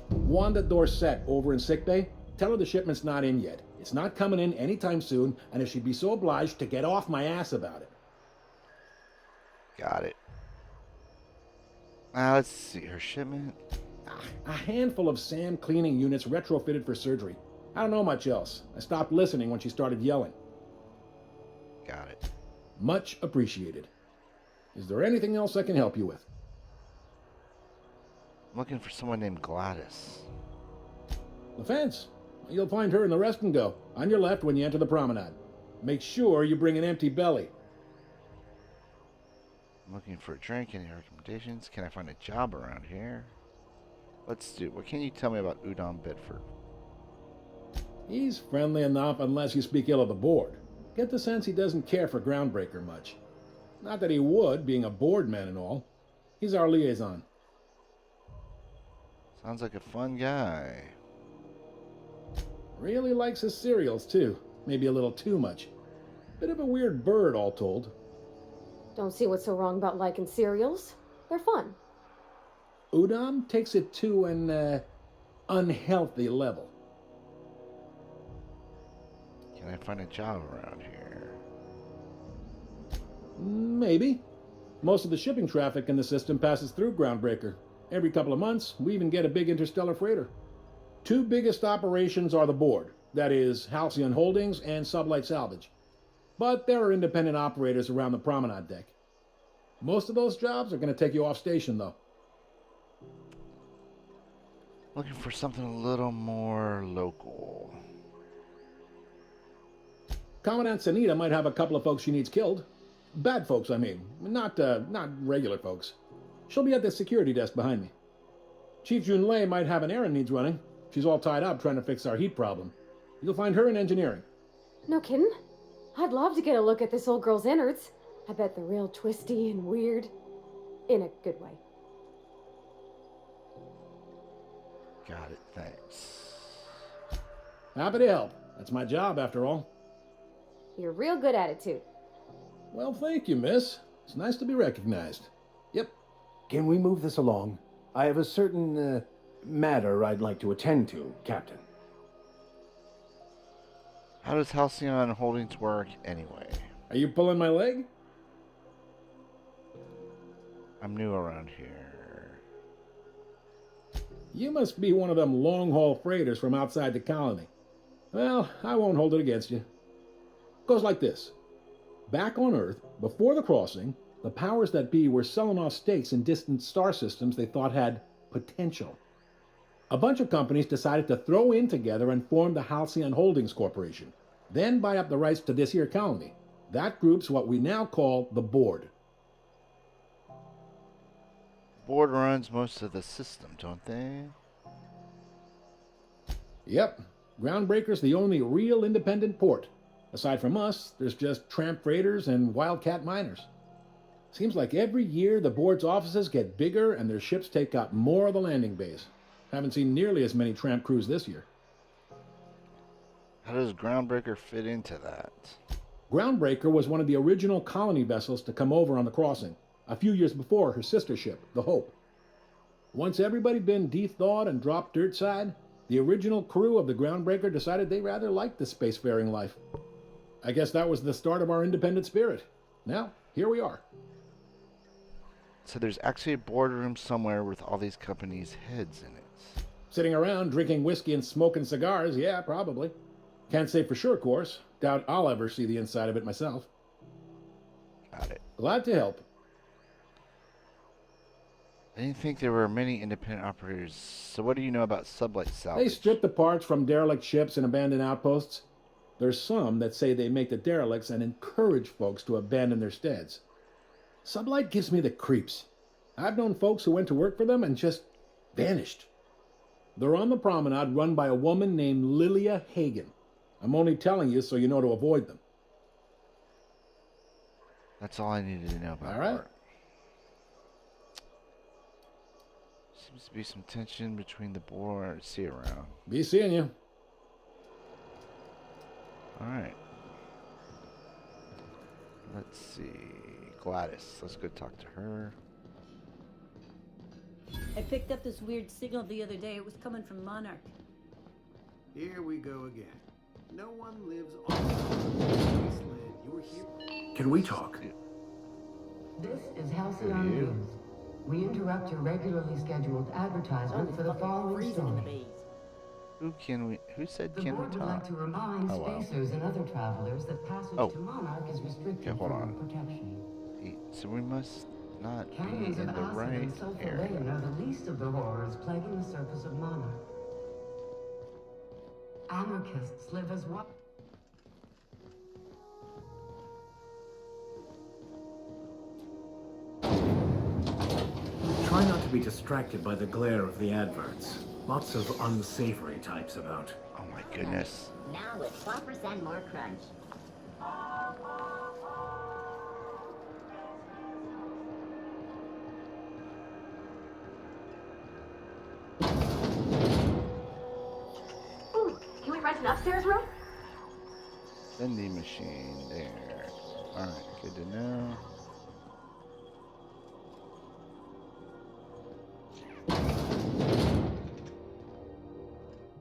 Wanda Dorset over in sickbay, tell her the shipment's not in yet. It's not coming in anytime soon, and if she'd be so obliged to get off my ass about it. Got it. Let's see, her shipment. A handful of SAM cleaning units retrofitted for surgery. I don't know much else. I stopped listening when she started yelling. Got it. Much appreciated. Is there anything else I can help you with? I'm looking for someone named Gladys. The fence. You'll find her in the rest and go, on your left when you enter the promenade. Make sure you bring an empty belly. I'm looking for a drink. Any recommendations? Can I find a job around here? Let's do. What can you tell me about Udom Bedford? He's friendly enough unless you speak ill of the board. Get the sense he doesn't care for Groundbreaker much. Not that he would, being a board man and all. He's our liaison. Sounds like a fun guy. Really likes his cereals, too. Maybe a little too much. Bit of a weird bird, all told. Don't see what's so wrong about liking cereals. They're fun. Udom takes it to an unhealthy level. Can I find a job around here? Maybe. Most of the shipping traffic in the system passes through Groundbreaker. Every couple of months, we even get a big interstellar freighter. 2 biggest operations are the board, that is, Halcyon Holdings and Sublight Salvage. But there are independent operators around the promenade deck. Most of those jobs are going to take you off station, though. Looking for something a little more local. Commandant Sanita might have a couple of folks she needs killed. Bad folks, I mean. Not regular folks. She'll be at the security desk behind me. Chief Jun Lei might have an errand needs running. She's all tied up trying to fix our heat problem. You'll find her in engineering. No kidding? I'd love to get a look at this old girl's innards. I bet they're real twisty and weird. In a good way. Got it, thanks. Happy to help. That's my job, after all. You're real good at it, too. Well, thank you, miss. It's nice to be recognized. Yep. Can we move this along? I have a certain matter I'd like to attend to, Captain. How does Halcyon Holdings work anyway? Are you pulling my leg? I'm new around here. You must be one of them long-haul freighters from outside the colony. Well, I won't hold it against you. Goes like this. Back on Earth, before the crossing, the powers that be were selling off stakes in distant star systems they thought had potential. A bunch of companies decided to throw in together and form the Halcyon Holdings Corporation, then buy up the rights to this here colony. That group's what we now call the Board. Board runs most of the system, don't they? Yep. Groundbreaker's the only real independent port. Aside from us, there's just tramp freighters and wildcat miners. Seems like every year the board's offices get bigger and their ships take up more of the landing base. Haven't seen nearly as many tramp crews this year. How does Groundbreaker fit into that? Groundbreaker was one of the original colony vessels to come over on the crossing, a few years before her sister ship, the Hope. Once everybody'd been de-thawed and dropped dirt side, the original crew of the Groundbreaker decided they rather liked the spacefaring life. I guess that was the start of our independent spirit. Now, here we are. So there's actually a boardroom somewhere with all these companies' heads in it. Sitting around drinking whiskey and smoking cigars, yeah, probably. Can't say for sure, of course. Doubt I'll ever see the inside of it myself. Got it. Glad to help. I didn't think there were many independent operators. So what do you know about sublight salvage? They strip the parts from derelict ships and abandoned outposts. There's some that say they make the derelicts and encourage folks to abandon their steads. Sublight gives me the creeps. I've known folks who went to work for them and just vanished. They're on the promenade run by a woman named Lilia Hagen. I'm only telling you so you know to avoid them. That's all I needed to know about. All right. Art. Seems to be some tension between the board. See you around. Be seeing you. All right. Let's see. Gladys. Let's go talk to her. I picked up this weird signal the other day. It was coming from Monarch. Here we go again. No one lives on the wasteland. You're here. Can we talk? This is Halcyon News. We interrupt your regularly scheduled advertisement for the following story. Who said The can we board would talk? like to remind spacers and other travelers that passage to Monarch is restricted hold for on. protection. So we must not Canyons be in of the acid right and sulfur area. rain are the least of the horrors plaguing the surface of Monarch. Anarchists live as what? Try not to be distracted by the glare of the adverts. Lots of unsavory types about. Oh my goodness. Now with 4% more crunch. Ooh, can we rent an upstairs room? Vending machine there. Alright, good to know.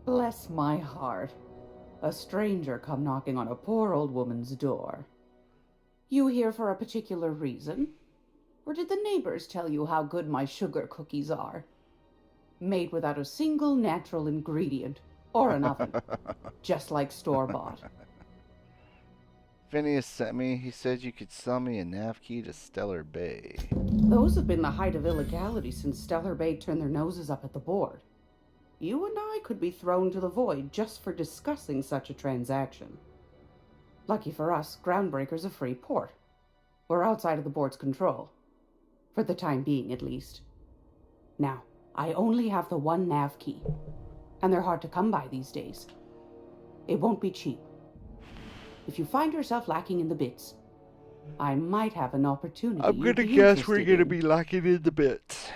Bless my heart. A stranger come knocking on a poor old woman's door. You here for a particular reason? Or did the neighbors tell you how good my sugar cookies are? Made without a single natural ingredient, or an oven. Just like store-bought. Phineas sent me. He said you could sell me a nav key to Stellar Bay. Those have been the height of illegality since Stellar Bay turned their noses up at the board. You and I could be thrown to the void just for discussing such a transaction. Lucky for us, Groundbreaker's a free port. We're outside of the board's control. For the time being, at least. Now, I only have the one nav key. And they're hard to come by these days. It won't be cheap. If you find yourself lacking in the bits, I might have an opportunity. I'm gonna guess we're gonna be lacking in the bits.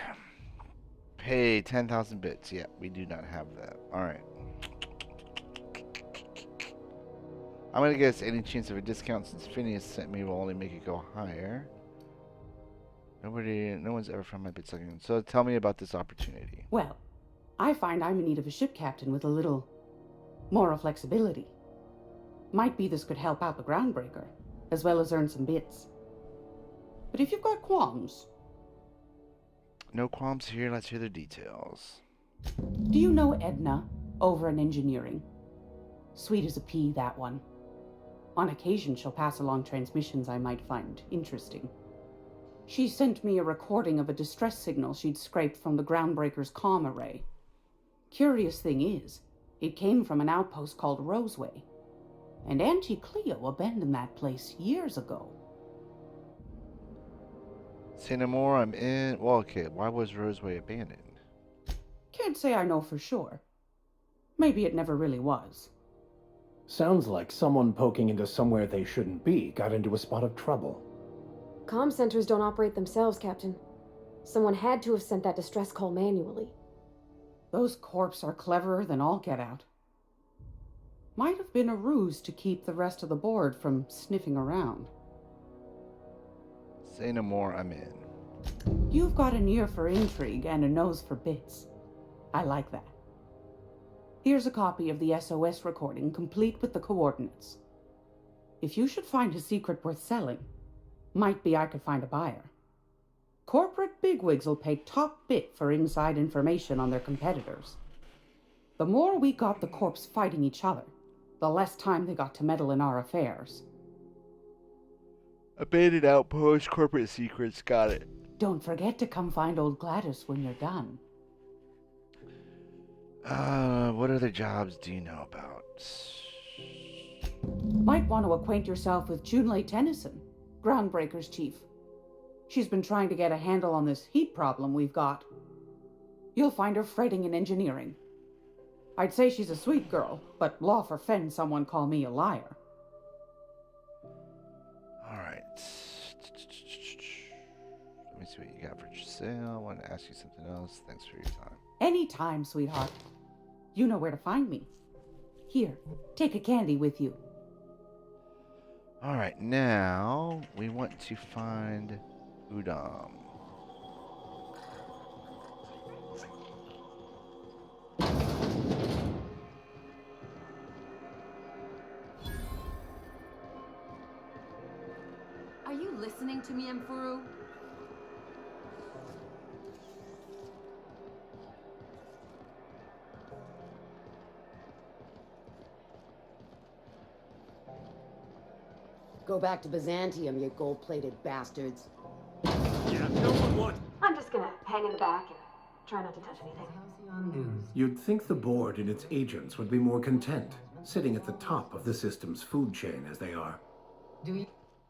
Pay 10,000 bits. Yeah, we do not have that. Alright. I'm gonna guess any chance of a discount since Phineas sent me will only make it go higher. No one's ever found my bits again. So tell me about this opportunity. Well, I find I'm in need of a ship captain with a little more flexibility. Might be this could help out the groundbreaker, as well as earn some bits. But if you've got qualms... No qualms here, let's hear the details. Do you know Edna, over in engineering? Sweet as a pea, that one. On occasion, she'll pass along transmissions I might find interesting. She sent me a recording of a distress signal she'd scraped from the groundbreaker's comm array. Curious thing is, it came from an outpost called Roseway. And Auntie Cleo abandoned that place years ago. Say no more, I'm in. Well, okay, why was Roseway abandoned? Can't say I know for sure. Maybe it never really was. Sounds like someone poking into somewhere they shouldn't be got into a spot of trouble. Comm centers don't operate themselves, Captain. Someone had to have sent that distress call manually. Those corps are cleverer than all get out. Might have been a ruse to keep the rest of the board from sniffing around. Say no more, I'm in. You've got an ear for intrigue and a nose for bits. I like that. Here's a copy of the SOS recording, complete with the coordinates. If you should find a secret worth selling, might be I could find a buyer. Corporate bigwigs will pay top bit for inside information on their competitors. The more we got the corps fighting each other, the less time they got to meddle in our affairs. Abandoned outpost, corporate secrets, got it. Don't forget to come find old Gladys when you're done. What other jobs do you know about? Might want to acquaint yourself with Junlei Tennyson, Groundbreaker's chief. She's been trying to get a handle on this heat problem we've got. You'll find her fretting in engineering. I'd say she's a sweet girl, but law forfend someone call me a liar. Alright. Let me see what you got for sale. I want to ask you something else. Thanks for your time. Anytime, sweetheart. You know where to find me. Here, take a candy with you. Alright, now we want to find Udam. Are you listening to me, Mfuru? Go back to Byzantium, you gold-plated bastards. Yeah, no one wants... I'm just gonna hang in the back and try not to touch anything. You'd think the board and its agents would be more content, sitting at the top of the system's food chain as they are.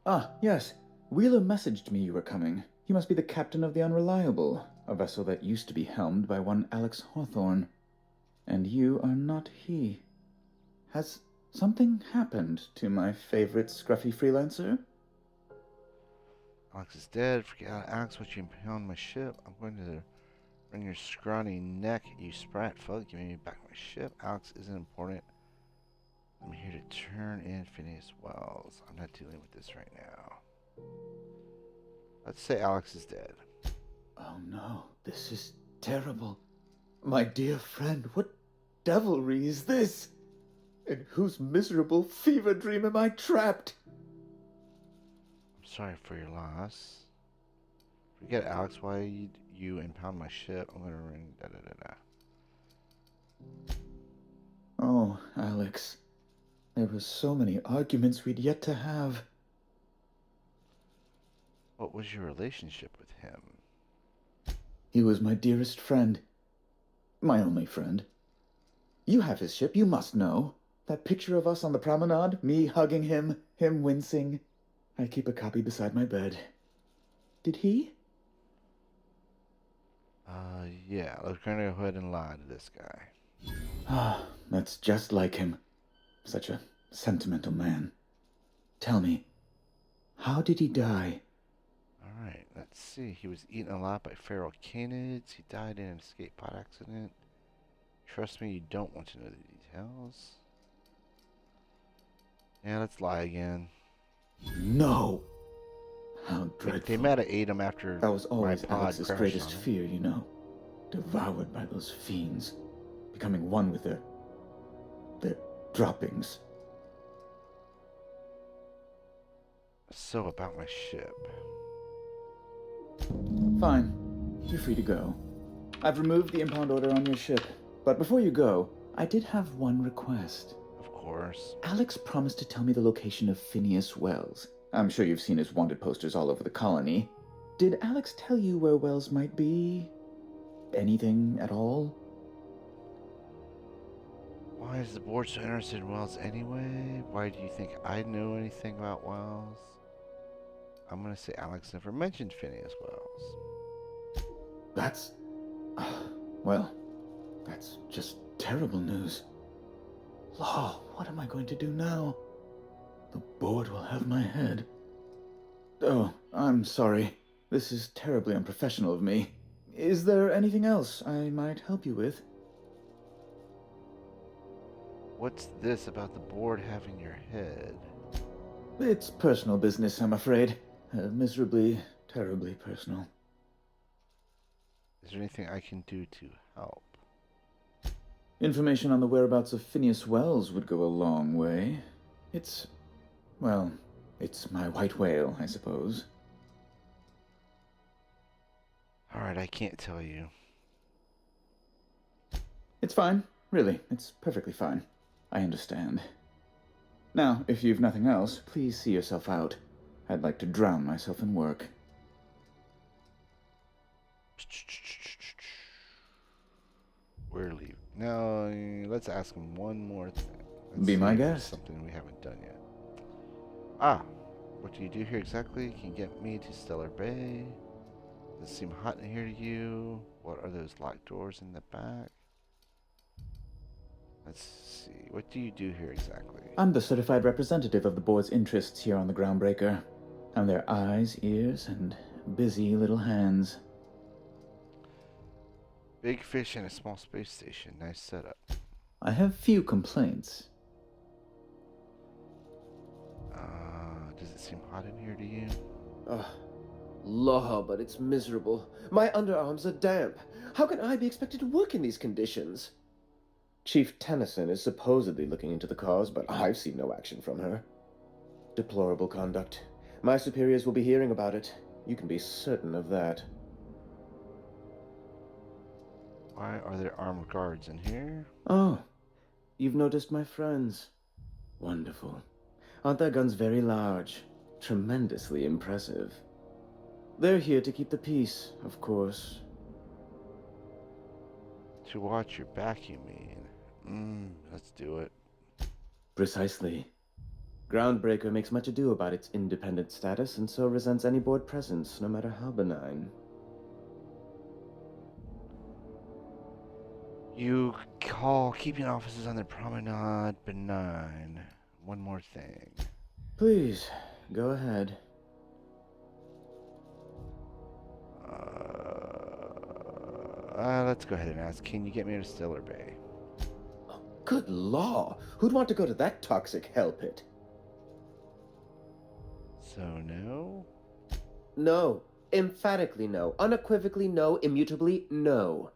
Ah, yes. Wheeler messaged me you were coming. He must be the captain of the Unreliable, a vessel that used to be helmed by one Alex Hawthorne. And you are not he. Has something happened to my favorite scruffy freelancer? Alex is dead. Forget Alex, what you impound my ship. I'm going to wring your scrawny neck, you sprat fuck. Give me back my ship. Alex isn't important. I'm here to turn in Phineas Wells. I'm not dealing with this right now. Let's say Alex is dead. Oh no, this is terrible. My dear friend, what devilry is this? In whose miserable fever dream am I trapped? I'm sorry for your loss. Forget Alex, why you impound my ship. I'm gonna ring da da da da. Oh, Alex. There were so many arguments we'd yet to have. What was your relationship with him? He was my dearest friend. My only friend. You have his ship, you must know. That picture of us on the promenade, me hugging him, him wincing. I keep a copy beside my bed. Did he? Yeah, let's go ahead and lie to this guy. Ah, that's just like him. Such a sentimental man. Tell me, how did he die? Alright, let's see. He was eaten alive by feral canids. He died in an escape pod accident. Trust me, you don't want to know the details. Yeah, let's lie again. No! How dreadful. They might have ate him after that was always my pod Alex's crashed greatest on him. fear, you know. Devoured by those fiends. Becoming one with their droppings. So about my ship. Fine. You're free to go. I've removed the impound order on your ship. But before you go, I did have one request. Of course. Alex promised to tell me the location of Phineas Wells. I'm sure you've seen his wanted posters all over the colony. Did Alex tell you where Wells might be? Anything at all? Why is the board so interested in Wells anyway? Why do you think I know anything about Wells? I'm gonna say Alex never mentioned Phineas Wells. That's... well, that's just terrible news. Law, what am I going to do now? The board will have my head. Oh, I'm sorry. This is terribly unprofessional of me. Is there anything else I might help you with? What's this about the board having your head? It's personal business, I'm afraid. Miserably, terribly personal. Is there anything I can do to help? Information on the whereabouts of Phineas Wells would go a long way. It's my white whale, I suppose. Alright, I can't tell you. It's fine. Really, it's perfectly fine. I understand. Now, if you've nothing else, please see yourself out. I'd like to drown myself in work. We're leaving. No, let's ask him one more thing. Let's Be see my if there's guest. something we haven't done yet. Ah, what do you do here exactly? Can you get me to Stellar Bay? Does it seem hot in here to you? What are those locked doors in the back? Let's see. What do you do here exactly? I'm the certified representative of the board's interests here on the Groundbreaker. I'm their eyes, ears, and busy little hands. Big fish in a small space station. Nice setup. I have few complaints. Does it seem hot in here to you? Law, but it's miserable. My underarms are damp. How can I be expected to work in these conditions? Chief Tennyson is supposedly looking into the cause, but I've seen no action from her. Deplorable conduct. My superiors will be hearing about it. You can be certain of that. Why are there armed guards in here? Oh, you've noticed my friends. Wonderful. Aren't their guns very large? Tremendously impressive. They're here to keep the peace, of course. To watch your back, you mean? Let's do it. Precisely. Groundbreaker makes much ado about its independent status and so resents any board presence, no matter how benign. You call keeping officers on the promenade benign. One more thing. Please, go ahead. Let's go ahead and ask. Can you get me to Stellar Bay? Good law! Who'd want to go to that toxic hell pit? So no? No. Emphatically no. Unequivocally no. Immutably no.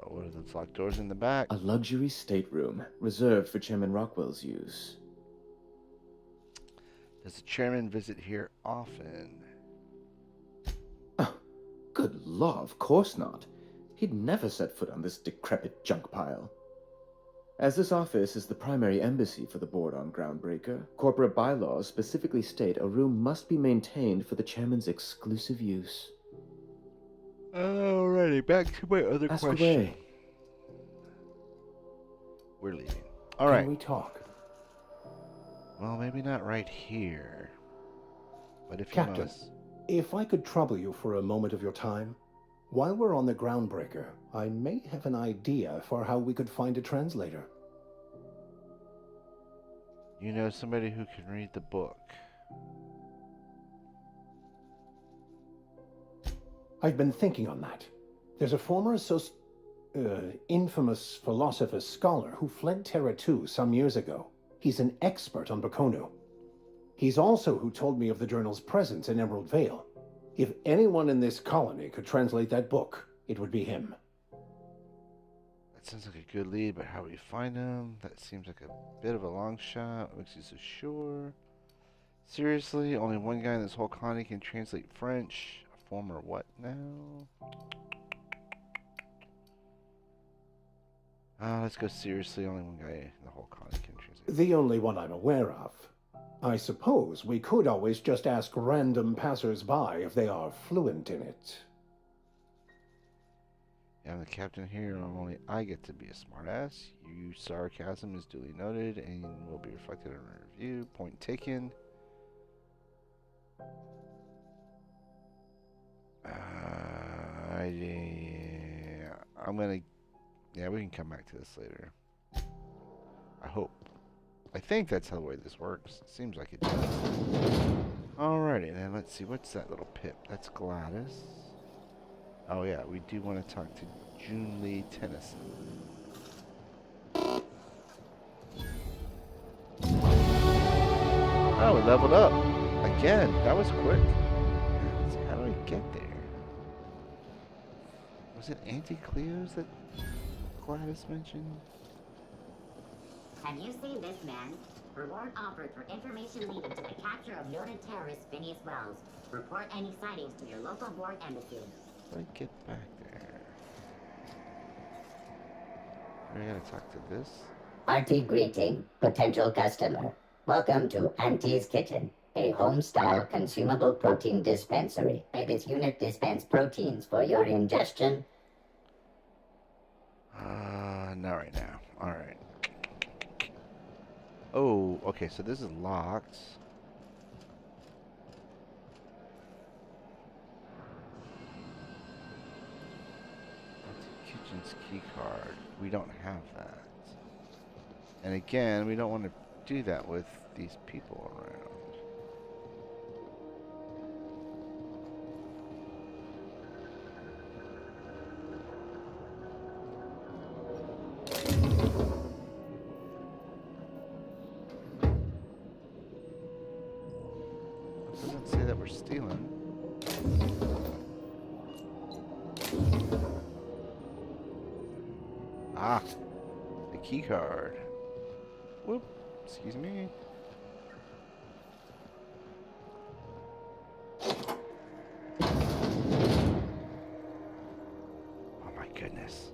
What are those locked doors in the back? A luxury stateroom, reserved for Chairman Rockwell's use. Does the chairman visit here often? Good law, of course not. He'd never set foot on this decrepit junk pile. As this office is the primary embassy for the board on Groundbreaker, corporate bylaws specifically state a room must be maintained for the chairman's exclusive use. Alrighty, back to my other Ask question. away. We're leaving. All right. Can we talk? Well, maybe not right here. But if you Captain, must. if I could trouble you for a moment of your time, while we're on the groundbreaker, I may have an idea for how we could find a translator. You know somebody who can read the book. I've been thinking on that. There's a former infamous philosopher scholar who fled Terra 2 some years ago. He's an expert on Bakonu. He's also who told me of the journal's presence in Emerald Vale. If anyone in this colony could translate that book, it would be him. That sounds like a good lead, but how we find him? That seems like a bit of a long shot. What makes you so sure? Seriously? Only one guy in this whole colony can translate French? A former what now? Let's go seriously. Only one guy in the whole colony can translate. The only one I'm aware of. I suppose we could always just ask random passers-by if they are fluent in it. Yeah, I'm the captain here, and only I get to be a smartass. Your sarcasm is duly noted and will be reflected in our review. Point taken. I'm gonna... Yeah, we can come back to this later. I hope. I think that's how the way this works. It seems like it does. Alrighty, then let's see. What's that little pip? That's Gladys. Oh yeah, we do want to talk to June Lee Tennyson. Oh, we leveled up. Again, that was quick. How do I get there? Was it Auntie Cleo's that Gladys mentioned? Have you seen this man? Reward offered for information leading to the capture of noted terrorist Phineas Wells. Report any sightings to your local board embassy. How do I get back there? I gotta talk to this. Hearty greeting, potential customer. Welcome to Auntie's Kitchen, a home-style consumable protein dispensary. May this unit dispense proteins for your ingestion? Not right now. Alright. Oh, okay, so this is locked. Kitchen's key card. We don't have that. And again, we don't want to do that with these people around. It doesn't say that we're stealing. Ah, the key card. Whoop, excuse me. Oh my goodness.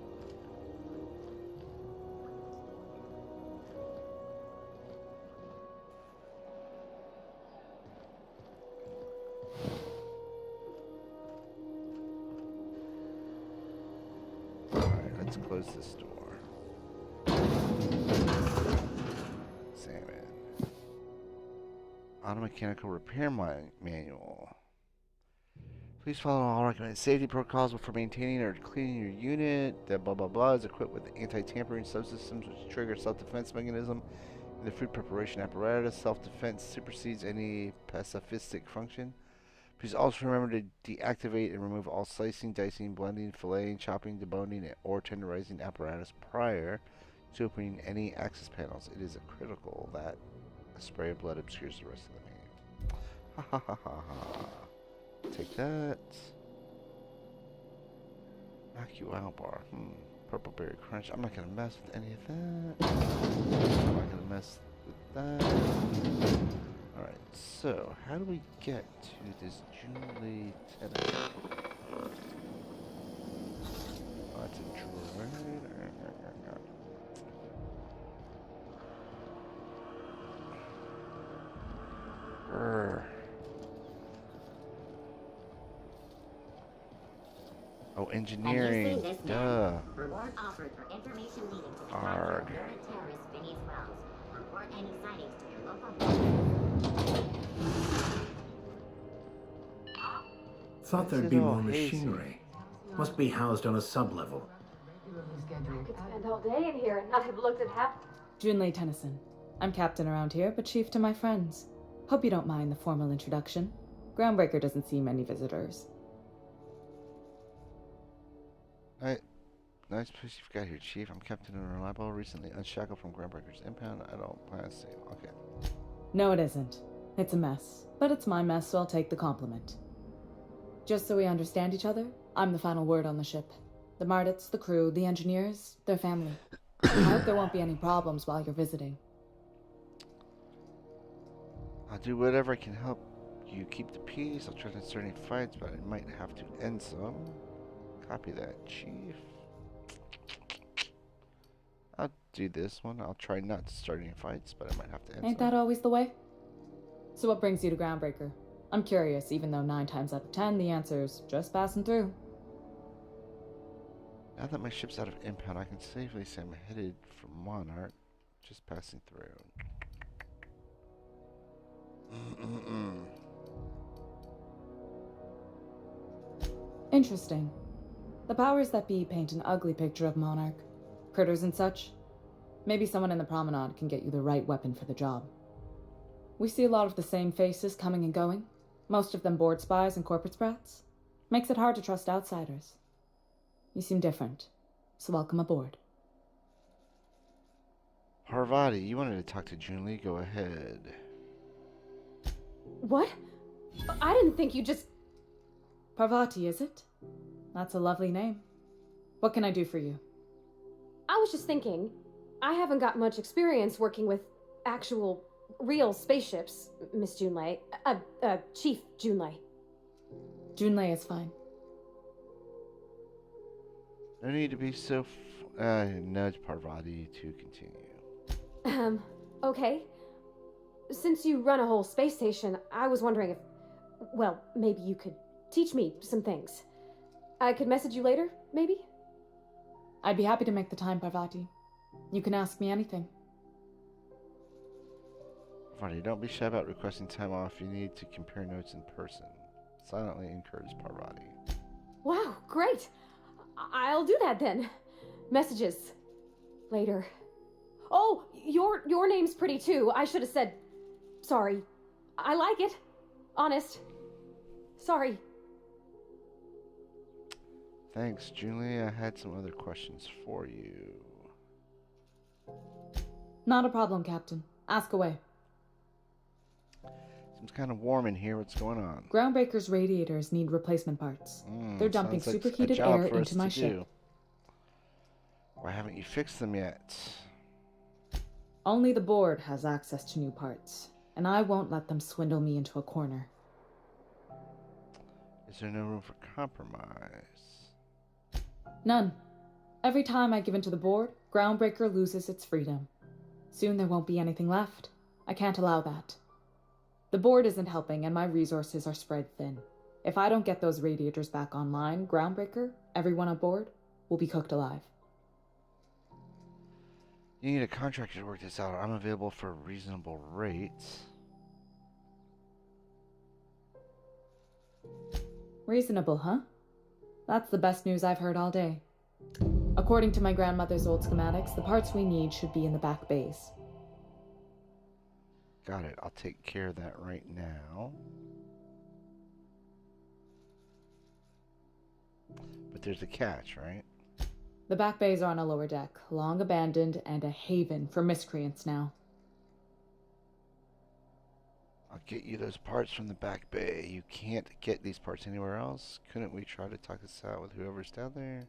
Alright, let's close this door. Automechanical repair manual. Please follow all recommended safety protocols before maintaining or cleaning your unit. The blah blah blah is equipped with anti-tampering subsystems which trigger self-defense mechanism in the food preparation apparatus. Self-defense supersedes any pacifistic function. Please also remember to deactivate and remove all slicing, dicing, blending, filleting, chopping, deboning, or tenderizing apparatus prior to opening any access panels. It is critical that a spray of blood obscures the rest of the menu. Ha ha ha ha ha. Take that. Knock you out bar. Purple berry crunch. I'm not gonna mess with any of that. I'm not gonna mess with that. Alright, so how do we get to this Julie tennis? Oh, that's a droid. Oh, engineering. Have you seen this Duh. man? Reward offered for information leading to the Arg. capture of murdered terrorist Phineas Wells. Report any sightings to your local. Thought there'd be more machinery. Must be housed on a sublevel. I could spend all day in here and not have looked at half. Junlei Tennyson. I'm captain around here, but chief to my friends. Hope you don't mind the formal introduction. Groundbreaker doesn't see many visitors. Nice place you've got here, Chief. I'm Captain Unreliable, recently unshackled from Groundbreaker's impound. I don't plan to see him. Okay. No, it isn't. It's a mess. But it's my mess, so I'll take the compliment. Just so we understand each other, I'm the final word on the ship. The Mardits, the crew, the engineers, their family. I hope there won't be any problems while you're visiting. I'll do whatever I can help you keep the peace. I'll try not to start any fights, but I might have to end some. Copy that, Chief. I'll do this one. I'll try not to start any fights, but I might have to end Ain't some. that always the way? So what brings you to Groundbreaker? I'm curious, even though 9 times out of 10 the answer's just passing through. Now that my ship's out of impound, I can safely say I'm headed for Monarch. Just passing through. Interesting. The powers that be paint an ugly picture of Monarch. Critters and such. Maybe someone in the promenade can get you the right weapon for the job. We see a lot of the same faces coming and going. Most of them board spies and corporate sprats. Makes it hard to trust outsiders. You seem different, so welcome aboard. Parvati, you wanted to talk to Junlei? Go ahead. What? I didn't think you just... Parvati, is it? That's a lovely name. What can I do for you? I was just thinking, I haven't got much experience working with actual, real spaceships, Miss Junlei. Chief Junlei. Junlei is fine. No need to be so... nudge Parvati to continue. Okay. Since you run a whole space station, I was wondering if... Well, maybe you could teach me some things. I could message you later, maybe? I'd be happy to make the time, Parvati. You can ask me anything. Parvati, don't be shy about requesting time off. You need to compare notes in person. Silently encourage Parvati. Wow, great! I'll do that then. Messages. Later. Oh, your name's pretty too. I should have said... Sorry. I like it. Honest. Sorry. Thanks, Junlei. I had some other questions for you. Not a problem, Captain. Ask away. Seems kind of warm in here. What's going on? Groundbreaker's radiators need replacement parts. They're dumping Sounds like superheated a job air for us into my to ship. do. Why haven't you fixed them yet? Only the board has access to new parts, and I won't let them swindle me into a corner. Is there no room for compromise? None. Every time I give in to the board, Groundbreaker loses its freedom. Soon there won't be anything left. I can't allow that. The board isn't helping, and my resources are spread thin. If I don't get those radiators back online, Groundbreaker, everyone aboard, will be cooked alive. You need a contractor to work this out. I'm available for reasonable rates. Reasonable, huh? That's the best news I've heard all day. According to my grandmother's old schematics, the parts we need should be in the back bays. Got it. I'll take care of that right now. But there's a catch, right? The back bays are on a lower deck, long abandoned and a haven for miscreants now. I'll get you those parts from the back bay. You can't get these parts anywhere else? Couldn't we try to talk this out with whoever's down there?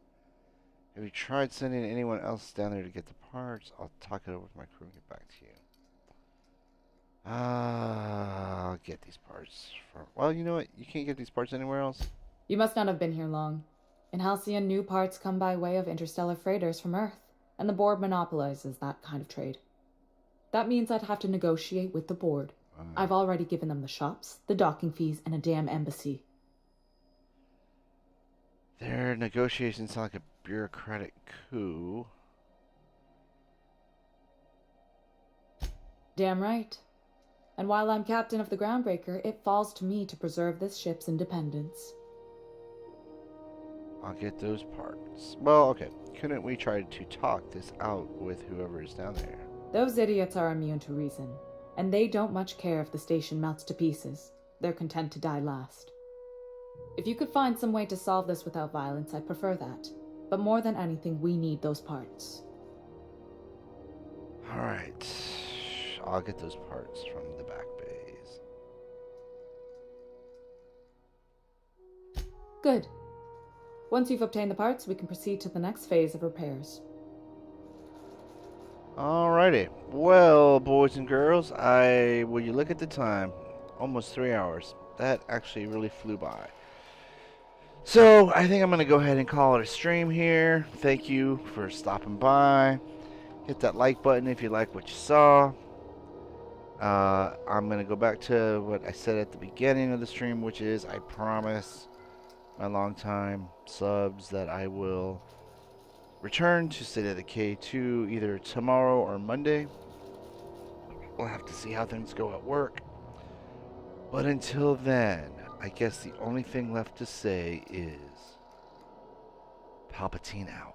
Have you tried sending anyone else down there to get the parts? I'll talk it over with my crew and get back to you. I'll get these parts from... Well, you know what? You can't get these parts anywhere else. You must not have been here long. In Halcyon, new parts come by way of interstellar freighters from Earth, and the board monopolizes that kind of trade. That means I'd have to negotiate with the board. I've already given them the shops, the docking fees, and a damn embassy. Their negotiations sound like a bureaucratic coup. Damn right. And while I'm captain of the Groundbreaker, it falls to me to preserve this ship's independence. I'll get those parts. Well, okay. Couldn't we try to talk this out with whoever is down there? Those idiots are immune to reason, and they don't much care if the station melts to pieces. They're content to die last. If you could find some way to solve this without violence, I'd prefer that. But more than anything, we need those parts. Alright. I'll get those parts from the back bays. Good. Once you've obtained the parts, we can proceed to the next phase of repairs. Alrighty. Well, boys and girls, will you look at the time? Almost 3 hours. That actually really flew by. So, I think I'm going to go ahead and call it a stream here. Thank you for stopping by. Hit that like button if you like what you saw. I'm going to go back to what I said at the beginning of the stream, which is I promise my longtime subs that I will return to State of Decay 2 either tomorrow or Monday. We'll have to see how things go at work. But until then, I guess the only thing left to say is PalpyTeen out.